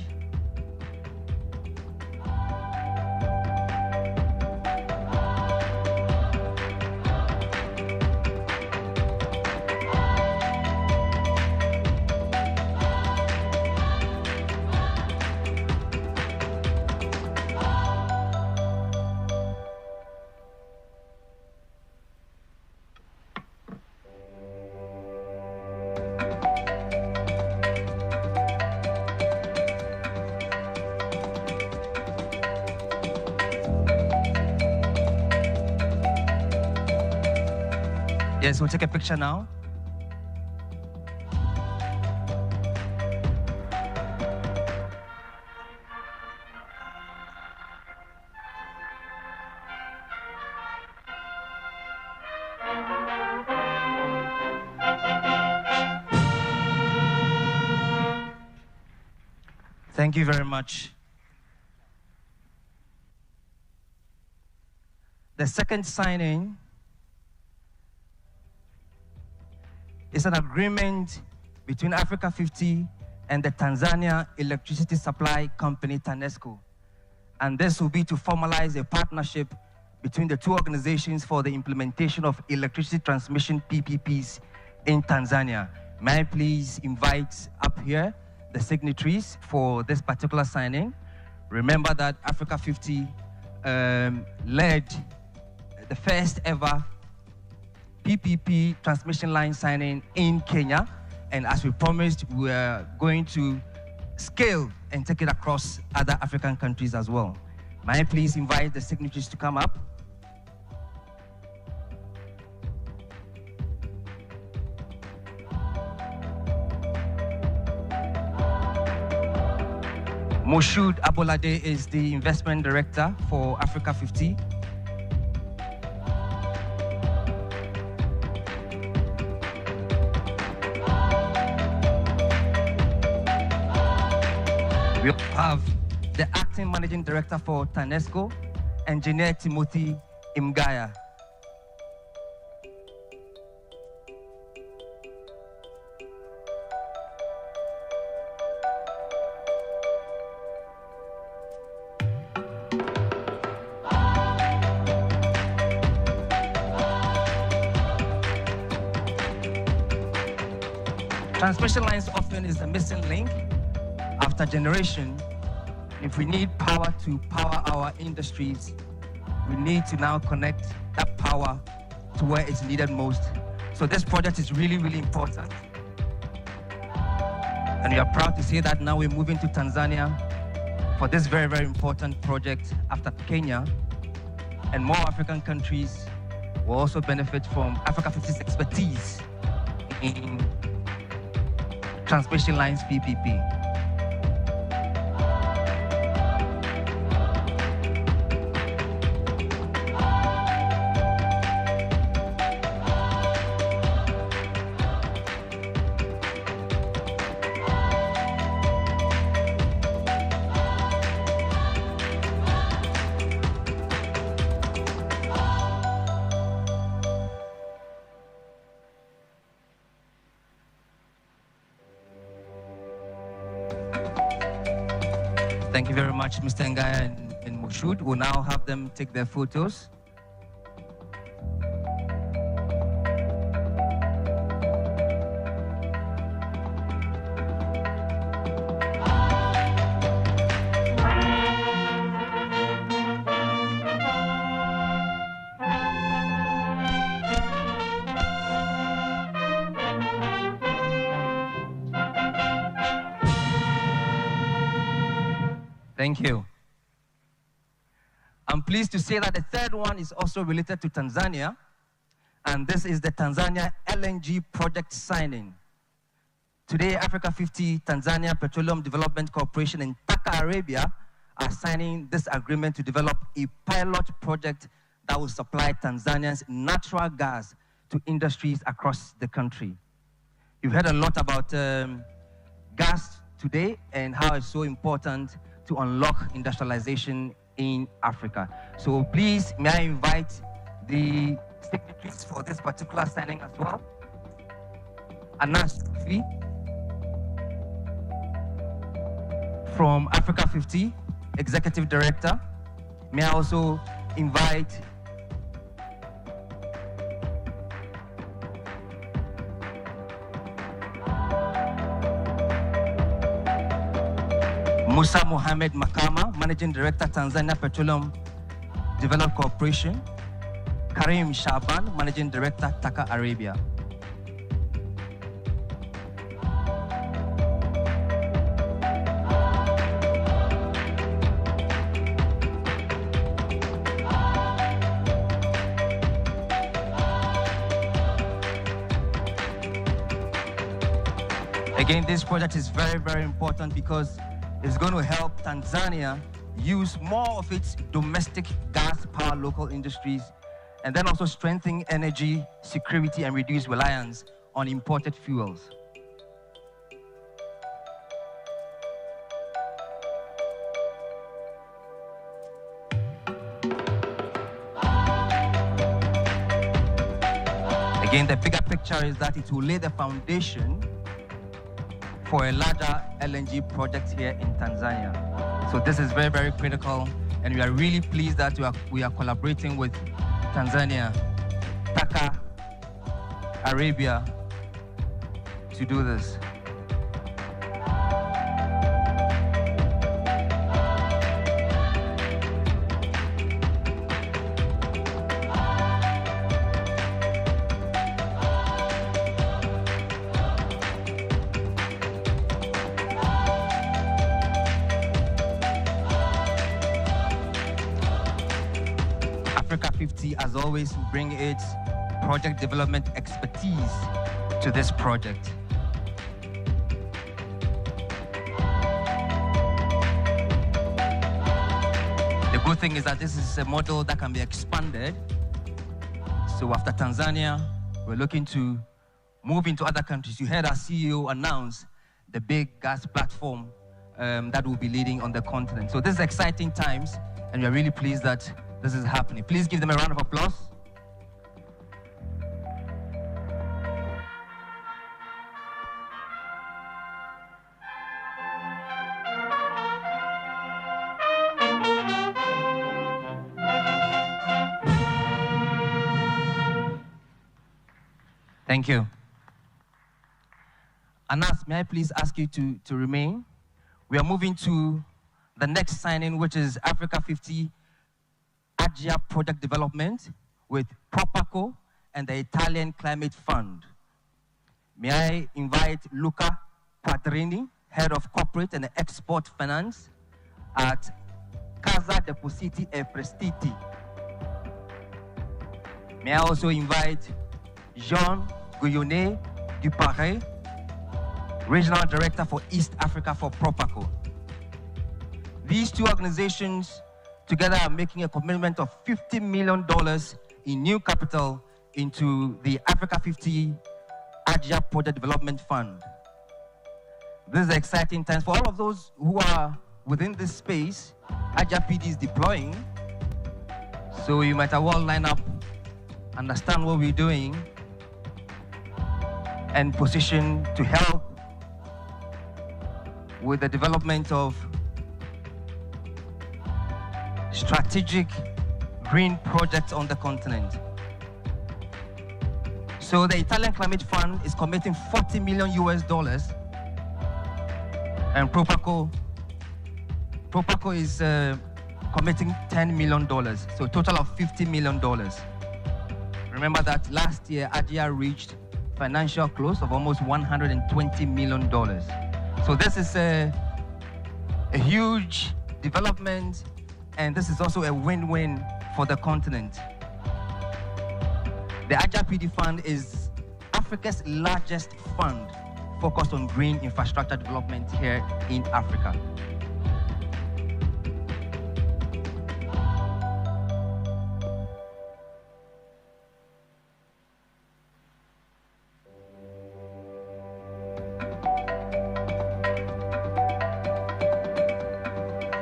Yes, we'll take a picture now. Thank you very much. The second signing is an agreement between Africa50 and the Tanzania Electricity Supply Company, TANESCO. And this will be to formalize a partnership between the two organizations for the implementation of electricity transmission PPPs in Tanzania. May I please invite up here the signatories for this particular signing. Remember that Africa50 led the first ever PPP transmission line signing in Kenya. And as we promised, we are going to scale and take it across other African countries as well. May I please invite the signatories to come up? Moshood Abolade is the investment director for Africa50. We have the acting managing director for TANESCO, Engineer Timothy Imgaya. Transmission lines often is the missing link. After generation, if we need power to power our industries, we need to now connect that power to where it's needed most. So this project is really, really important. And we are proud to say that now we're moving to Tanzania for this very, very important project after Kenya. And more African countries will also benefit from Africa50's expertise in transmission lines PPP. Thank you very much, Mr. Ngaya and Moshood. We'll now have them take their photos. Thank you. I'm pleased to say that the third one is also related to Tanzania, and this is the Tanzania LNG project signing. Today, Africa50, Tanzania Petroleum Development Corporation and Taka Arabia are signing this agreement to develop a pilot project that will supply Tanzania's natural gas to industries across the country. You've heard a lot about gas today and how it's so important to unlock industrialization in Africa. So please, may I invite the signatories for this particular signing as well. Anas Sufi from Africa50, Executive Director. May I also invite Musa Mohamed Makama, Managing Director, Tanzania Petroleum Development Corporation. Karim Shaban, Managing Director, Taka Arabia. Again, this project is very, very important because it's going to help Tanzania use more of its domestic gas power local industries, and then also strengthen energy security and reduce reliance on imported fuels. Again, the bigger picture is that it will lay the foundation for a larger LNG project here in Tanzania. So this is very, very critical, and we are really pleased that we are collaborating with Tanzania, Taka, Arabia to do this. Africa50, as always, will bring its project development expertise to this project. The good thing is that this is a model that can be expanded. So after Tanzania, we're looking to move into other countries. You heard our CEO announce the big gas platform that will be leading on the continent. So this is exciting times, and we're really pleased that this is happening. Please give them a round of applause. Thank you. Anas, may I please ask you to remain? We are moving to the next signing, which is Africa50 Agia Project Development with Propaco and the Italian Climate Fund. May I invite Luca Quadrini, Head of Corporate and Export Finance at Casa Depositi e Prestiti. May I also invite Jean Guyonnet Duparé, Regional Director for East Africa for Propaco. These two organizations together are making a commitment of $50 million in new capital into the Africa50 Agia Project Development Fund. This is exciting times. For all of those who are within this space, Agia PD is deploying. So you might as well line up, understand what we're doing, and position to help with the development of strategic green projects on the continent. So the Italian Climate Fund is committing $40 million and Propaco is committing $10 million, so a total of $50 million. Remember that last year, Agia reached financial close of almost $120 million. So this is a huge development, and this is also a win-win for the continent. The Agia PD Fund is Africa's largest fund focused on green infrastructure development here in Africa.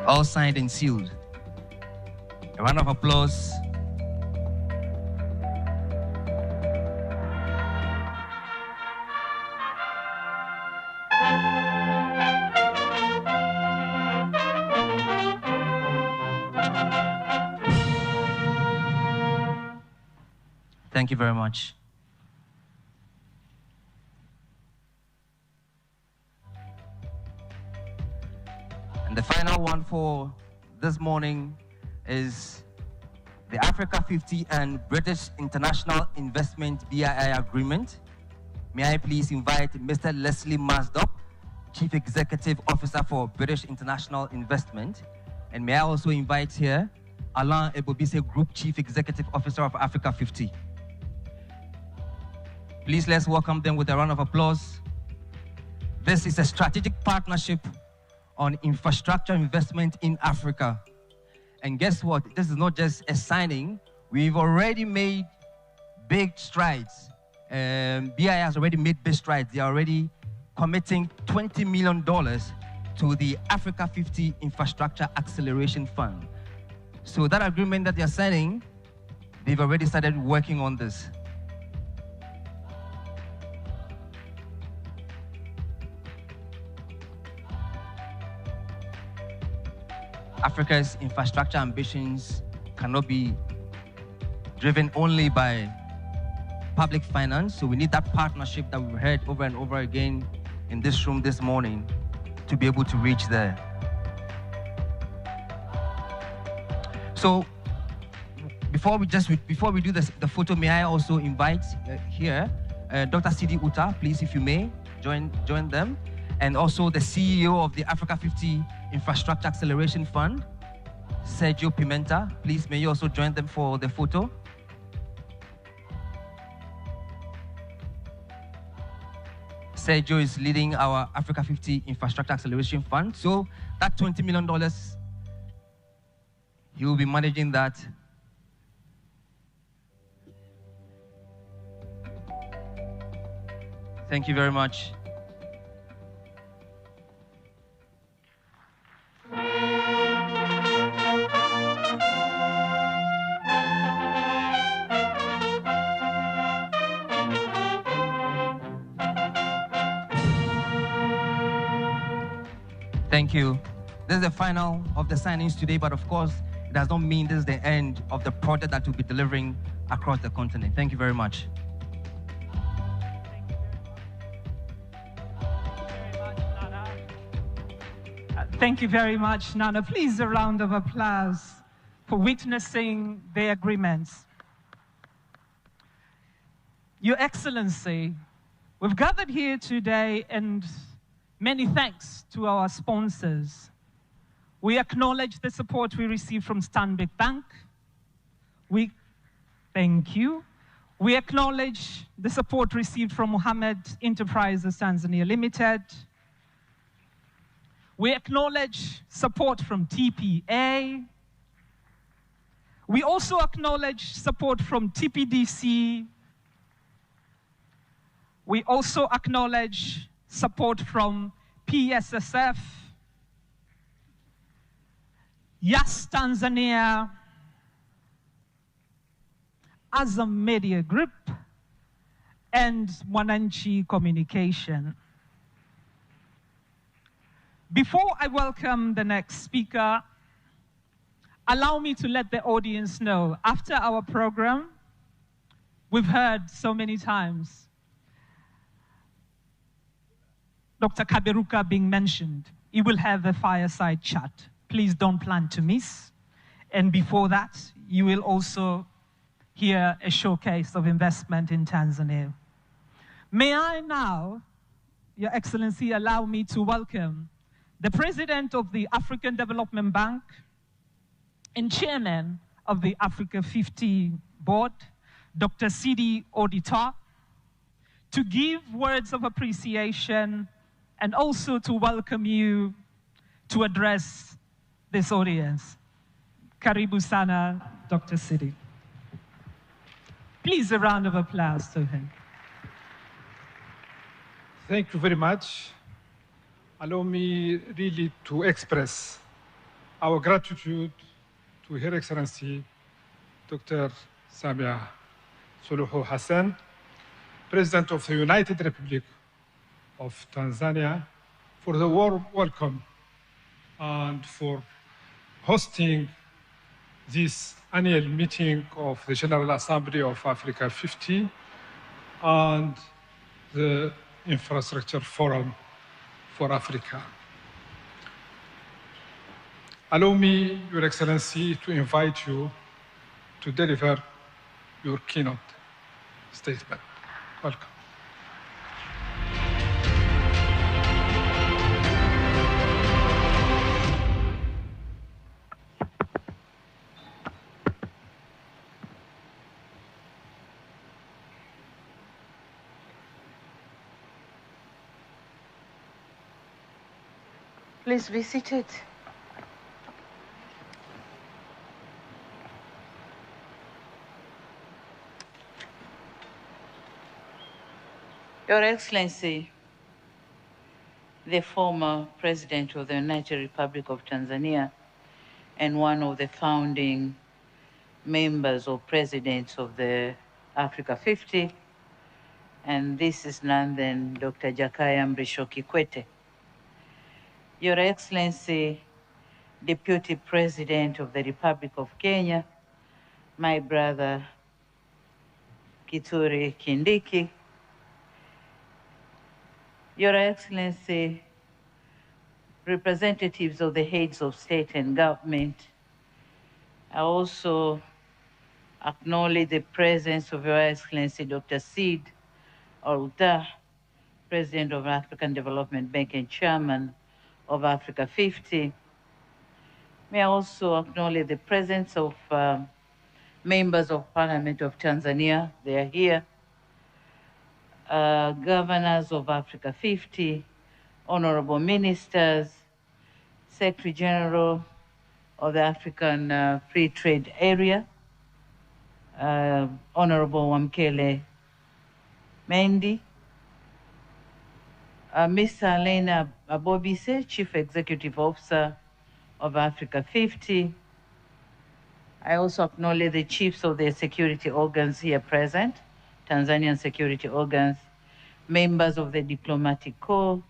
All signed and sealed. A round of applause. Thank you very much. And the final one for this morning is the Africa50 and British International Investment BII Agreement. May I please invite Mr. Leslie Masdop, Chief Executive Officer for British International Investment. And may I also invite here Alain Ebobise, Group Chief Executive Officer of Africa50. Please let's welcome them with a round of applause. This is a strategic partnership on infrastructure investment in Africa. And guess what? This is not just a signing. We've already made big strides. BI has already made big strides. They are already committing $20 million to the Africa50 Infrastructure Acceleration Fund. So that agreement that they're signing, they've already started working on this. Africa's infrastructure ambitions cannot be driven only by public finance, so we need that partnership that we've heard over and over again in this room this morning to be able to reach there. So before we do the photo, may I also invite here Dr. Sidi Uta, please, if you may, join them, and also the CEO of the Africa50 Infrastructure Acceleration Fund, Sergio Pimenta. Please, may you also join them for the photo. Sergio is leading our Africa50 Infrastructure Acceleration Fund. So that $20 million, he will be managing that. Thank you very much. Thank you. This is the final of the signings today, but of course, it does not mean this is the end of the project that we'll be delivering across the continent. Thank you very much. Thank you very much, Nana. Please, a round of applause for witnessing the agreements. Your Excellency, we've gathered here today, and many thanks to our sponsors. We acknowledge the support we received from Stanbic Bank. Thank you. We acknowledge the support received from Mohammed Enterprises Tanzania Limited. We acknowledge support from TPA. We also acknowledge support from TPDC. We also acknowledge support from PSSF, Yas Tanzania, Azam Media Group, and Mwananchi Communication. Before I welcome the next speaker, allow me to let the audience know, after our program, we've heard so many times Dr. Kaberuka being mentioned. He will have a fireside chat. Please don't plan to miss. And before that, you will also hear a showcase of investment in Tanzania. May I now, Your Excellency, allow me to welcome the President of the African Development Bank and Chairman of the Africa50 Board, Dr. Sidi Odita, to give words of appreciation and also to welcome you to address this audience. Karibu sana, Dr. Sidi. Please, a round of applause to him. Thank you very much. Allow me really to express our gratitude to Her Excellency Dr. Samia Suluhu Hassan, President of the United Republic of Tanzania, for the warm welcome and for hosting this annual meeting of the General Assembly of Africa50 and the Infrastructure Forum for Africa. Allow me, Your Excellency, to invite you to deliver your keynote statement. Welcome. Please be seated. Your Excellency, the former President of the United Republic of Tanzania and one of the founding members or presidents of the Africa 50, and this is none than Dr. Jakaya Mrisho Kikwete. Your Excellency, Deputy President of the Republic of Kenya, my brother Kithure Kindiki, Your Excellency, representatives of the heads of state and government, I also acknowledge the presence of Your Excellency Dr. Sid Olda, President of African Development Bank and Chairman of Africa 50. May I also acknowledge the presence of members of Parliament of Tanzania. They are here. Governors of Africa 50, honorable ministers, Secretary General of the African Free Trade Area, Honorable Wamkele Mendi, Mr. Elena Abobise, Chief Executive Officer of Africa 50. I also acknowledge the chiefs of the security organs here present, Tanzanian security organs, members of the diplomatic corps,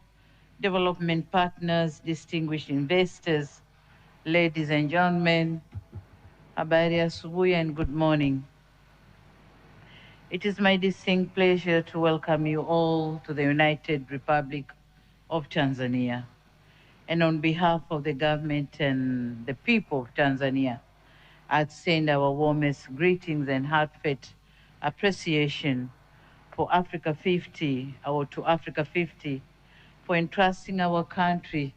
development partners, distinguished investors, ladies and gentlemen, habari asubuhi and good morning. It is my distinct pleasure to welcome you all to the United Republic of Tanzania. And on behalf of the government and the people of Tanzania, I extend our warmest greetings and heartfelt appreciation for Africa 50, or to Africa 50, for entrusting our country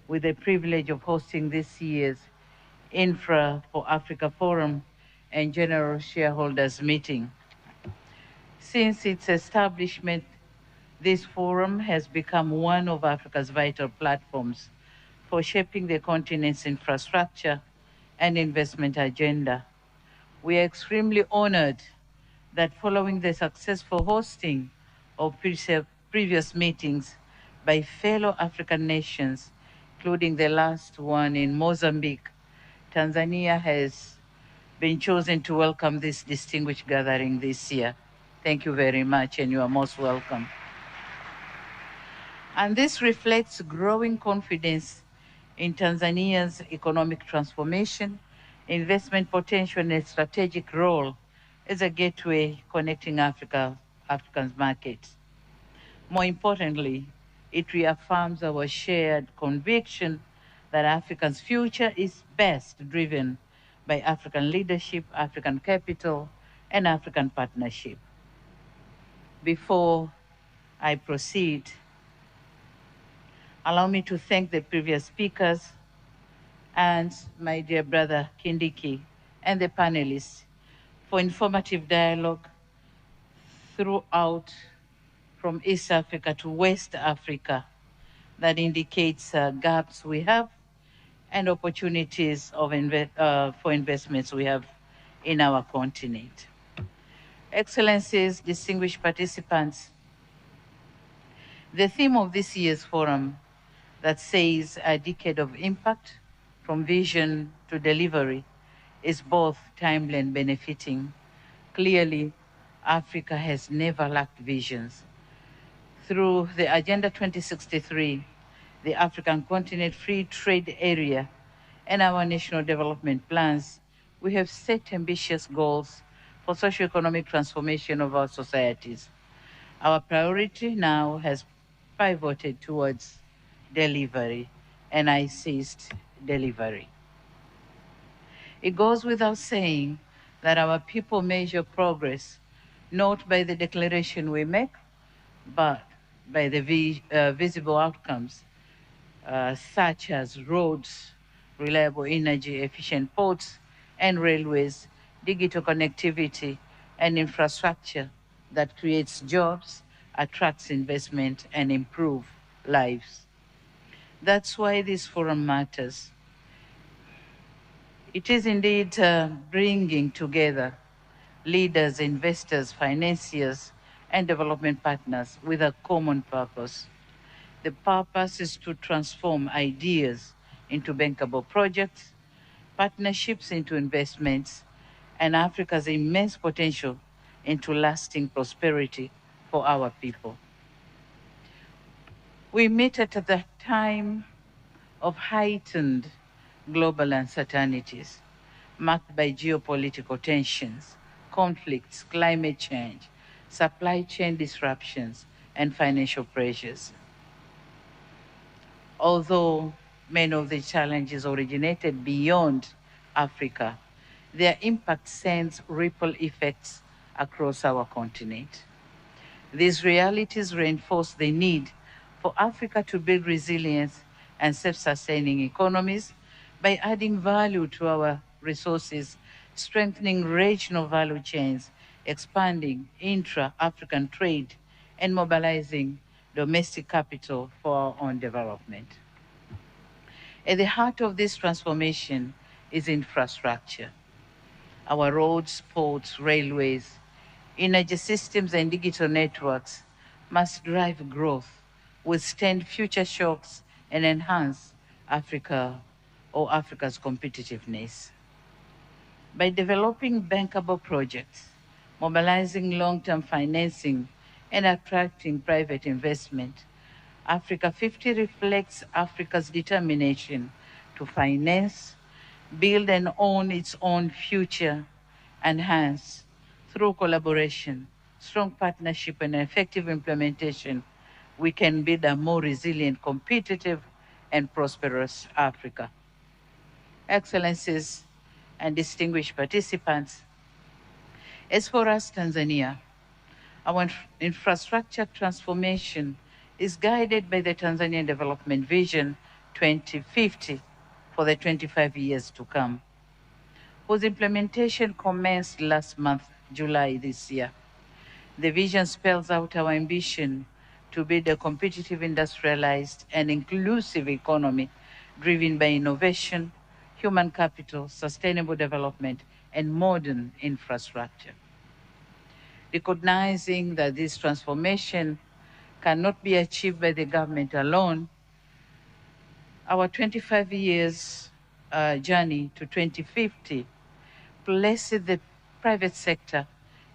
with the privilege of hosting this year's Infra for Africa Forum and General Shareholders Meeting. Since its establishment, this forum has become one of Africa's vital platforms for shaping the continent's infrastructure and investment agenda. We are extremely honored that following the successful hosting of previous meetings by fellow African nations, including the last one in Mozambique, Tanzania has been chosen to welcome this distinguished gathering this year. Thank you very much, and you are most welcome. And this reflects growing confidence in Tanzania's economic transformation, investment potential, and its strategic role as a gateway connecting Africa's markets. More importantly, it reaffirms our shared conviction that Africa's future is best driven by African leadership, African capital, and African partnership. Before I proceed, allow me to thank the previous speakers and my dear brother Kindiki and the panelists for informative dialogue throughout from East Africa to West Africa that indicates gaps we have and opportunities of for investments we have in our continent. Excellencies, distinguished participants, the theme of this year's forum that says a decade of impact from vision to delivery is both timely and benefiting. Clearly, Africa has never lacked visions. Through the Agenda 2063, the African Continent Free Trade Area, and our national development plans, we have set ambitious goals for socio-economic transformation of our societies. Our priority now has pivoted towards delivery, and I insist, delivery. It goes without saying that our people measure progress not by the declaration we make, but by the visible outcomes, such as roads, reliable energy, efficient ports and railways, digital connectivity, and infrastructure that creates jobs, attracts investment, and improves lives. That's why this forum matters. It is indeed bringing together leaders, investors, financiers, and development partners with a common purpose. The purpose is to transform ideas into bankable projects, partnerships into investments, and Africa's immense potential into lasting prosperity for our people. We meet at the time of heightened global uncertainties, marked by geopolitical tensions, conflicts, climate change, supply chain disruptions, and financial pressures. Although many of the challenges originated beyond Africa, their impact sends ripple effects across our continent. These realities reinforce the need for Africa to build resilience and self-sustaining economies by adding value to our resources, strengthening regional value chains, expanding intra-African trade, and mobilizing domestic capital for our own development. At the heart of this transformation is infrastructure. Our roads, ports, railways, energy systems, and digital networks must drive growth, withstand future shocks, and enhance Africa's competitiveness. By developing bankable projects, mobilizing long-term financing, and attracting private investment, Africa50 reflects Africa's determination to finance, build and own its own future, and hence, through collaboration, strong partnership, and effective implementation, we can build a more resilient, competitive, and prosperous Africa. Excellencies and distinguished participants, as for us, Tanzania, our infrastructure transformation is guided by the Tanzanian Development Vision 2050 for the 25 years to come, whose implementation commenced last month, July this year. The vision spells out our ambition to build a competitive, industrialized, and inclusive economy driven by innovation, human capital, sustainable development, and modern infrastructure. Recognizing that this transformation cannot be achieved by the government alone, our 25 years journey to 2050 places the private sector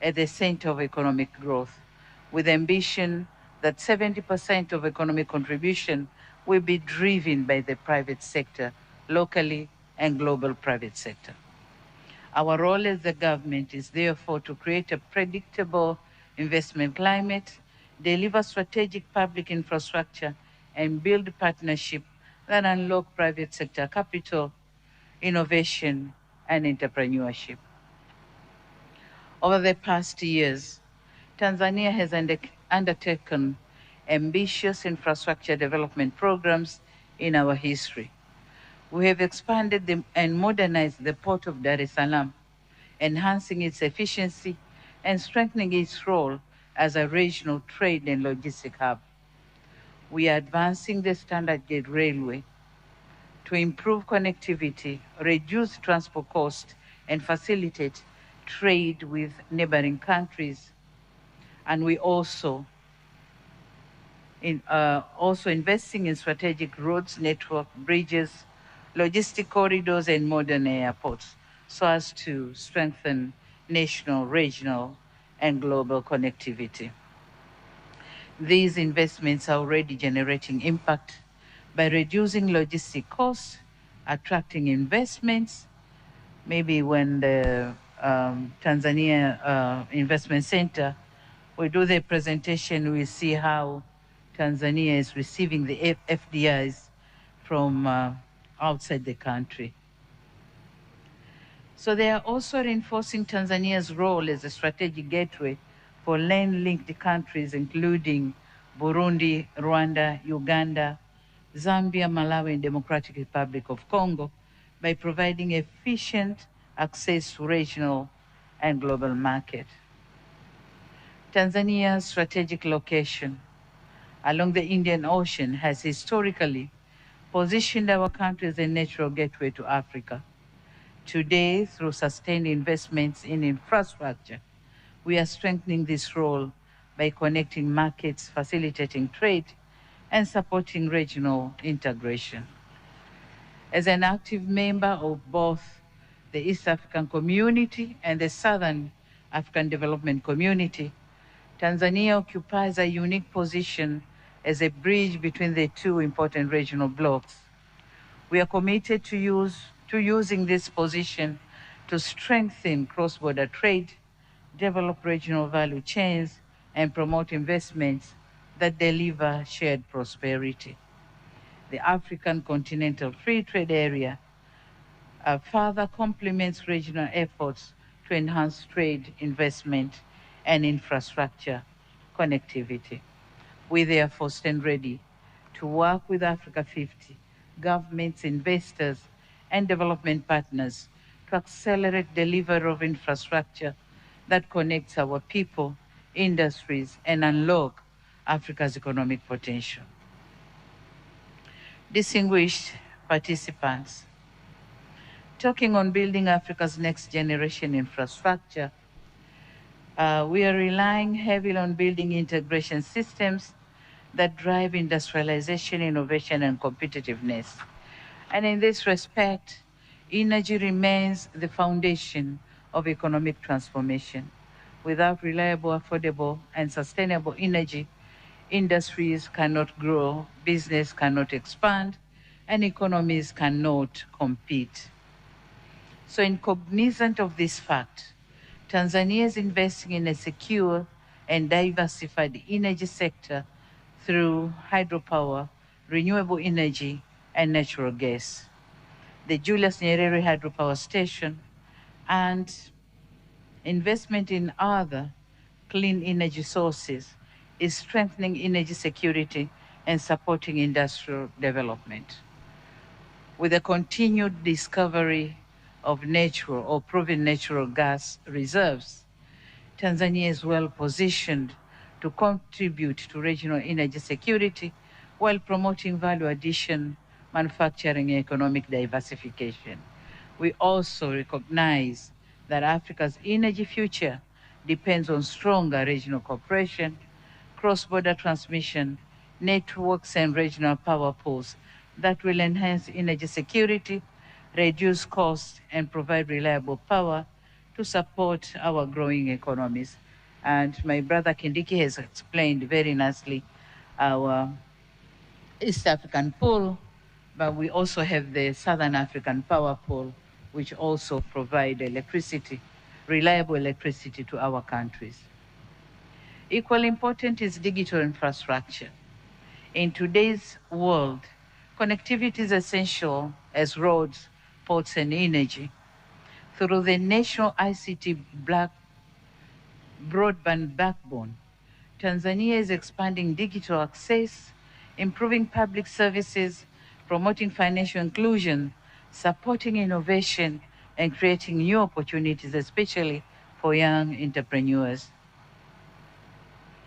at the center of economic growth, with ambition that 70% of economic contribution will be driven by the private sector, locally and global private sector. Our role as the government is therefore to create a predictable investment climate, deliver strategic public infrastructure, and build partnership that unlock private sector capital, innovation, and entrepreneurship. Over the past years, Tanzania has undertaken ambitious infrastructure development programs in our history. We have expanded and modernized the port of Dar es Salaam, enhancing its efficiency and strengthening its role as a regional trade and logistic hub. We are advancing the standard gauge railway to improve connectivity, reduce transport costs, and facilitate trade with neighboring countries. And we also investing in strategic roads, network, bridges, logistic corridors, and modern airports so as to strengthen national, regional, and global connectivity. These investments are already generating impact by reducing logistic costs, attracting investments. Maybe when the Tanzania Investment Center, we do the presentation, we see how Tanzania is receiving the FDIs from outside the country. So they are also reinforcing Tanzania's role as a strategic gateway for land-linked countries, including Burundi, Rwanda, Uganda, Zambia, Malawi, and Democratic Republic of Congo, by providing efficient access to regional and global market. Tanzania's strategic location along the Indian Ocean has historically positioned our country as a natural gateway to Africa. Today, through sustained investments in infrastructure, we are strengthening this role by connecting markets, facilitating trade, and supporting regional integration. As an active member of both the East African Community and the Southern African Development Community, Tanzania occupies a unique position as a bridge between the two important regional blocs. We are committed to using this position to strengthen cross-border trade, develop regional value chains, and promote investments that deliver shared prosperity. The African Continental Free Trade Area further complements regional efforts to enhance trade, investment, and infrastructure connectivity. We therefore stand ready to work with Africa50, governments, investors, and development partners to accelerate delivery of infrastructure that connects our people, industries, and unlock Africa's economic potential. Distinguished participants, talking on building Africa's next generation infrastructure, we are relying heavily on building integration systems that drive industrialization, innovation, and competitiveness. And in this respect, energy remains the foundation of economic transformation. Without reliable, affordable, and sustainable energy, industries cannot grow, business cannot expand, and economies cannot compete. So, in cognizance of this fact, Tanzania is investing in a secure and diversified energy sector through hydropower, renewable energy, and natural gas. The Julius Nyerere Hydropower Station and investment in other clean energy sources is strengthening energy security and supporting industrial development. With the continued discovery of natural or proven natural gas reserves, Tanzania is well positioned to contribute to regional energy security while promoting value addition, manufacturing, and economic diversification. We also recognize that Africa's energy future depends on stronger regional cooperation, cross-border transmission, networks, and regional power pools that will enhance energy security, reduce costs, and provide reliable power to support our growing economies. And my brother Kindiki has explained very nicely our East African pool, but we also have the Southern African power pool, which also provide electricity, reliable electricity to our countries. Equally important is digital infrastructure. In today's world, connectivity is essential as roads, ports, and energy. Through the national ICT broadband backbone, Tanzania is expanding digital access, improving public services, promoting financial inclusion, supporting innovation, and creating new opportunities, especially for young entrepreneurs.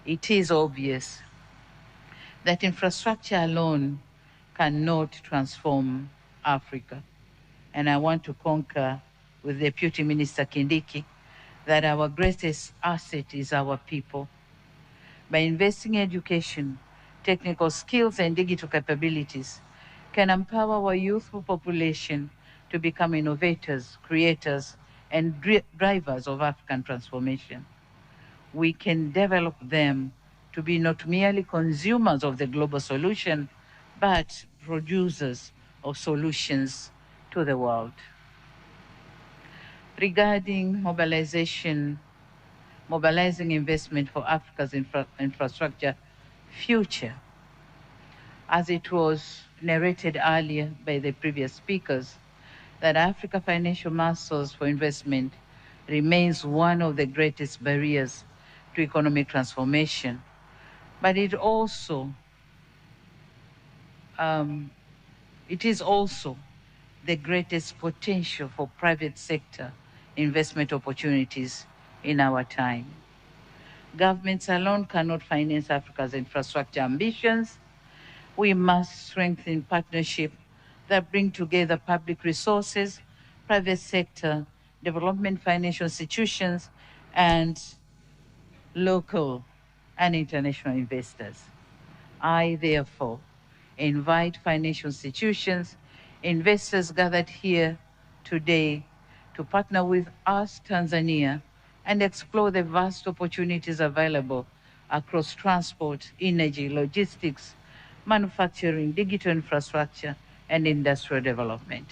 It is obvious that infrastructure alone cannot transform Africa. And I want to concur with Deputy Minister Kindiki that our greatest asset is our people. By investing in education, technical skills, and digital capabilities, can empower our youthful population to become innovators, creators, and drivers of African transformation. We can develop them to be not merely consumers of the global solution, but producers of solutions to the world. Regarding mobilizing investment for Africa's infrastructure future, as it was narrated earlier by the previous speakers, that Africa financial muscles for investment remains one of the greatest barriers to economic transformation, but it is also the greatest potential for private sector investment opportunities in our time. Governments alone cannot finance Africa's infrastructure ambitions, We must strengthen partnership that bring together public resources, private sector, development financial institutions, and local and international investors. I, therefore, invite financial institutions, investors gathered here today to partner with us, Tanzania, and explore the vast opportunities available across transport, energy, logistics, manufacturing, digital infrastructure, and industrial development.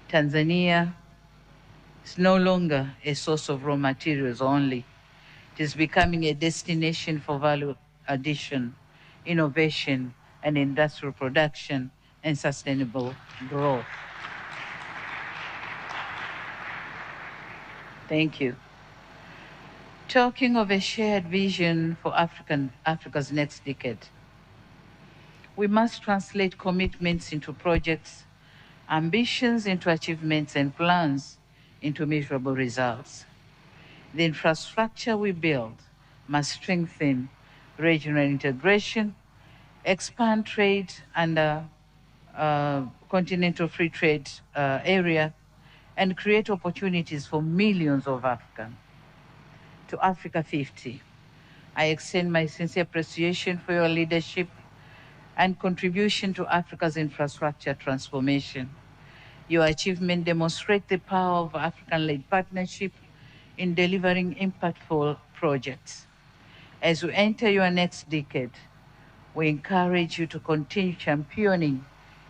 Tanzania is no longer a source of raw materials only. It is becoming a destination for value addition, innovation, and industrial production and sustainable growth. Thank you. Talking of a shared vision for Africa's next decade, we must translate commitments into projects, ambitions into achievements, and plans into measurable results. The infrastructure we build must strengthen regional integration, expand trade under continental free trade area, and create opportunities for millions of Africans. To Africa 50, I extend my sincere appreciation for your leadership and contribution to Africa's infrastructure transformation. Your achievements demonstrate the power of African-led partnership in delivering impactful projects. As we enter your next decade, we encourage you to continue championing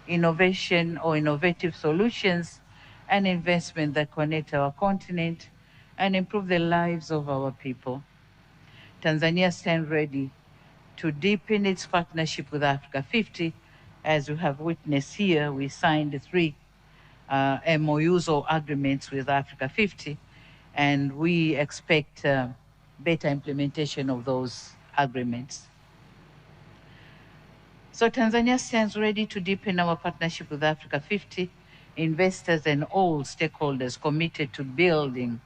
innovation or innovative solutions and investment that connect our continent and improve the lives of our people. Tanzania stands ready to deepen its partnership with Africa 50. As you have witnessed here, we signed 3 MOUs or agreements with Africa 50, and we expect better implementation of those agreements. So Tanzania stands ready to deepen our partnership with Africa 50, investors and all stakeholders committed to building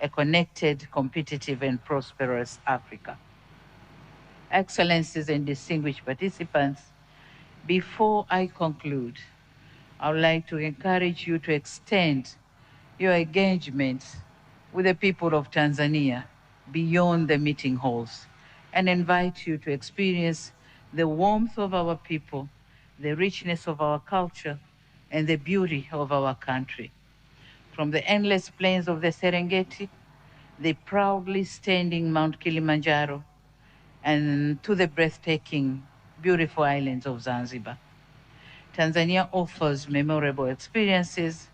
a connected, competitive, and prosperous Africa. Excellencies and distinguished participants, before I conclude, I would like to encourage you to extend your engagement with the people of Tanzania beyond the meeting halls and invite you to experience the warmth of our people, the richness of our culture, and the beauty of our country. From the endless plains of the Serengeti, the proudly standing Mount Kilimanjaro, and to the breathtaking, beautiful islands of Zanzibar. Tanzania offers memorable experiences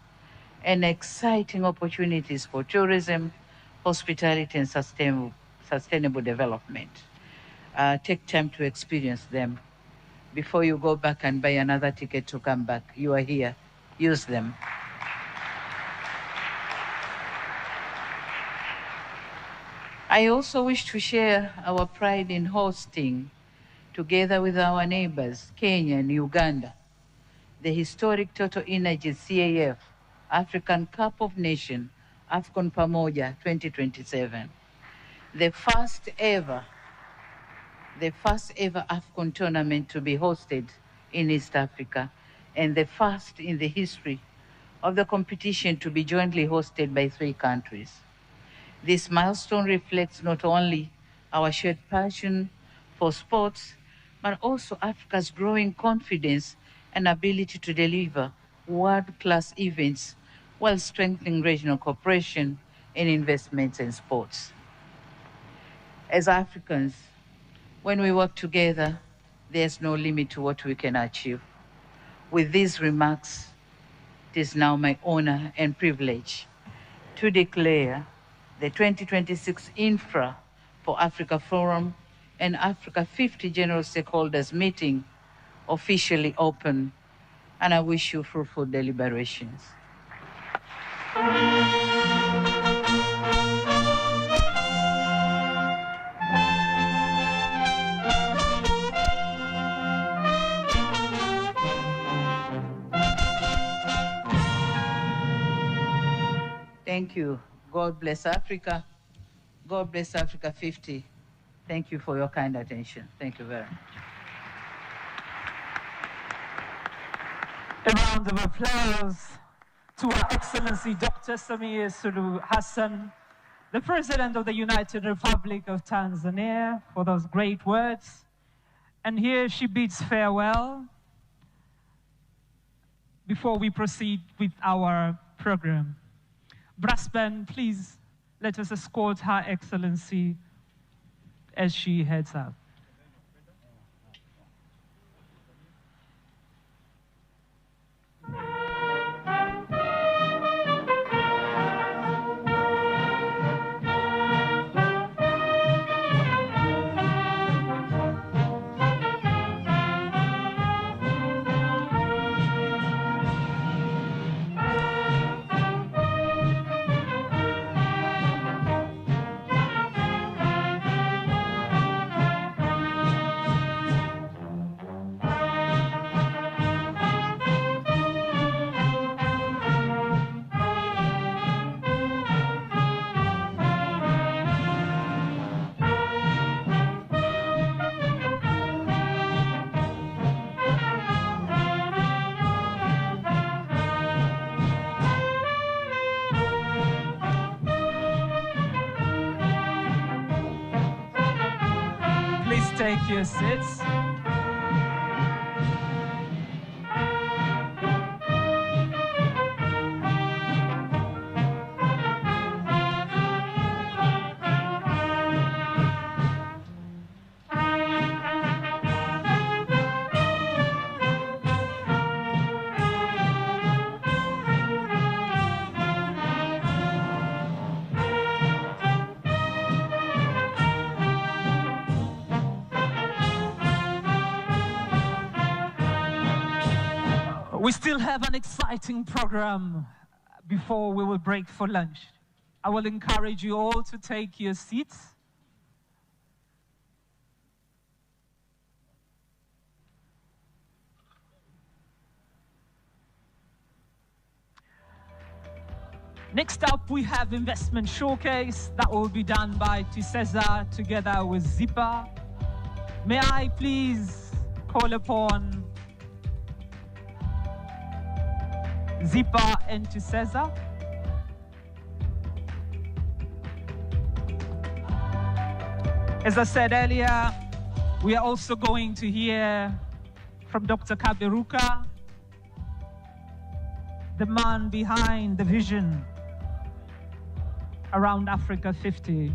and exciting opportunities for tourism, hospitality, and sustainable development. Take time to experience them. Before you go back and buy another ticket to come back, you are here. Use them. I also wish to share our pride in hosting, together with our neighbors, Kenya and Uganda, the historic Total Energy CAF African Cup of Nations, AFCON Pamoja 2027, the first ever AFCON tournament to be hosted in East Africa, and the first in the history of the competition to be jointly hosted by 3 countries. This milestone reflects not only our shared passion for sports, but also Africa's growing confidence and ability to deliver world-class events while strengthening regional cooperation and investments in sports. As Africans, when we work together, there's no limit to what we can achieve. With these remarks, it is now my honor and privilege to declare the 2026 Infra for Africa Forum and Africa 50 General Stakeholders Meeting officially open, and I wish you fruitful deliberations. Thank you. God bless Africa. God bless Africa 50. Thank you for your kind attention. Thank you very much. A round of applause to Her Excellency Dr. Samia Suluhu Hassan, the President of the United Republic of Tanzania, for those great words. And here she bids farewell before we proceed with our program. Brass band, please let us escort Her Excellency as she heads out. Please take your seats. We still have an exciting program before we will break for lunch. I will encourage you all to take your seats. Next up, we have Investment Showcase that will be done by TISEZA together with ZIPA. May I please call upon ZIPA and TISEZA. As I said earlier, we are also going to hear from Dr. Kaberuka, the man behind the vision around Africa 50.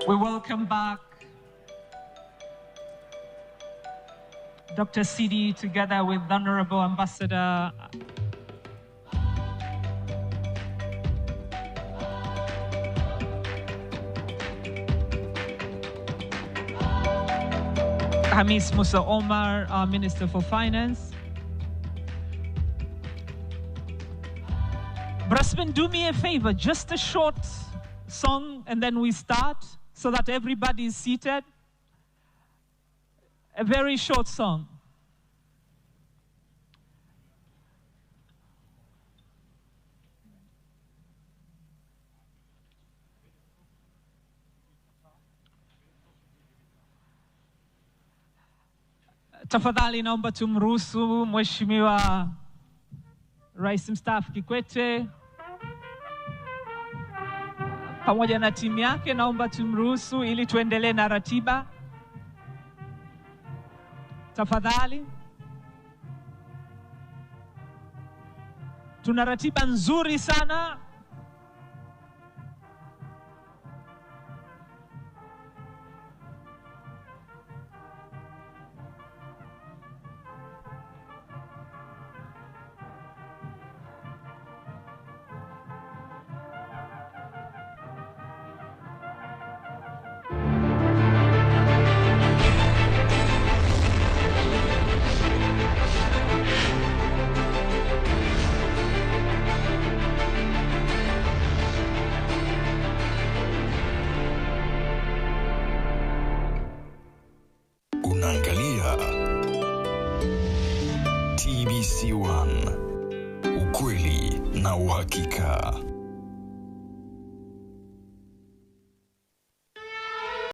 We welcome back Dr. Sidi together with Honorable Ambassador Hamis Musa Omar, our Minister for Finance. Brasman, do me a favor, just a short song and then we start so that everybody is seated. A very short song. Tafadhali naomba tumruhusu Mheshimiwa Rais Mstaafu Kikwete pamoja na timu yake, naomba tumruhusu ili tuendelee na ratiba. Tafadhali. Tuna ratiba nzuri sana. Unaangalia TBC1, ukweli na uhakika.